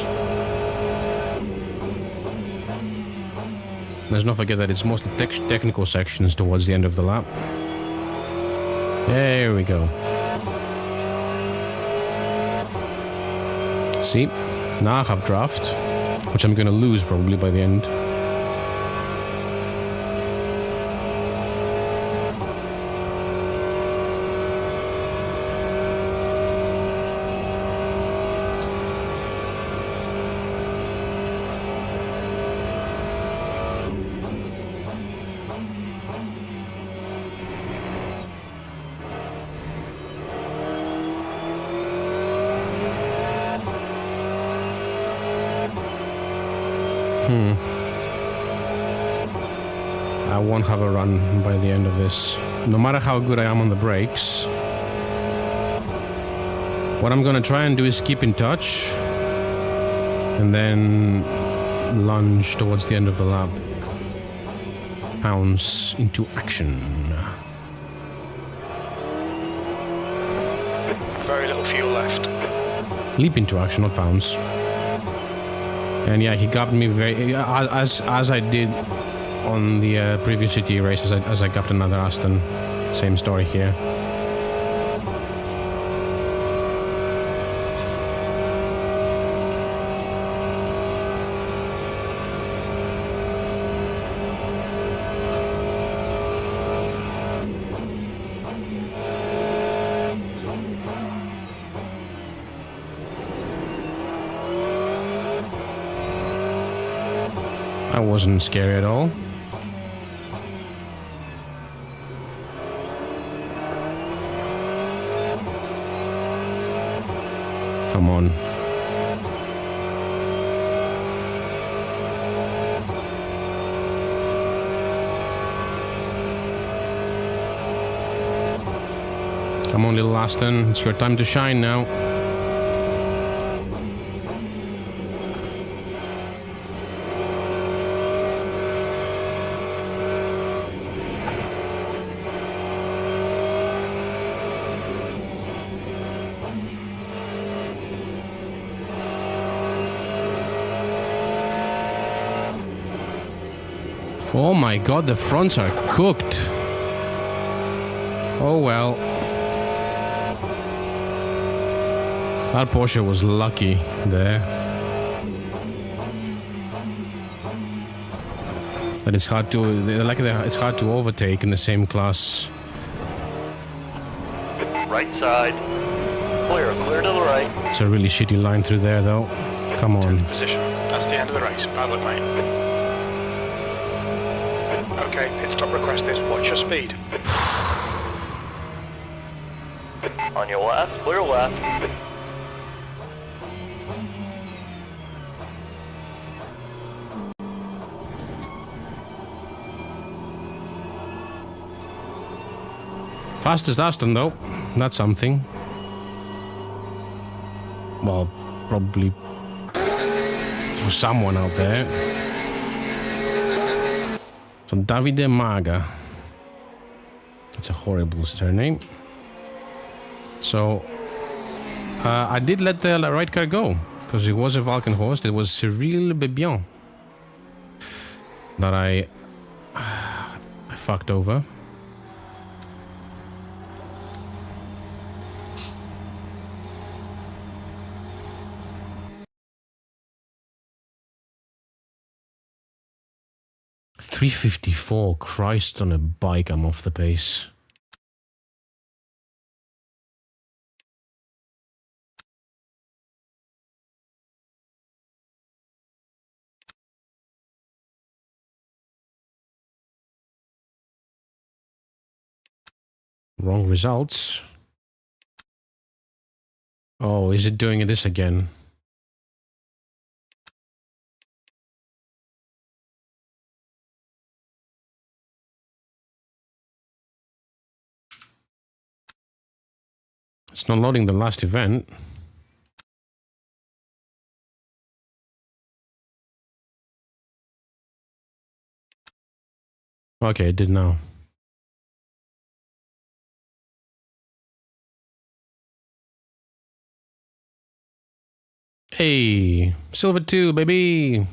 Let's not forget that it's mostly technical sections towards the end of the lap. There we go. See? Now I have draft, which I'm gonna lose probably by the end. I won't have a run by the end of this. No matter how good I am on the brakes. What I'm gonna try and do is keep in touch and then lunge towards the end of the lap. Pounce into action. Very little fuel left. Leap into action, not pounce. And yeah, he gapped me very as I did on the previous GTE races, as I gapped another Aston. Same story here. That wasn't scary at all. Come on. Come on, little Aston. It's your time to shine now. Oh my god, the fronts are cooked. Oh well. That Porsche was lucky there. But it's hard to overtake in the same class. Right side. Clear to the right. It's a really shitty line through there though. Come on. Position. That's the end of the race. Bad luck, mate. Okay, pit stop requested. What's your speed? On your left, clear left. Fastest Aston though, that's something. Well, probably for someone out there. So Davide Maga. That's a horrible surname. So I did let the right car go because it was a Vulcan host. It was Cyril Bebian that I fucked over. .354, Christ on a bike, I'm off the pace. Wrong results. Oh, is it doing this again? It's not loading the last event. Okay, it did now. Hey, Silver 2, baby.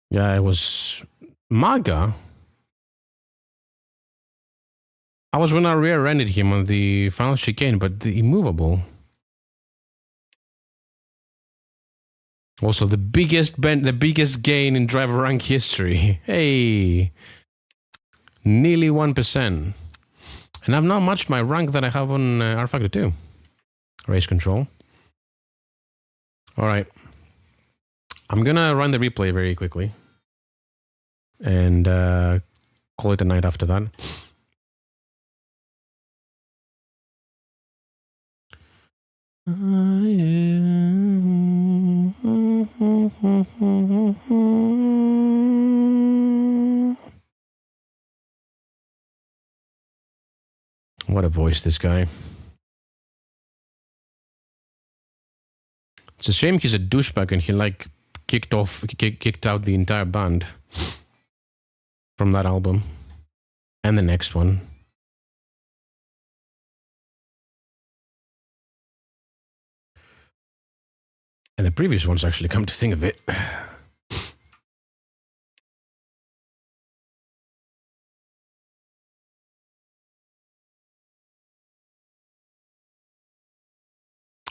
Yeah, it was Maga. I was when I rear-ended him on the final chicane, but the immovable. Also, the biggest gain in driver rank history. Hey, nearly 1%. And I've now matched my rank that I have on R-Factor 2. Race control. All right. I'm gonna run the replay very quickly. And call it a night after that. What a voice, this guy. It's a shame he's a douchebag and he like kicked out the entire band from that album and the next one. And the previous ones, actually, come to think of it.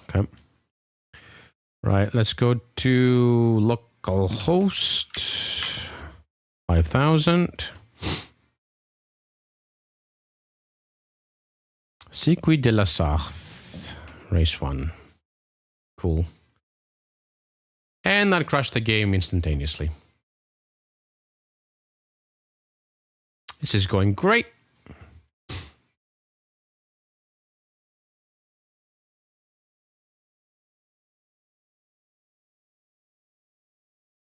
Okay. Right, let's go to localhost 5000. Circuit de la Sarthe, race 1. Cool. And that crashed the game instantaneously. This is going great.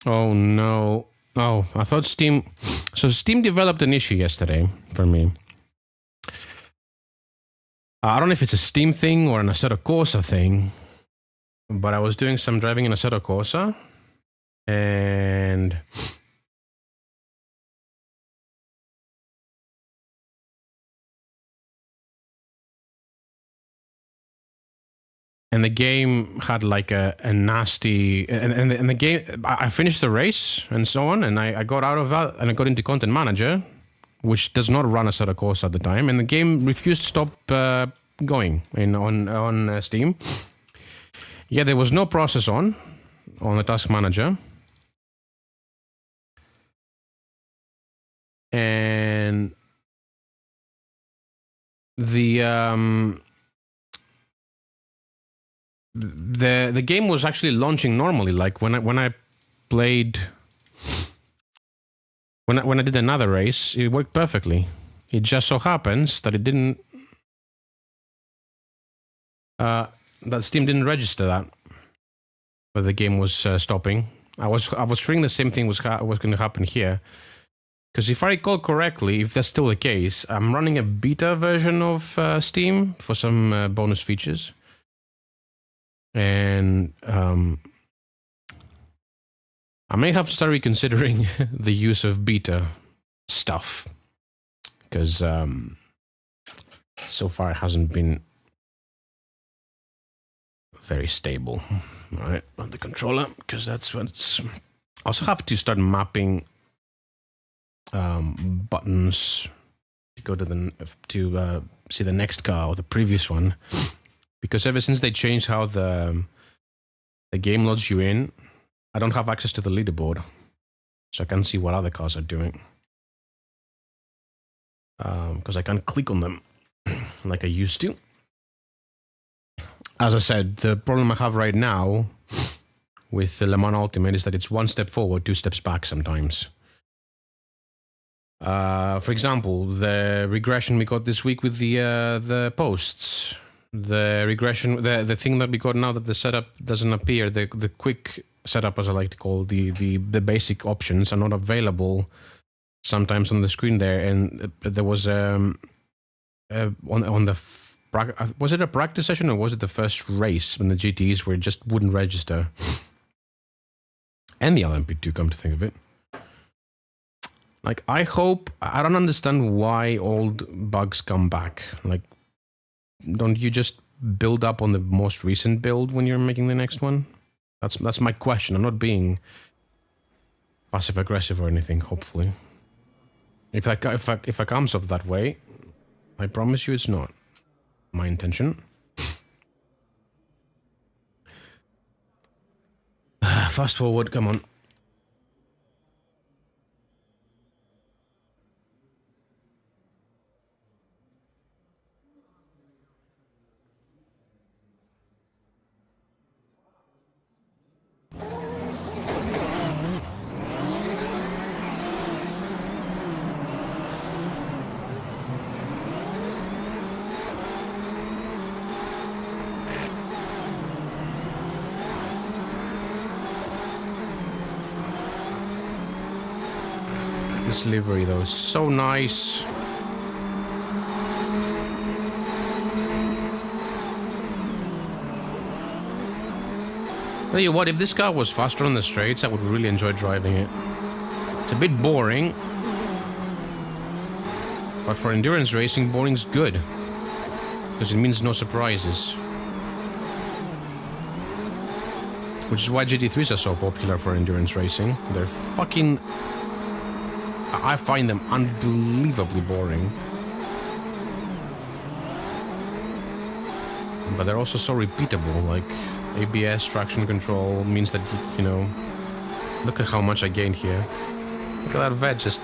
Oh no. Oh, I thought Steam... So Steam developed an issue yesterday for me. I don't know if it's a Steam thing or an Assetto Corsa thing, but I was doing some driving in Assetto Corsa, and the game had like a nasty, and the game, I finished the race and so on, and I got out of that and I got into Content Manager, which does not run Assetto Corsa at the time, and the game refused to stop going on Steam. Yeah, there was no process on the Task Manager. And the the game was actually launching normally. Like when I played, when I did another race, it worked perfectly. It just so happens that it didn't. That Steam didn't register that the game was stopping. I was fearing the same thing was going to happen here. Because if I recall correctly, if that's still the case, I'm running a beta version of Steam for some bonus features. And I may have to start reconsidering the use of beta stuff. Because so far it hasn't been very stable. Right, on the controller, because that's what it's... I also have to start mapping buttons to go to see the next car or the previous one, because ever since they changed how the game loads you in, I don't have access to the leaderboard, so I can't see what other cars are doing, because I can't click on them like I used to. As I said, the problem I have right now with the Le Mans Ultimate is that it's one step forward, two steps back sometimes. For example, the regression we got this week with the posts, the regression, the thing that we got now that the setup doesn't appear, the quick setup, as I like to call the basic options, are not available sometimes on the screen there. And there was on the was it a practice session or was it the first race when the GTEs where it just wouldn't register? And the LMP2, come to think of it. Like, I don't understand why old bugs come back. Like, don't you just build up on the most recent build when you're making the next one? That's my question. I'm not being passive aggressive or anything, hopefully. If I comes off that way, I promise you it's not my intention. Fast forward, come on. This livery though is so nice. Tell you what, if this car was faster on the straights, I would really enjoy driving it. It's a bit boring, but for endurance racing, boring's good, because it means no surprises. Which is why GT3s are so popular for endurance racing. They're fucking... I find them unbelievably boring. But they're also so repeatable, like ABS, traction control, means that, you know... Look at how much I gained here. Look at that vet just...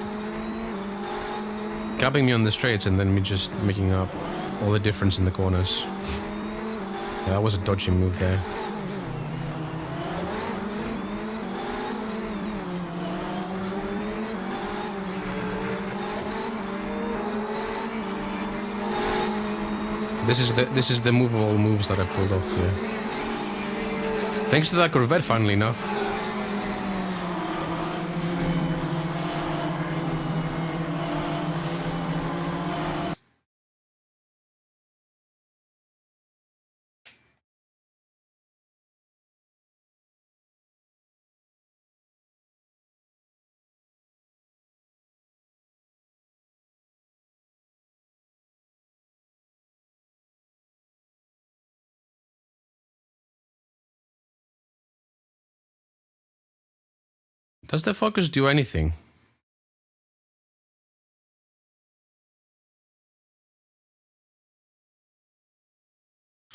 gapping me on the straights and then me just making up all the difference in the corners. Yeah, that was a dodgy move there. This is the movable moves that I pulled off here. Thanks to that Corvette, funnily enough. Does the focus do anything?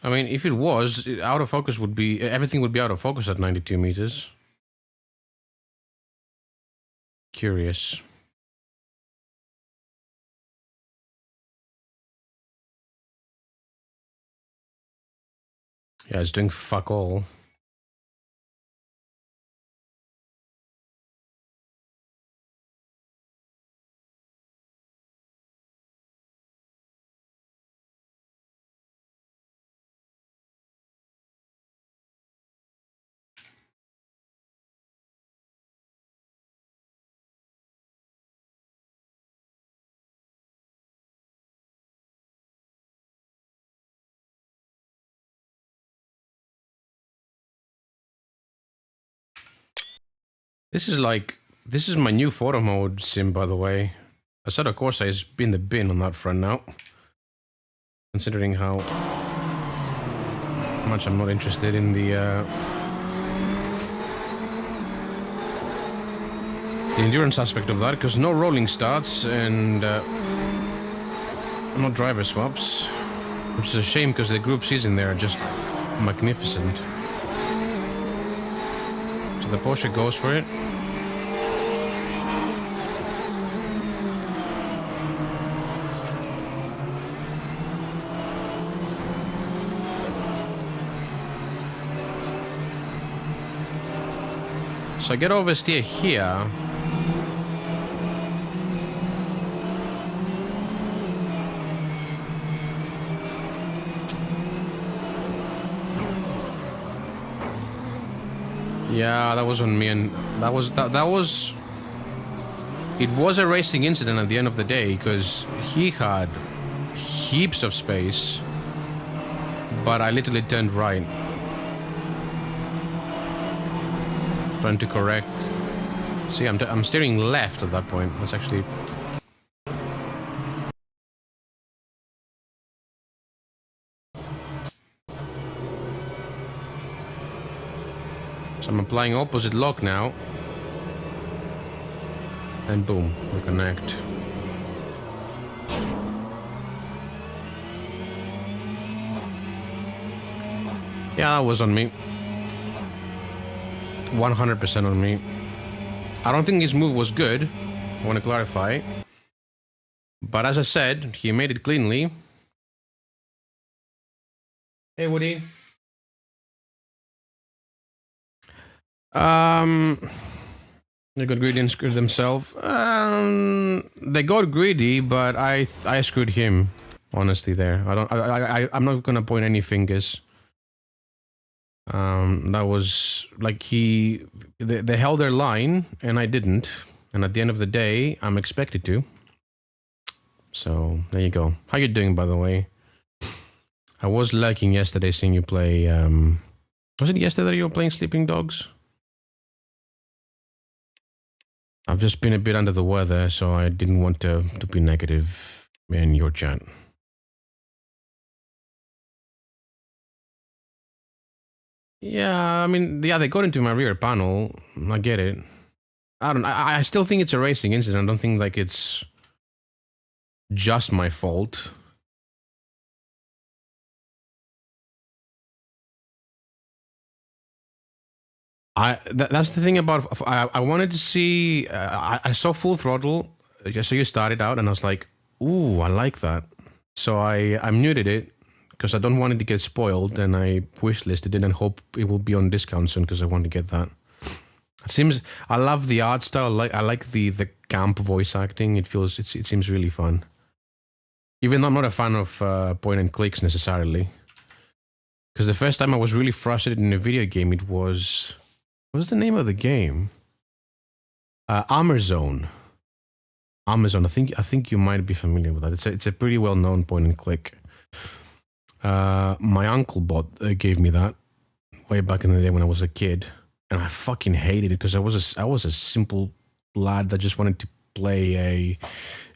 I mean, if it was, out of focus would be... Everything would be out of focus at 92 meters. Curious. Yeah, it's doing fuck all. This is my new photo mode sim, by the way. Assetto Corsa has been the bin on that front now. Considering how much I'm not interested in the endurance aspect of that, because no rolling starts and no driver swaps, which is a shame because the Group C's in there are just magnificent. So the Porsche goes for it. So I get oversteer here. Yeah, that was on me, and that was it was a racing incident at the end of the day, because he had heaps of space, but I literally turned right. Trying to correct. See, I'm steering left at that point. That's actually. So I'm applying opposite lock now. And boom, we connect. Yeah, that was on me. 100% on me. I don't think his move was good. I want to clarify. But as I said, he made it cleanly. Hey, Woody. They got greedy and screwed themselves. They got greedy, but I screwed him. Honestly, there. I'm not gonna point any fingers. That was like they held their line and I didn't, and at the end of the day I'm expected to. So there you go. How you doing, by the way? I was liking yesterday seeing you play. Was it yesterday you were playing Sleeping Dogs? I've just been a bit under the weather, so I didn't want to be negative in your chat. Yeah, I mean, yeah, they got into my rear panel. I get it. I still think it's a racing incident. I don't think like it's just my fault. That's the thing about. I wanted to see. I saw Full Throttle. Just so you started out, and I was like, "Ooh, I like that." So I muted it because I don't want it to get spoiled, and I wishlisted it and hope it will be on discount soon because I want to get that. It seems I love the art style. I like the camp voice acting. It seems really fun. Even though I'm not a fan of point and clicks necessarily, because the first time I was really frustrated in a video game, it was. What was the name of the game? Amazon. Amazon. I think you might be familiar with that. It's a pretty well known point and click. My uncle gave me that way back in the day when I was a kid, and I fucking hated it because I was a simple lad that just wanted to play a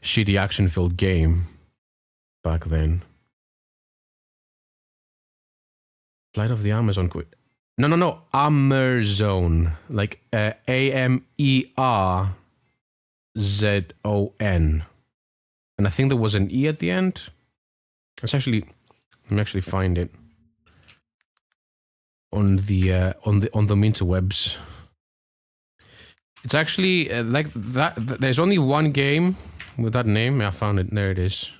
shitty action-filled game back then. Flight of the Amazon. No. Amerzone. Like Amerzon. And I think there was an E at the end. Let me actually find it on the interwebs. It's actually like that. There's only one game with that name. I found it. There it is.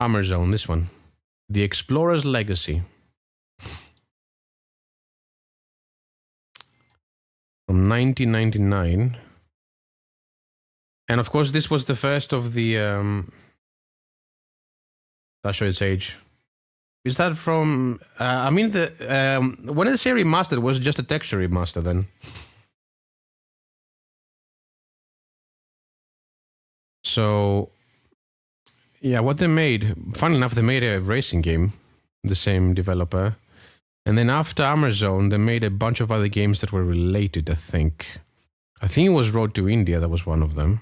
Amerzone. This one. The Explorer's Legacy. From 1999. And of course, this was the first of the... I'll show its age. Is that from... I mean, when the series remastered, was it just a texture remaster then? So... Yeah, what they made... Funnily enough, they made a racing game. The same developer. And then after Amazon, they made a bunch of other games that were related, I think. I think it was Road to India, that was one of them.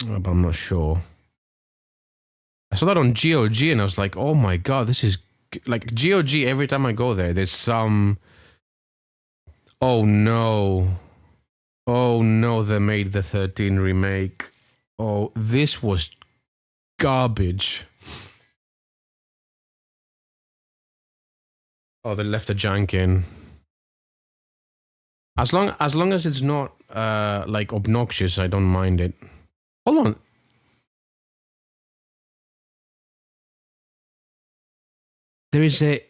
But I'm not sure. I saw that on GOG and I was like, oh my god, this is... Like, GOG, every time I go there, there's some... Oh no. Oh no, they made the 13 remake. Oh, this was garbage. Oh, they left the junk in. As long as it's not like obnoxious, I don't mind it. Hold on. There's a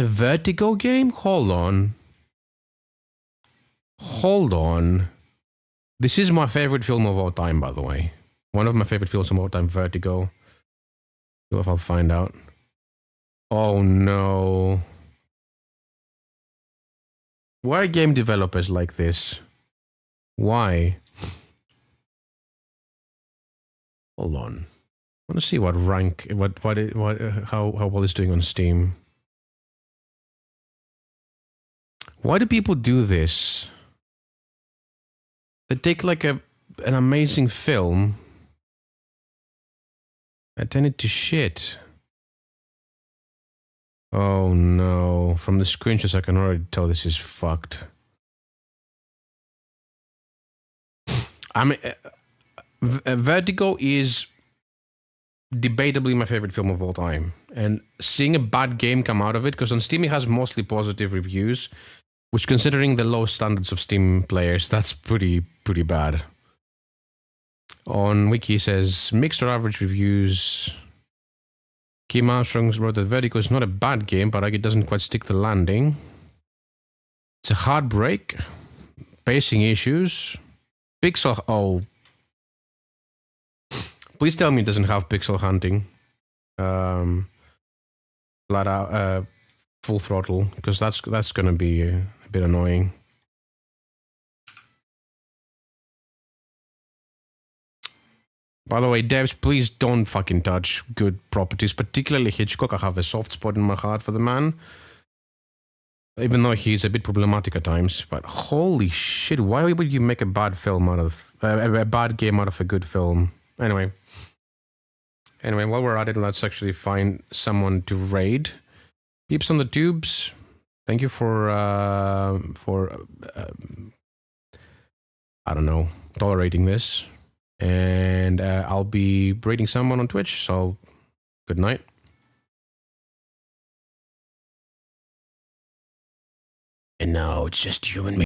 Vertigo game? Hold on. Hold on. This is my favorite film of all time, by the way. One of my favorite films of all time, Vertigo. See if I'll find out. Oh no. Why are game developers like this? Why? Hold on. I want to see what rank, how well it's doing on Steam. Why do people do this? They take like an amazing film and turn it to shit. Oh no, from the screenshots I can already tell this is fucked. I mean, Vertigo is debatably my favorite film of all time. And seeing a bad game come out of it, because on Steam it has mostly positive reviews, which considering the low standards of Steam players, that's pretty bad. On Wiki it says, mixed or average reviews. Kim Armstrong wrote that Vertigo is not a bad game, but it doesn't quite stick the landing. It's a hard break. Pacing issues. Pixel... Oh. Please tell me it doesn't have pixel hunting. Flat out... full throttle, because that's going to be a bit annoying. By the way, devs, please don't fucking touch good properties, particularly Hitchcock. I have a soft spot in my heart for the man. Even though he's a bit problematic at times. But holy shit, why would you make a bad film out of... a bad game out of a good film? Anyway, while we're at it, let's actually find someone to raid. Peeps on the tubes, thank you for I don't know, tolerating this. And I'll be raiding someone on Twitch, so good night. And now it's just you and me.